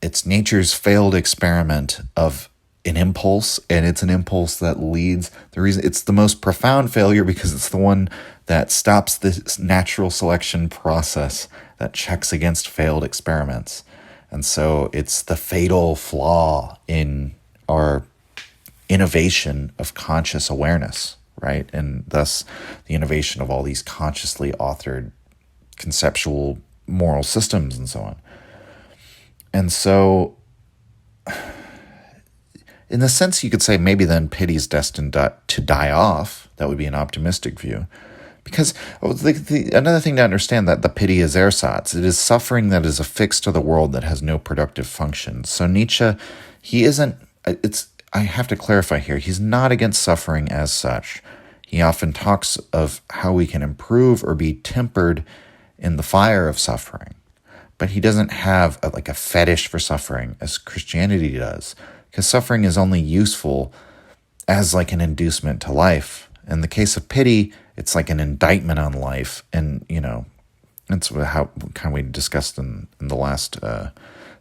It's nature's failed experiment of an impulse, and it's an impulse that leads. The reason it's the most profound failure because it's the one that stops this natural selection process that checks against failed experiments. And so it's the fatal flaw in our innovation of conscious awareness, right? And thus the innovation of all these consciously authored conceptual moral systems and so on. And so, in the sense, you could say maybe then pity is destined to die off. That would be an optimistic view. Because another thing to understand, that the pity is ersatz. It is suffering that is affixed to the world that has no productive function. So Nietzsche, I have to clarify here, he's not against suffering as such. He often talks of how we can improve or be tempered in the fire of suffering. But he doesn't have a fetish for suffering as Christianity does, because suffering is only useful as like an inducement to life. In the case of pity, it's like an indictment on life. And, that's how kind of we discussed in the last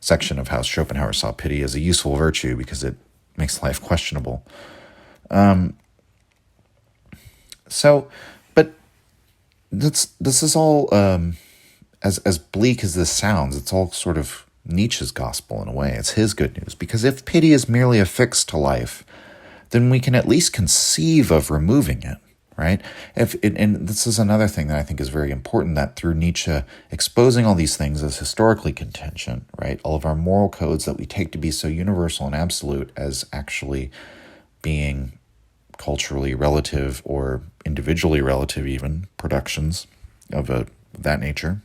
section of how Schopenhauer saw pity as a useful virtue because it makes life questionable. But this is all, as bleak as this sounds, it's all sort of Nietzsche's gospel in a way. It's his good news. Because if pity is merely affixed to life, then we can at least conceive of removing it, right? And this is another thing that I think is very important, that through Nietzsche exposing all these things as historically contingent, right? All of our moral codes that we take to be so universal and absolute as actually being culturally relative or individually relative even productions of that nature,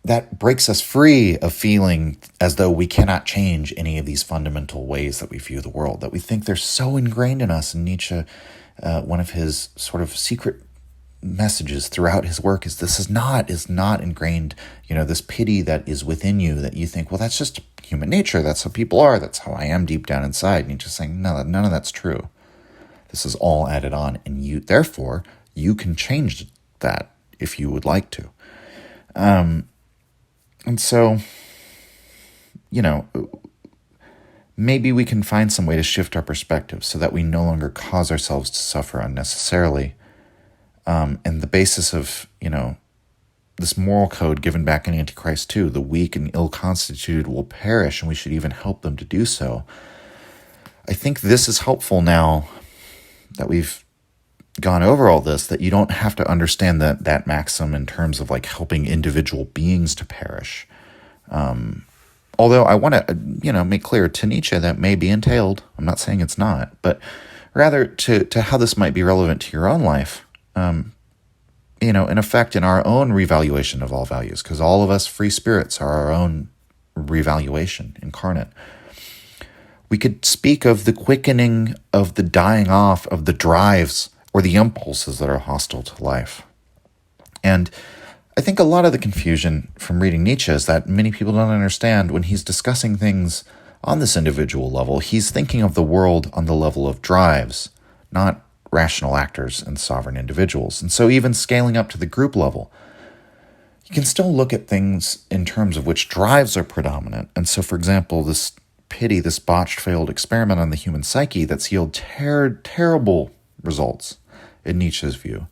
that breaks us free of feeling as though we cannot change any of these fundamental ways that we view the world, that we think they're so ingrained in us. And Nietzsche, one of his sort of secret messages throughout his work is this is not ingrained, this pity that is within you that you think, well, that's just human nature. That's how people are. That's how I am deep down inside. And Nietzsche's saying, no, none of that's true. This is all added on. And therefore, you can change that if you would like to. And so, maybe we can find some way to shift our perspective so that we no longer cause ourselves to suffer unnecessarily. And the basis of, this moral code given back in Antichrist 2, the weak and ill-constituted will perish, and we should even help them to do so. I think this is helpful now that we've gone over all this, that you don't have to understand that maxim in terms of like helping individual beings to perish. Although I want to, make clear to Nietzsche that may be entailed. I'm not saying it's not, but rather to how this might be relevant to your own life. In effect, in our own revaluation of all values, because all of us free spirits are our own revaluation incarnate. We could speak of the quickening of the dying off of the drives or the impulses that are hostile to life. And I think a lot of the confusion from reading Nietzsche is that many people don't understand when he's discussing things on this individual level, he's thinking of the world on the level of drives, not rational actors and sovereign individuals. And so even scaling up to the group level, you can still look at things in terms of which drives are predominant. And so, for example, this pity this botched, failed experiment on the human psyche that's yielded terrible results in Nietzsche's view.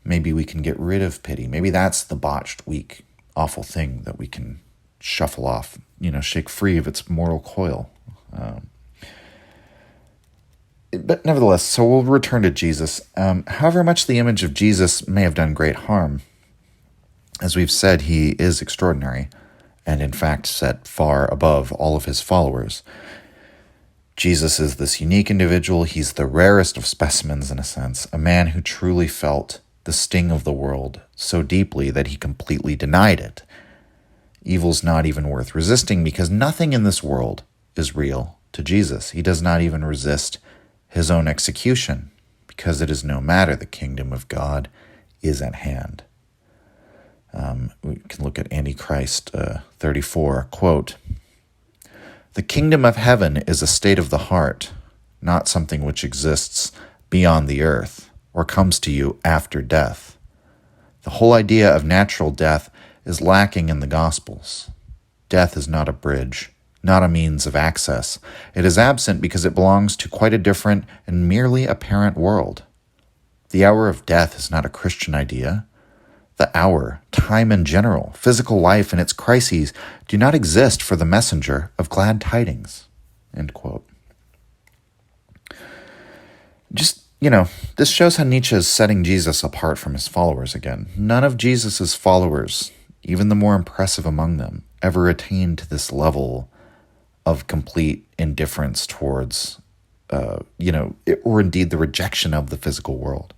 Maybe we can get rid of pity. Maybe that's the botched, weak, awful thing that we can shuffle off, shake free of its mortal coil. But nevertheless, so we'll return to Jesus. However much the image of Jesus may have done great harm, as we've said, he is extraordinary, and in fact set far above all of his followers. Jesus is this unique individual. He's the rarest of specimens, in a sense, a man who truly felt the sting of the world so deeply that he completely denied it. Evil's not even worth resisting because nothing in this world is real to Jesus. He does not even resist his own execution because it is no matter. The kingdom of God is at hand. We can look at Antichrist 34, quote, "The kingdom of heaven is a state of the heart, not something which exists beyond the earth or comes to you after death. The whole idea of natural death is lacking in the Gospels. Death is not a bridge, not a means of access. It is absent because it belongs to quite a different and merely apparent world. The hour of death is not a Christian idea. The hour, time in general, physical life and its crises do not exist for the messenger of glad tidings." End quote. This shows how Nietzsche is setting Jesus apart from his followers again. None of Jesus's followers, even the more impressive among them, ever attained to this level of complete indifference towards, or indeed the rejection of the physical world.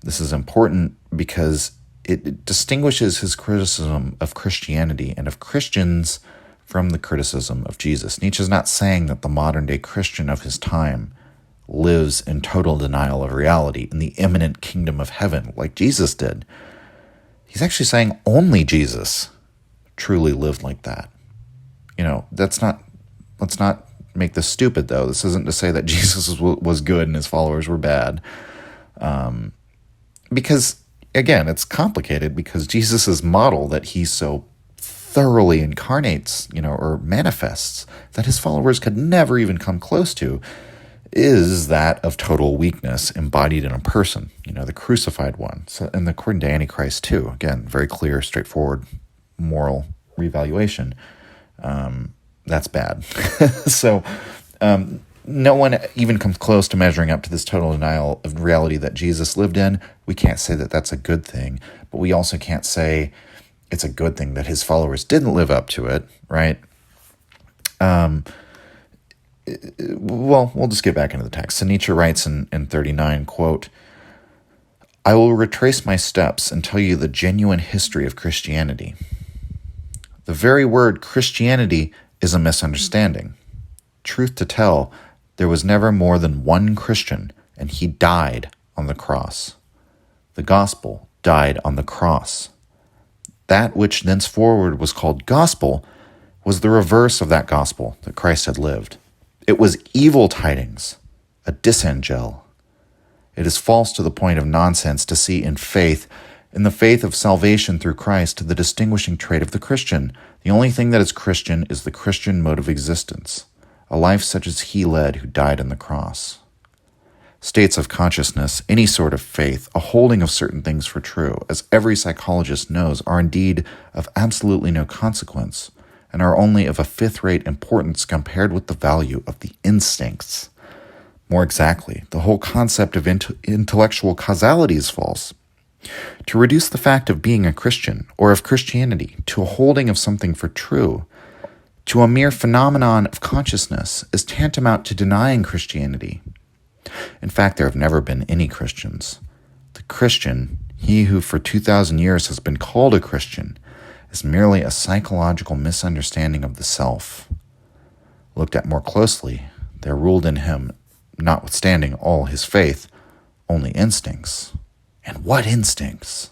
This is important because it distinguishes his criticism of Christianity and of Christians from the criticism of Jesus. Nietzsche is not saying that the modern-day Christian of his time lives in total denial of reality in the imminent kingdom of heaven like Jesus did. He's actually saying only Jesus truly lived like that. Let's not make this stupid, though. This isn't to say that Jesus was good and his followers were bad. Because, again, it's complicated because Jesus' model that he so thoroughly incarnates, or manifests, that his followers could never even come close to, is that of total weakness embodied in a person, the crucified one. So, and according to Antichrist too, again, very clear, straightforward, moral revaluation. That's bad. So no one even comes close to measuring up to this total denial of reality that Jesus lived in. We can't say that that's a good thing, but we also can't say it's a good thing that his followers didn't live up to it, right? We'll just get back into the text. So Nietzsche writes in 39, quote, "I will retrace my steps and tell you the genuine history of Christianity. The very word Christianity is a misunderstanding. Truth to tell, there was never more than one Christian, and he died on the cross. The gospel died on the cross. That which thenceforward was called gospel was the reverse of that gospel that Christ had lived. It was evil tidings, a disangel. It is false to the point of nonsense to see in the faith of salvation through Christ, the distinguishing trait of the Christian. The only thing that is Christian is the Christian mode of existence, a life such as he led who died on the cross. States of consciousness, any sort of faith, a holding of certain things for true, as every psychologist knows, are indeed of absolutely no consequence, and are only of a fifth-rate importance compared with the value of the instincts. More exactly, the whole concept of intellectual causality is false. To reduce the fact of being a Christian, or of Christianity, to a holding of something for true, to a mere phenomenon of consciousness, is tantamount to denying Christianity. In fact, there have never been any Christians. The Christian, he who for 2,000 years has been called a Christian, is merely a psychological misunderstanding of the self. Looked at more closely, there ruled in him, notwithstanding all his faith, only instincts. And what instincts?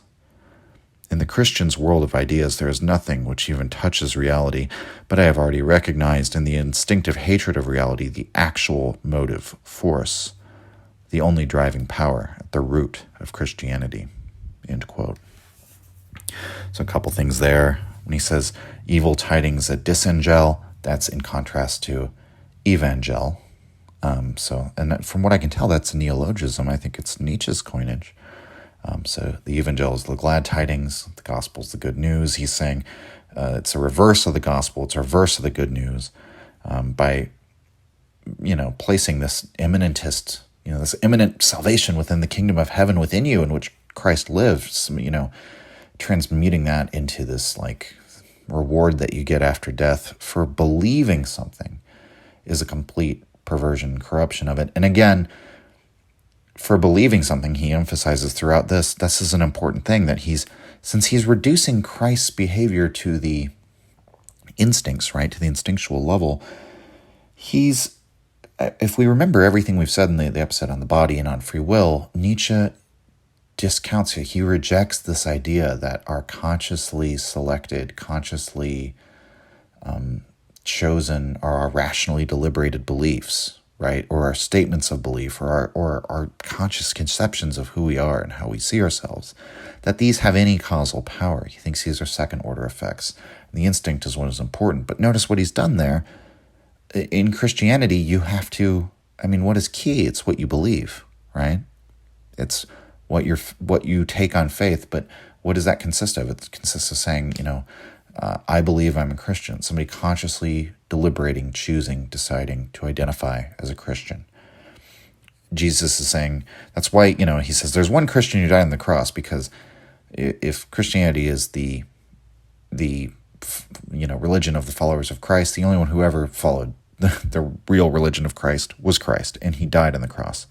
In the Christian's world of ideas, there is nothing which even touches reality, but I have already recognized in the instinctive hatred of reality the actual motive force, the only driving power at the root of Christianity." End quote. So a couple things there. When he says evil tidings, a disangel, That's in contrast to evangel. And from what I can tell, that's a neologism. I think it's Nietzsche's coinage. So the evangel is the glad tidings, the gospel is the good news. He's saying it's a reverse of the gospel, it's a reverse of the good news, by placing this immanentist, this imminent salvation within the kingdom of heaven within you, in which Christ lives, transmuting that into this like reward that you get after death for believing something is a complete perversion, corruption of it. And again, for believing something, he emphasizes throughout this is an important thing, that since he's reducing Christ's behavior to the instincts, right, to the instinctual level, if we remember everything we've said in the episode on the body and on free will, Nietzsche discounts it. He rejects this idea that our consciously selected, consciously chosen, or our rationally deliberated beliefs, right, or our statements of belief, or our conscious conceptions of who we are and how we see ourselves, that these have any causal power. He thinks these are second-order effects. And the instinct is what is important. But notice what he's done there. In Christianity, you have to, what is key? It's what you believe, right? It's what you take on faith, but what does that consist of? It consists of saying, I believe I'm a Christian. Somebody consciously deliberating, choosing, deciding to identify as a Christian. Jesus is saying, that's why, he says there's one Christian who died on the cross, because if Christianity is the religion of the followers of Christ, the only one who ever followed the real religion of Christ was Christ, and he died on the cross.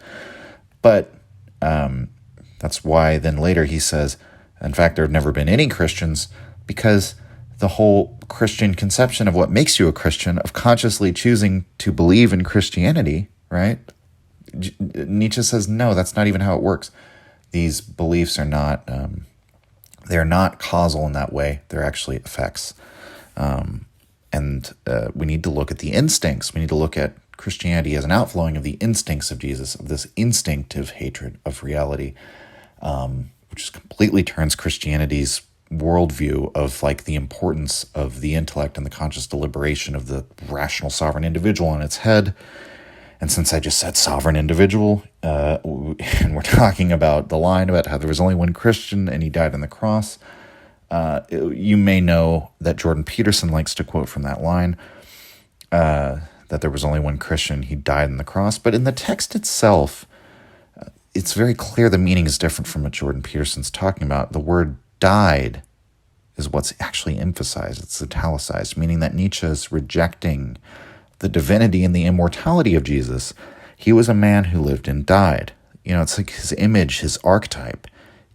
But that's why then later he says, in fact, there have never been any Christians, because the whole Christian conception of what makes you a Christian, of consciously choosing to believe in Christianity, right? Nietzsche says, no, that's not even how it works. These beliefs are not, they're not causal in that way. They're actually effects. And we need to look at the instincts. We need to look at Christianity as an outflowing of the instincts of Jesus, of this instinctive hatred of reality, which just completely turns Christianity's worldview of like the importance of the intellect and the conscious deliberation of the rational sovereign individual on its head. And since I just said sovereign individual, and we're talking about the line about how there was only one Christian and he died on the cross, you may know that Jordan Peterson likes to quote from that line, that there was only one Christian, he died on the cross. But in the text itself, it's very clear the meaning is different from what Jordan Peterson's talking about. The word died is what's actually emphasized. It's italicized, meaning that Nietzsche is rejecting the divinity and the immortality of Jesus. He was a man who lived and died. It's like his image, his archetype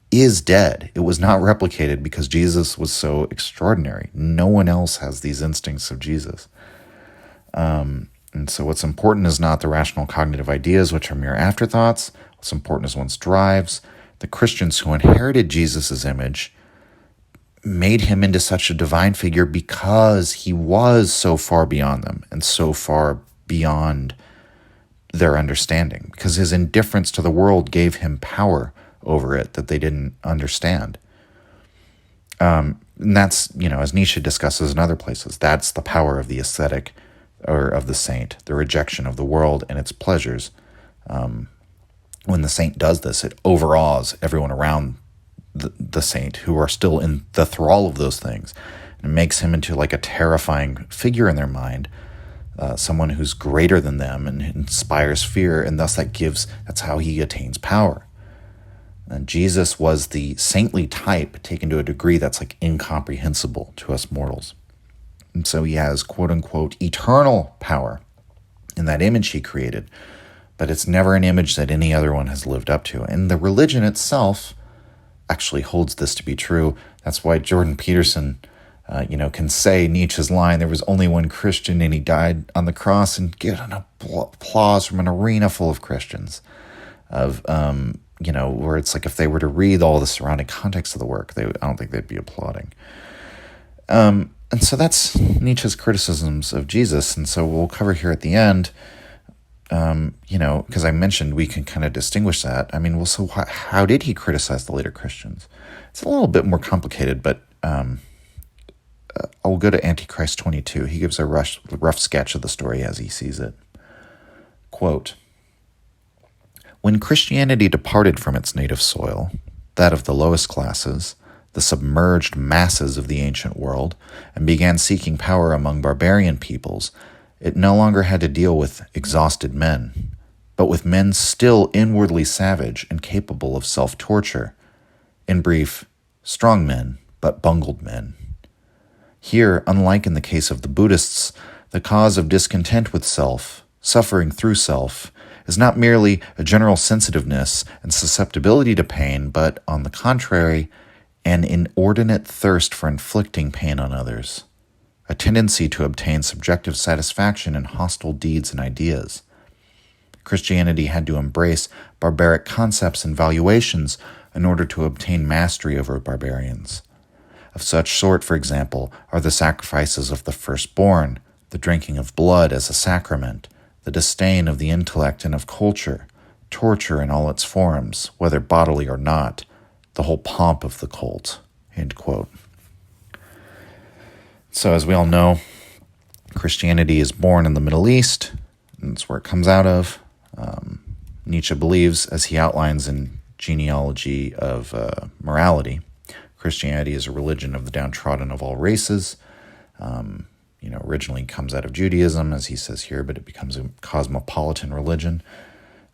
is dead. It was not replicated because Jesus was so extraordinary. No one else has these instincts of Jesus. And so what's important is not the rational cognitive ideas, which are mere afterthoughts. What's important is one's drives. The Christians who inherited Jesus' image made him into such a divine figure because he was so far beyond them and so far beyond their understanding, because his indifference to the world gave him power over it that they didn't understand. And that's, as Nietzsche discusses in other places, that's the power of the ascetic or of the saint, the rejection of the world and its pleasures. When the saint does this, it overawes everyone around the saint who are still in the thrall of those things. And it makes him into like a terrifying figure in their mind, someone who's greater than them and inspires fear, and thus that's how he attains power. And Jesus was the saintly type taken to a degree that's like incomprehensible to us mortals. And so he has quote unquote eternal power in that image he created, but it's never an image that any other one has lived up to. And the religion itself actually holds this to be true. That's why Jordan Peterson, can say Nietzsche's line, there was only one Christian and he died on the cross, and get an applause from an arena full of Christians where it's like if they were to read all the surrounding context of the work, I don't think they'd be applauding. And so that's Nietzsche's criticisms of Jesus. And so we'll cover here at the end, because I mentioned we can kind of distinguish that. So how did he criticize the later Christians? It's a little bit more complicated, but I'll go to Antichrist 22. He gives a rough sketch of the story as he sees it. Quote, "When Christianity departed from its native soil, that of the lowest classes, the submerged masses of the ancient world, and began seeking power among barbarian peoples, it no longer had to deal with exhausted men, but with men still inwardly savage and capable of self-torture. In brief, strong men, but bungled men. Here, unlike in the case of the Buddhists, the cause of discontent with self, suffering through self, is not merely a general sensitiveness and susceptibility to pain, but, on the contrary, an inordinate thirst for inflicting pain on others, a tendency to obtain subjective satisfaction in hostile deeds and ideas. Christianity had to embrace barbaric concepts and valuations in order to obtain mastery over barbarians. Of such sort, for example, are the sacrifices of the firstborn, the drinking of blood as a sacrament, the disdain of the intellect and of culture, torture in all its forms, whether bodily or not, the whole pomp of the cult." End quote. So as we all know, Christianity is born in the Middle East, and that's where it comes out of. Nietzsche believes, as he outlines in Genealogy of Morality, Christianity is a religion of the downtrodden of all races. Originally comes out of Judaism, as he says here, but it becomes a cosmopolitan religion.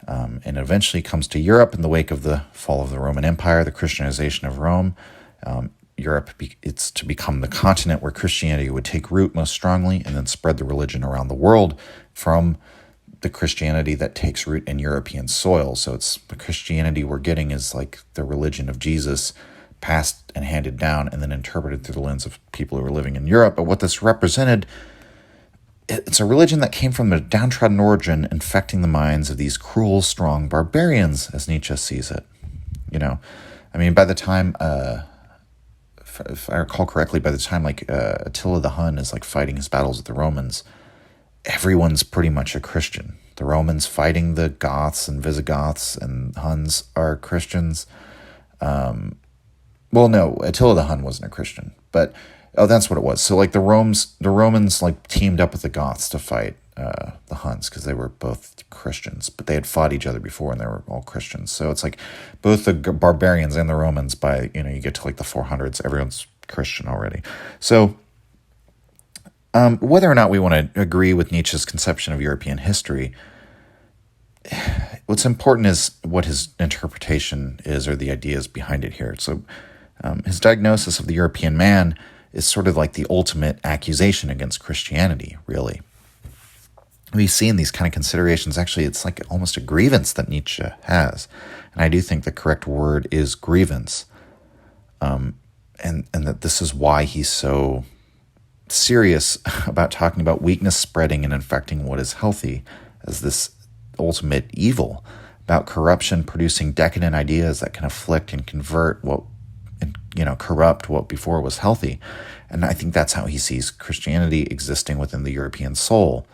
And eventually comes to Europe in the wake of the fall of the Roman Empire, the Christianization of Rome. Europe, it's to become the continent where Christianity would take root most strongly and then spread the religion around the world from the Christianity that takes root in European soil. So it's the Christianity we're getting is like the religion of Jesus, passed and handed down and then interpreted through the lens of people who were living in Europe. But what this represented, it's a religion that came from a downtrodden origin, infecting the minds of these cruel, strong barbarians, as Nietzsche sees it. By the time, if I recall correctly, by the time Attila the Hun is fighting his battles with the Romans, everyone's pretty much a Christian. The Romans fighting the Goths and Visigoths, and Huns are Christians. Attila the Hun wasn't a Christian, but that's what it was. So the Romans teamed up with the Goths to fight the Huns because they were both Christians, but they had fought each other before and they were all Christians. So it's both the barbarians and the Romans, by you get to the 400s, everyone's Christian already. So whether or not we want to agree with Nietzsche's conception of European history, what's important is what his interpretation is, or the ideas behind it here. So his diagnosis of the European man is sort of like the ultimate accusation against Christianity, really. We see in these kind of considerations, actually, it's almost a grievance that Nietzsche has. And I do think the correct word is grievance. And that this is why he's so serious about talking about weakness spreading and infecting what is healthy as this ultimate evil, about corruption producing decadent ideas that can afflict and convert corrupt what before was healthy. And I think that's how he sees Christianity existing within the European soul.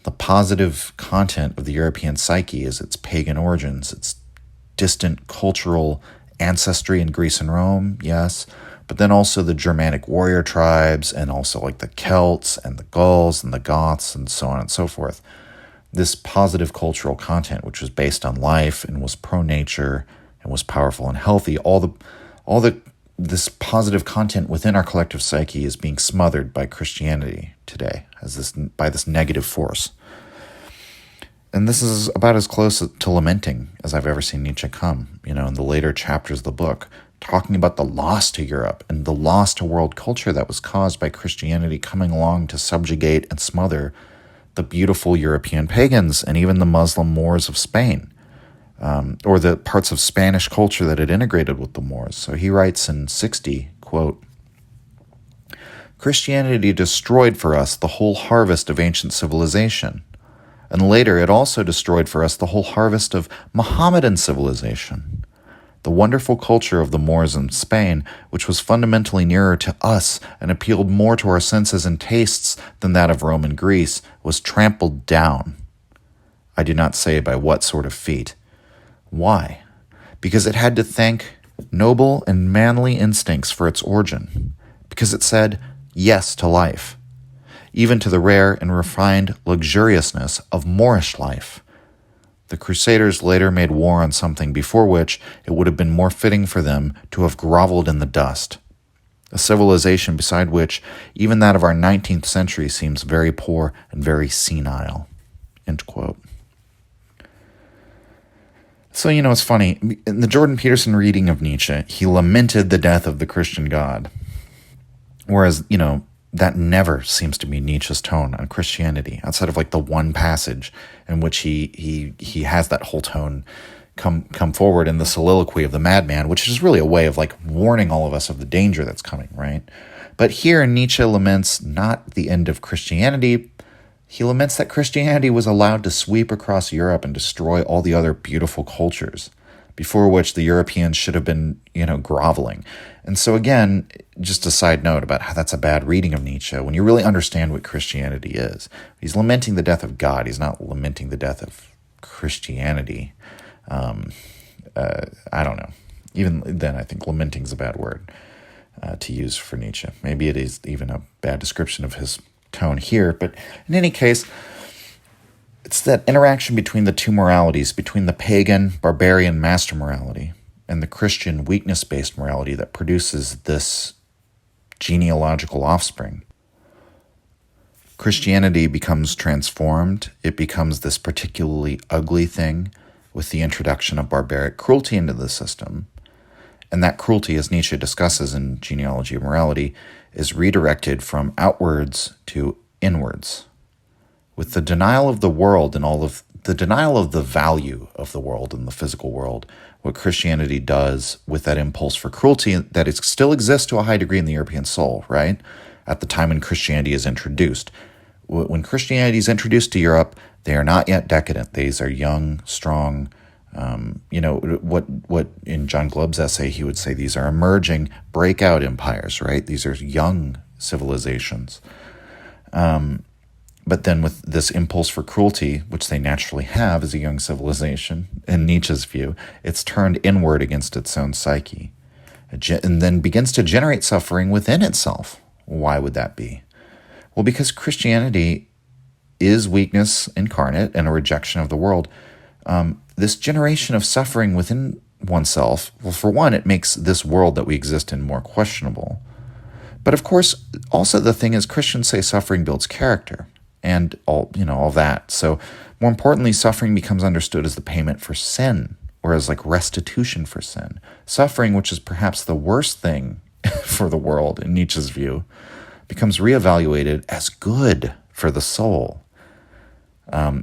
The positive content of the European psyche is its pagan origins, its distant cultural ancestry in Greece and Rome, yes, but then also the Germanic warrior tribes, and also the Celts and the Gauls and the Goths and so on and so forth. This positive cultural content, which was based on life and was pro-nature and was powerful and healthy, this positive content within our collective psyche is being smothered by Christianity today by this negative force. And this is about as close to lamenting as I've ever seen Nietzsche come, in the later chapters of the book, talking about the loss to Europe and the loss to world culture that was caused by Christianity coming along to subjugate and smother the beautiful European pagans and even the Muslim Moors of Spain. Or the parts of Spanish culture that had integrated with the Moors. So he writes in 60, quote, "Christianity destroyed for us the whole harvest of ancient civilization, and later it also destroyed for us the whole harvest of Mohammedan civilization. The wonderful culture of the Moors in Spain, which was fundamentally nearer to us and appealed more to our senses and tastes than that of Rome and Greece, was trampled down. I do not say by what sort of feat. Why? Because it had to thank noble and manly instincts for its origin. Because it said, yes to life, even to the rare and refined luxuriousness of Moorish life. The Crusaders later made war on something before which it would have been more fitting for them to have groveled in the dust, a civilization beside which even that of our 19th century seems very poor and very senile." End quote. So, it's funny. In the Jordan Peterson reading of Nietzsche, he lamented the death of the Christian God. Whereas, that never seems to be Nietzsche's tone on Christianity, outside of the one passage in which he has that whole tone come forward in the soliloquy of the madman, which is really a way of warning all of us of the danger that's coming, right? But here Nietzsche laments not the end of Christianity. He laments that Christianity was allowed to sweep across Europe and destroy all the other beautiful cultures, before which the Europeans should have been, groveling. And so again, just a side note about how that's a bad reading of Nietzsche. When you really understand what Christianity is, he's lamenting the death of God. He's not lamenting the death of Christianity. I don't know. Even then, I think lamenting is a bad word to use for Nietzsche. Maybe it is even a bad description of his tone here. But in any case, it's that interaction between the two moralities, between the pagan, barbarian master morality and the Christian weakness-based morality that produces this genealogical offspring. Christianity becomes transformed. It becomes this particularly ugly thing with the introduction of barbaric cruelty into the system. And that cruelty, as Nietzsche discusses in Genealogy of Morality, is redirected from outwards to inwards. With the denial of the world and all of the denial of the value of the world and the physical world, what Christianity does with that impulse for cruelty that it still exists to a high degree in the European soul, right? At the time when Christianity is introduced. When Christianity is introduced to Europe, they are not yet decadent. These are young, strong, what in John Glubb's essay, he would say these are emerging breakout empires, right? These are young civilizations. But then with this impulse for cruelty, which they naturally have as a young civilization, in Nietzsche's view, it's turned inward against its own psyche and then begins to generate suffering within itself. Why would that be? Well, because Christianity is weakness incarnate and a rejection of the world. This generation of suffering within oneself, well, for one, it makes this world that we exist in more questionable. But of course, also the thing is, Christians say suffering builds character and all that. So more importantly, suffering becomes understood as the payment for sin, or as restitution for sin. Suffering, which is perhaps the worst thing for the world in Nietzsche's view, becomes reevaluated as good for the soul.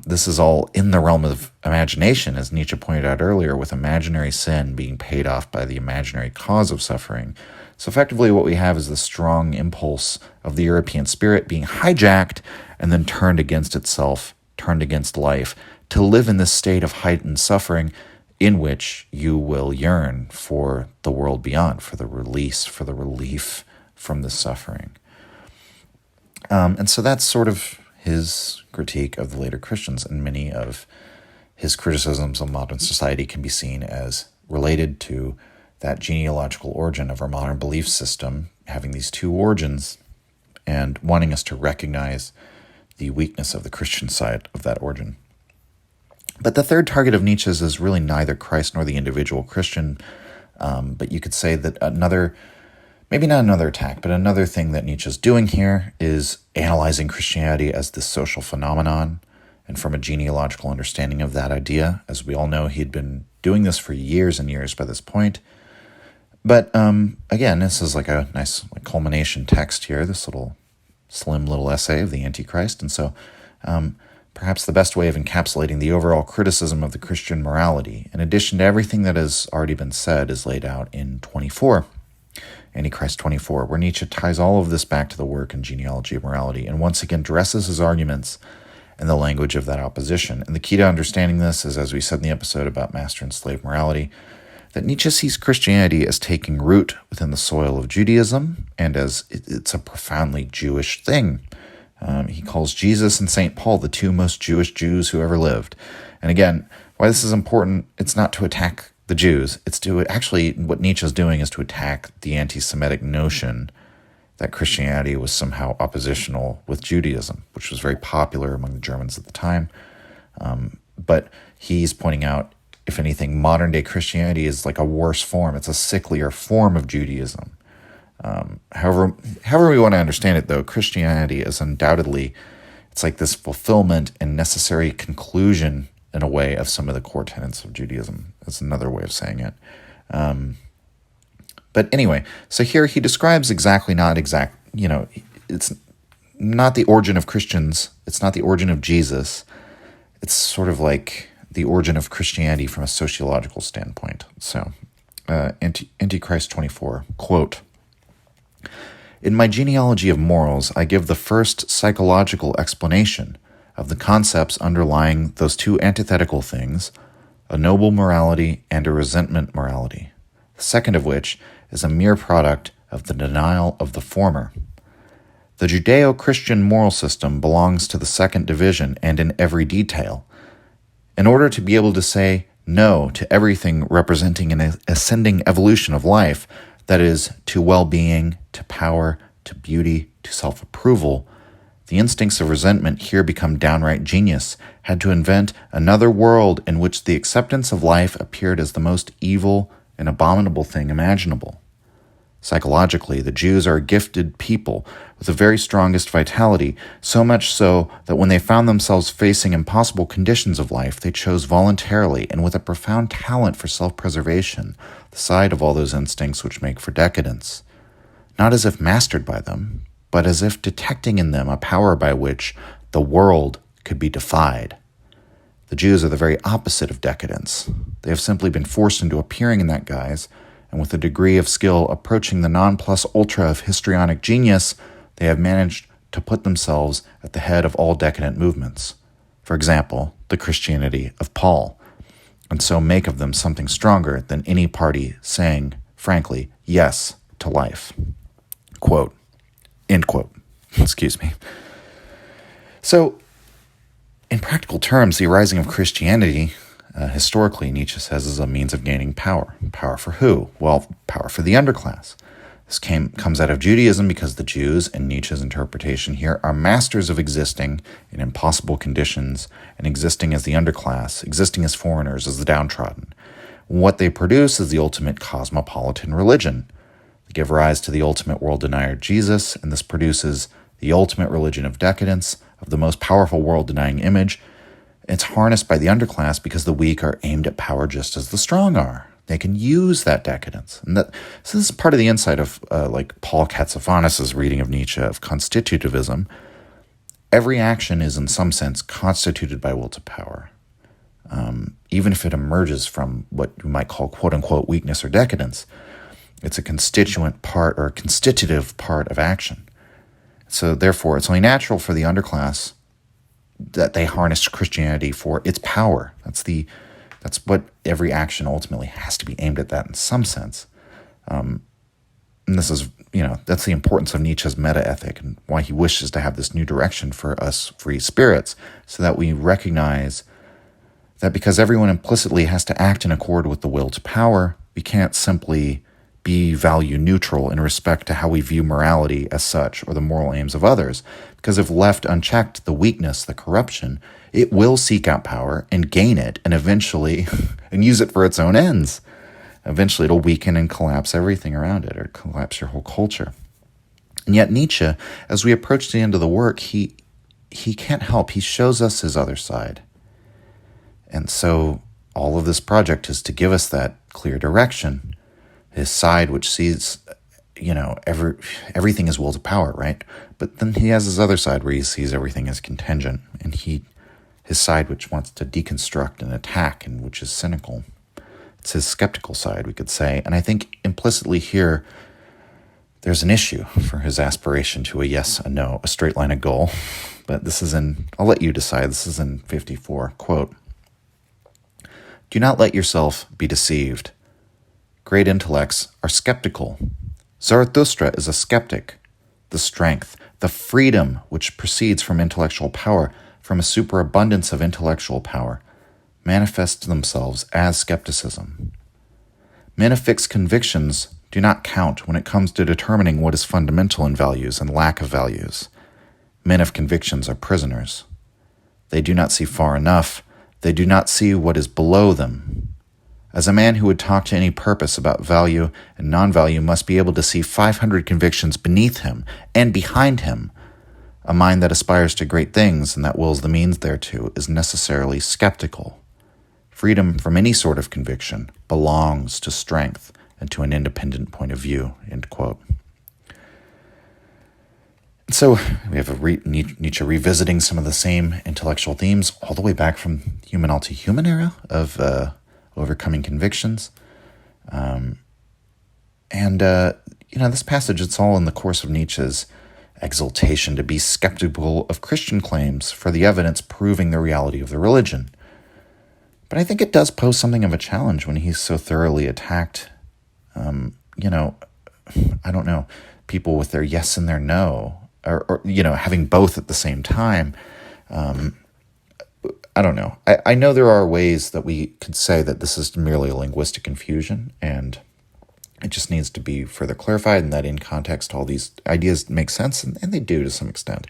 This is all in the realm of imagination, as Nietzsche pointed out earlier, with imaginary sin being paid off by the imaginary cause of suffering. So effectively what we have is the strong impulse of the European spirit being hijacked and then turned against itself, turned against life, to live in this state of heightened suffering in which you will yearn for the world beyond, for the release, for the relief from this suffering. And so that's sort of his critique of the later Christians, and many of his criticisms of modern society can be seen as related to that genealogical origin of our modern belief system, having these two origins and wanting us to recognize the weakness of the Christian side of that origin. But the third target of Nietzsche's is really neither Christ nor the individual Christian, but you could say that maybe not another attack, but another thing that Nietzsche's doing here is analyzing Christianity as this social phenomenon, and from a genealogical understanding of that idea. As we all know, he'd been doing this for years and years by this point. But again, this is a nice culmination text here, this slim little essay of the Antichrist. And so perhaps the best way of encapsulating the overall criticism of the Christian morality, in addition to everything that has already been said, is laid out in 24. Antichrist 24, where Nietzsche ties all of this back to the work and genealogy of morality, and once again dresses his arguments in the language of that opposition. And the key to understanding this is, as we said in the episode about master and slave morality, that Nietzsche sees Christianity as taking root within the soil of Judaism, and as it's a profoundly Jewish thing. He calls Jesus and St. Paul the two most Jewish Jews who ever lived. And again, why this is important, it's not to attack the Jews. It's to actually, what Nietzsche's doing is to attack the anti-Semitic notion that Christianity was somehow oppositional with Judaism, which was very popular among the Germans at the time. But he's pointing out, if anything, modern-day Christianity is like a worse form. It's a sicklier form of Judaism. However we want to understand it, though, Christianity is undoubtedly, it's like this fulfillment and necessary conclusion, in a way, of some of the core tenets of Judaism. That's another way of saying it. But anyway, so here he describes it's not the origin of Christians, it's not the origin of Jesus, it's sort of like the origin of Christianity from a sociological standpoint. So, Antichrist 24, quote, "In my genealogy of morals, I give the first psychological explanation of the concepts underlying those two antithetical things, a noble morality and a resentment morality, the second of which is a mere product of the denial of the former. The Judeo-Christian moral system belongs to the second division and in every detail. In order to be able to say no to everything representing an ascending evolution of life, that is, to well-being, to power, to beauty, to self-approval, the instincts of resentment here become downright genius, had to invent another world in which the acceptance of life appeared as the most evil and abominable thing imaginable. Psychologically, the Jews are a gifted people with the very strongest vitality, so much so that when they found themselves facing impossible conditions of life, they chose voluntarily and with a profound talent for self-preservation the side of all those instincts which make for decadence, not as if mastered by them, but as if detecting in them a power by which the world could be defied. The Jews are the very opposite of decadence. They have simply been forced into appearing in that guise, and with a degree of skill approaching the non plus ultra of histrionic genius, they have managed to put themselves at the head of all decadent movements. For example, the Christianity of Paul, and so make of them something stronger than any party saying, frankly, yes to life." Quote, end quote. Excuse me. So, in practical terms, the arising of Christianity, historically, Nietzsche says, is a means of gaining power. Power for who? Well, power for the underclass. This comes out of Judaism because the Jews, in Nietzsche's interpretation here, are masters of existing in impossible conditions and existing as the underclass, existing as foreigners, as the downtrodden. What they produce is the ultimate cosmopolitan religion. They give rise to the ultimate world denier, Jesus, and this produces the ultimate religion of decadence, of the most powerful world-denying image. It's harnessed by the underclass because the weak are aimed at power just as the strong are. They can use that decadence. So this is part of the insight of like Paul Katsafanis' reading of Nietzsche, of constitutivism. Every action is in some sense constituted by will to power, even if it emerges from what you might call quote-unquote weakness or decadence. It's a constituent part or a constitutive part of action. So therefore, it's only natural for the underclass that they harness Christianity for its power. That's what every action ultimately has to be aimed at, that in some sense. And this is, that's the importance of Nietzsche's meta-ethic and why he wishes to have this new direction for us free spirits, so that we recognize that because everyone implicitly has to act in accord with the will to power, we can't simply be value neutral in respect to how we view morality as such or the moral aims of others, because if left unchecked, the weakness, the corruption, it will seek out power and gain it and eventually and use it for its own ends. Eventually it'll weaken and collapse everything around it, or collapse your whole culture. And yet Nietzsche, as we approach the end of the work, he can't help. He shows us his other side. And so all of this project is to give us that clear direction. His side, which sees, everything is will to power, right? But then he has his other side where he sees everything as contingent, and his side which wants to deconstruct and attack, and which is cynical. It's his skeptical side, we could say. And I think implicitly here, there's an issue for his aspiration to a yes, a no, a straight line of goal. But I'll let you decide. This is in 54, quote, "Do not let yourself be deceived. Great intellects are skeptical. Zarathustra is a skeptic. The strength, the freedom which proceeds from intellectual power, from a superabundance of intellectual power, manifest themselves as skepticism. Men affix convictions do not count when it comes to determining what is fundamental in values and lack of values. Men of convictions are prisoners. They do not see far enough. They do not see what is below them. As a man who would talk to any purpose about value and non-value must be able to see 500 convictions beneath him and behind him, a mind that aspires to great things and that wills the means thereto is necessarily skeptical. Freedom from any sort of conviction belongs to strength and to an independent point of view." End quote. So we have Nietzsche revisiting some of the same intellectual themes all the way back from human all too human era of overcoming convictions. This passage, it's all in the course of Nietzsche's exaltation to be skeptical of Christian claims for the evidence proving the reality of the religion. But I think it does pose something of a challenge when he's so thoroughly attacked, people with their yes and their no, or having both at the same time. I don't know. I know there are ways that we could say that this is merely a linguistic confusion, and it just needs to be further clarified, and that in context all these ideas make sense, and they do to some extent.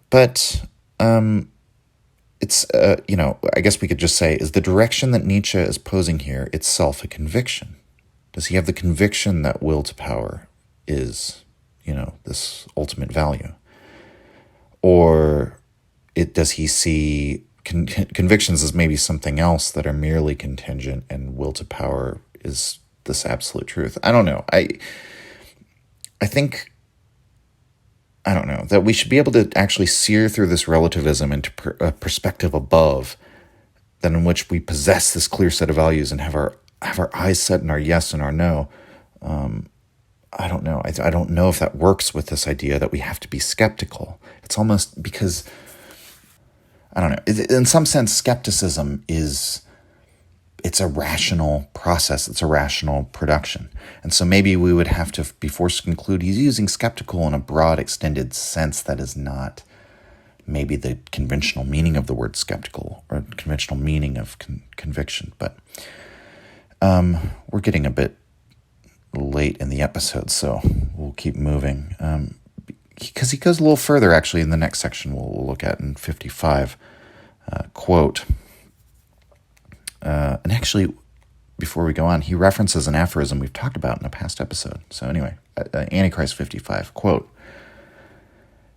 But it's, I guess we could just say, is the direction that Nietzsche is posing here itself a conviction? Does he have the conviction that will to power is, this ultimate value? Or does he see convictions as maybe something else that are merely contingent, and will to power is this absolute truth? I don't know. I think, that we should be able to actually sear through this relativism into a perspective above, that in which we possess this clear set of values and have our eyes set in our yes and our no. I don't know. I don't know if that works with this idea that we have to be skeptical. It's almost because, I don't know. In some sense, skepticism it's a rational process. It's a rational production. And so maybe we would have to be forced to conclude he's using skeptical in a broad, extended sense that is not maybe the conventional meaning of the word skeptical or conventional meaning of conviction. But we're getting a bit late in the episode, so we'll keep moving. Because he goes a little further, actually, in the next section we'll look at in 55. Quote, and actually, before we go on, he references an aphorism we've talked about in a past episode. So anyway, Antichrist 55, quote,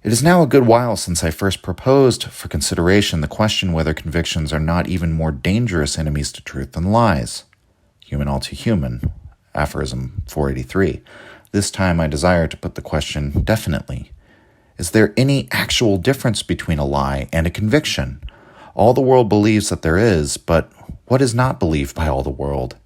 "It is now a good while since I first proposed for consideration the question whether convictions are not even more dangerous enemies to truth than lies." Human all too human, aphorism 483. "This time I desire to put the question definitely. Is there any actual difference between a lie and a conviction? All the world believes that there is, but what is not believed by all the world?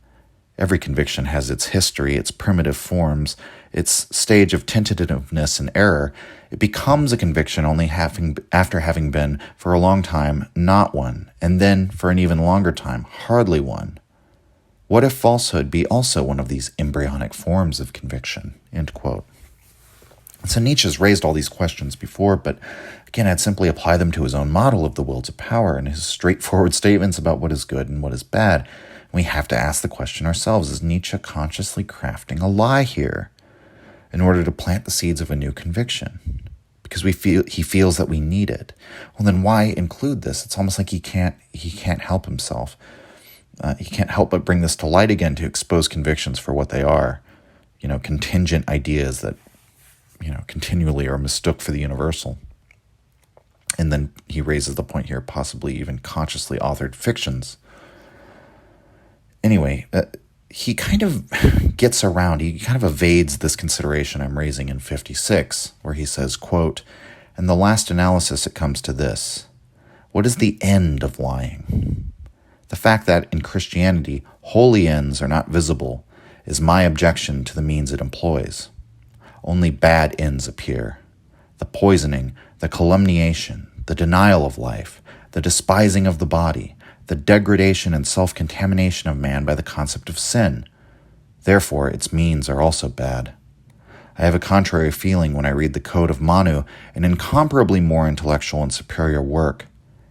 Every conviction has its history, its primitive forms, its stage of tentativeness and error. It becomes a conviction only after having been, for a long time, not one, and then, for an even longer time, hardly one. What if falsehood be also one of these embryonic forms of conviction?" End quote. So Nietzsche's raised all these questions before, but again, I'd simply apply them to his own model of the will to power and his straightforward statements about what is good and what is bad. We have to ask the question ourselves, is Nietzsche consciously crafting a lie here in order to plant the seeds of a new conviction? Because he feels that we need it. Well, then why include this? It's almost like he can't help himself. He can't help but bring this to light again to expose convictions for what they are. Contingent ideas that continually are mistook for the universal. And then he raises the point here, possibly even consciously authored fictions. Anyway, he kind of gets around, he kind of evades this consideration I'm raising in 56, where he says, quote, "In the last analysis it comes to this. What is the end of lying? The fact that in Christianity holy ends are not visible is my objection to the means it employs. Only bad ends appear. The poisoning, the calumniation, the denial of life, the despising of the body, the degradation and self-contamination of man by the concept of sin. Therefore, its means are also bad. I have a contrary feeling when I read the Code of Manu, an incomparably more intellectual and superior work,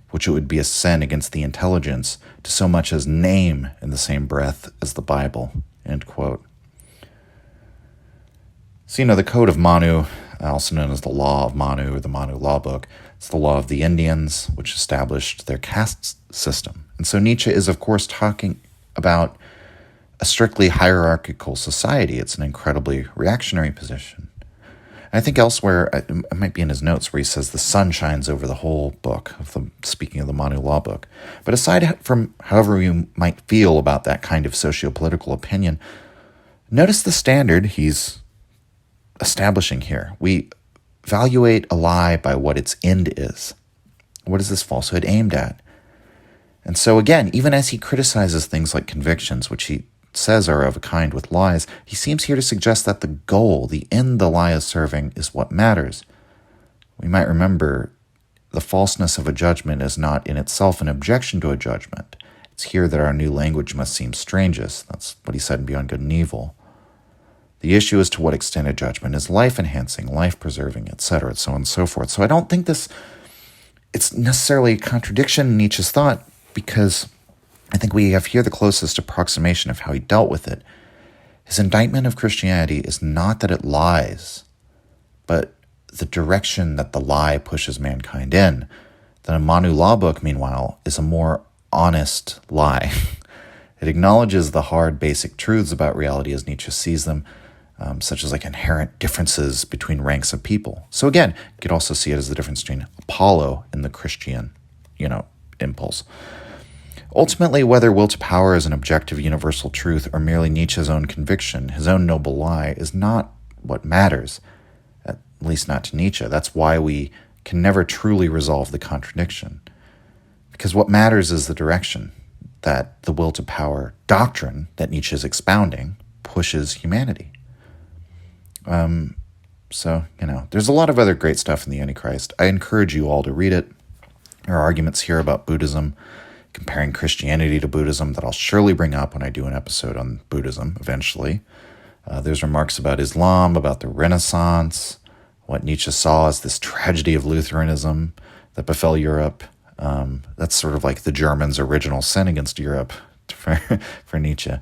which it would be a sin against the intelligence to so much as name in the same breath as the Bible." End quote. So, the Code of Manu, also known as the Law of Manu or the Manu Law Book, it's the law of the Indians, which established their caste system. And so Nietzsche is, of course, talking about a strictly hierarchical society. It's an incredibly reactionary position. And I think elsewhere, it might be in his notes, where he says the sun shines over the whole book, speaking of the Manu Law Book. But aside from however you might feel about that kind of socio-political opinion, notice the standard he's establishing here. We evaluate a lie by what its end is. What is this falsehood aimed at? And so again, even as he criticizes things like convictions, which he says are of a kind with lies, he seems here to suggest that the goal, the end the lie is serving, is what matters. We might remember the falseness of a judgment is not in itself an objection to a judgment. It's here that our new language must seem strangest. That's what he said in Beyond Good and Evil. The issue is to what extent a judgment is life-enhancing, life-preserving, etc., so on and so forth. So I don't think it's necessarily a contradiction in Nietzsche's thought, because I think we have here the closest approximation of how he dealt with it. His indictment of Christianity is not that it lies, but the direction that the lie pushes mankind in. The Manu Law Book, meanwhile, is a more honest lie. It acknowledges the hard, basic truths about reality as Nietzsche sees them, such as like inherent differences between ranks of people. So again, you could also see it as the difference between Apollo and the Christian, impulse. Ultimately, whether will to power is an objective universal truth or merely Nietzsche's own conviction, his own noble lie, is not what matters, at least not to Nietzsche. That's why we can never truly resolve the contradiction. Because what matters is the direction that the will to power doctrine that Nietzsche is expounding pushes humanity. So, there's a lot of other great stuff in the Antichrist. I encourage you all to read it. There are arguments here about Buddhism, comparing Christianity to Buddhism that I'll surely bring up when I do an episode on Buddhism eventually. There's remarks about Islam, about the Renaissance, what Nietzsche saw as this tragedy of Lutheranism that befell Europe. That's sort of like the Germans' original sin against Europe for Nietzsche.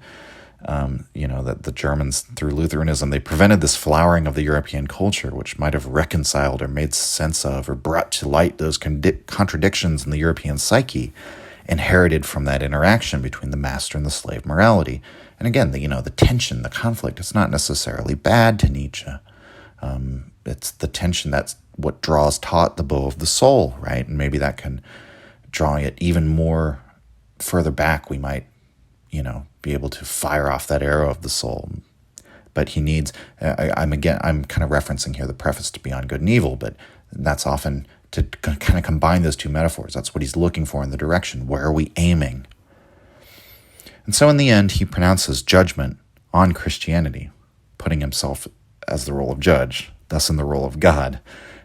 That the Germans, through Lutheranism, they prevented this flowering of the European culture, which might have reconciled or made sense of or brought to light those contradictions in the European psyche inherited from that interaction between the master and the slave morality. And again, the tension, the conflict, it's not necessarily bad to Nietzsche. It's the tension that's what draws taut the bow of the soul, right? And maybe that can draw it even more further back. We might, be able to fire off that arrow of the soul. But he needs, I'm kind of referencing here the preface to Beyond Good and Evil, but that's often to kind of combine those two metaphors. That's what he's looking for in the direction. Where are we aiming? And so in the end, he pronounces judgment on Christianity, putting himself as the role of judge, thus in the role of God.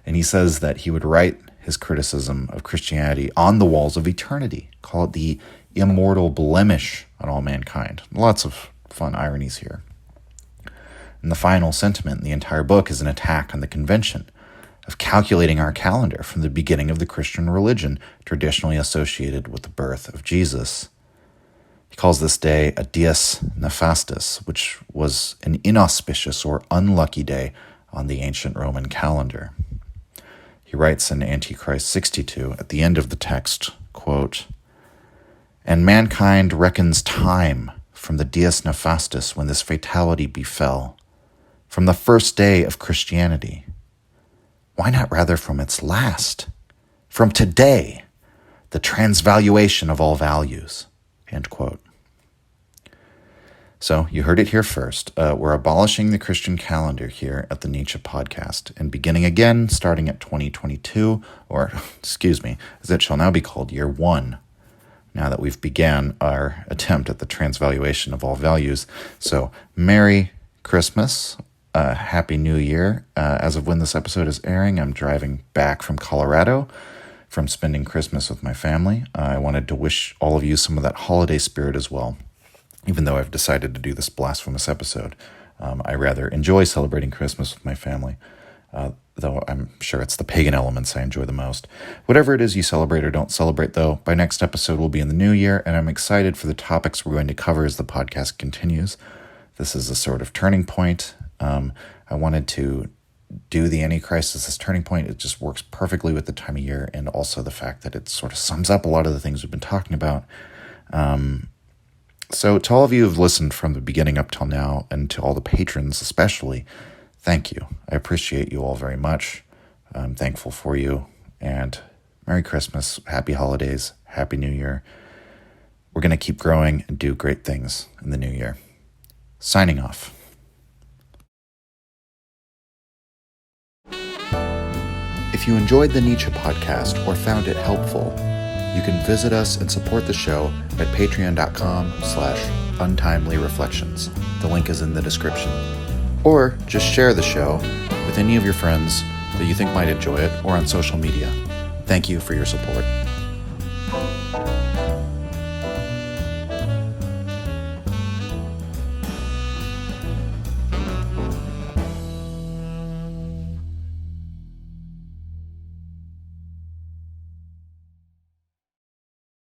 And he says that he would write his criticism of Christianity on the walls of eternity, call it the immortal blemish on all mankind. Lots of fun ironies here. And the final sentiment in the entire book is an attack on the convention of calculating our calendar from the beginning of the Christian religion, traditionally associated with the birth of Jesus. He calls this day a dies nefastus, which was an inauspicious or unlucky day on the ancient Roman calendar. He writes in Antichrist 62, at the end of the text, quote, "And mankind reckons time from the dies nefastus when this fatality befell, from the first day of Christianity. Why not rather from its last? From today, the transvaluation of all values." End quote. So you heard it here first. We're abolishing the Christian calendar here at the Nietzsche Podcast and beginning again starting at 2022, or as it shall now be called, year 1, now that we've began our attempt at the transvaluation of all values. So Merry Christmas. Happy New Year. As of when this episode is airing, I'm driving back from Colorado from spending Christmas with my family. I wanted to wish all of you some of that holiday spirit as well, even though I've decided to do this blasphemous episode. I rather enjoy celebrating Christmas with my family, though I'm sure it's the pagan elements I enjoy the most. Whatever it is you celebrate or don't celebrate, though, by next episode will be in the new year, and I'm excited for the topics we're going to cover as the podcast continues. This is a sort of turning point I wanted to do the Antichrist as this turning point. It just works perfectly with the time of year, and also the fact that it sort of sums up a lot of the things we've been talking about. So to all of you who've listened from the beginning up till now, and to all the patrons especially, thank you. I appreciate you all very much. I'm thankful for you, and Merry Christmas, Happy Holidays, Happy New Year. We're going to keep growing and do great things in the new year. Signing off. If you enjoyed the Nietzsche podcast or found it helpful, you can visit us and support the show at patreon.com/untimelyreflections. The link is in the description. Or just share the show with any of your friends that you think might enjoy it, or on social media. Thank you for your support.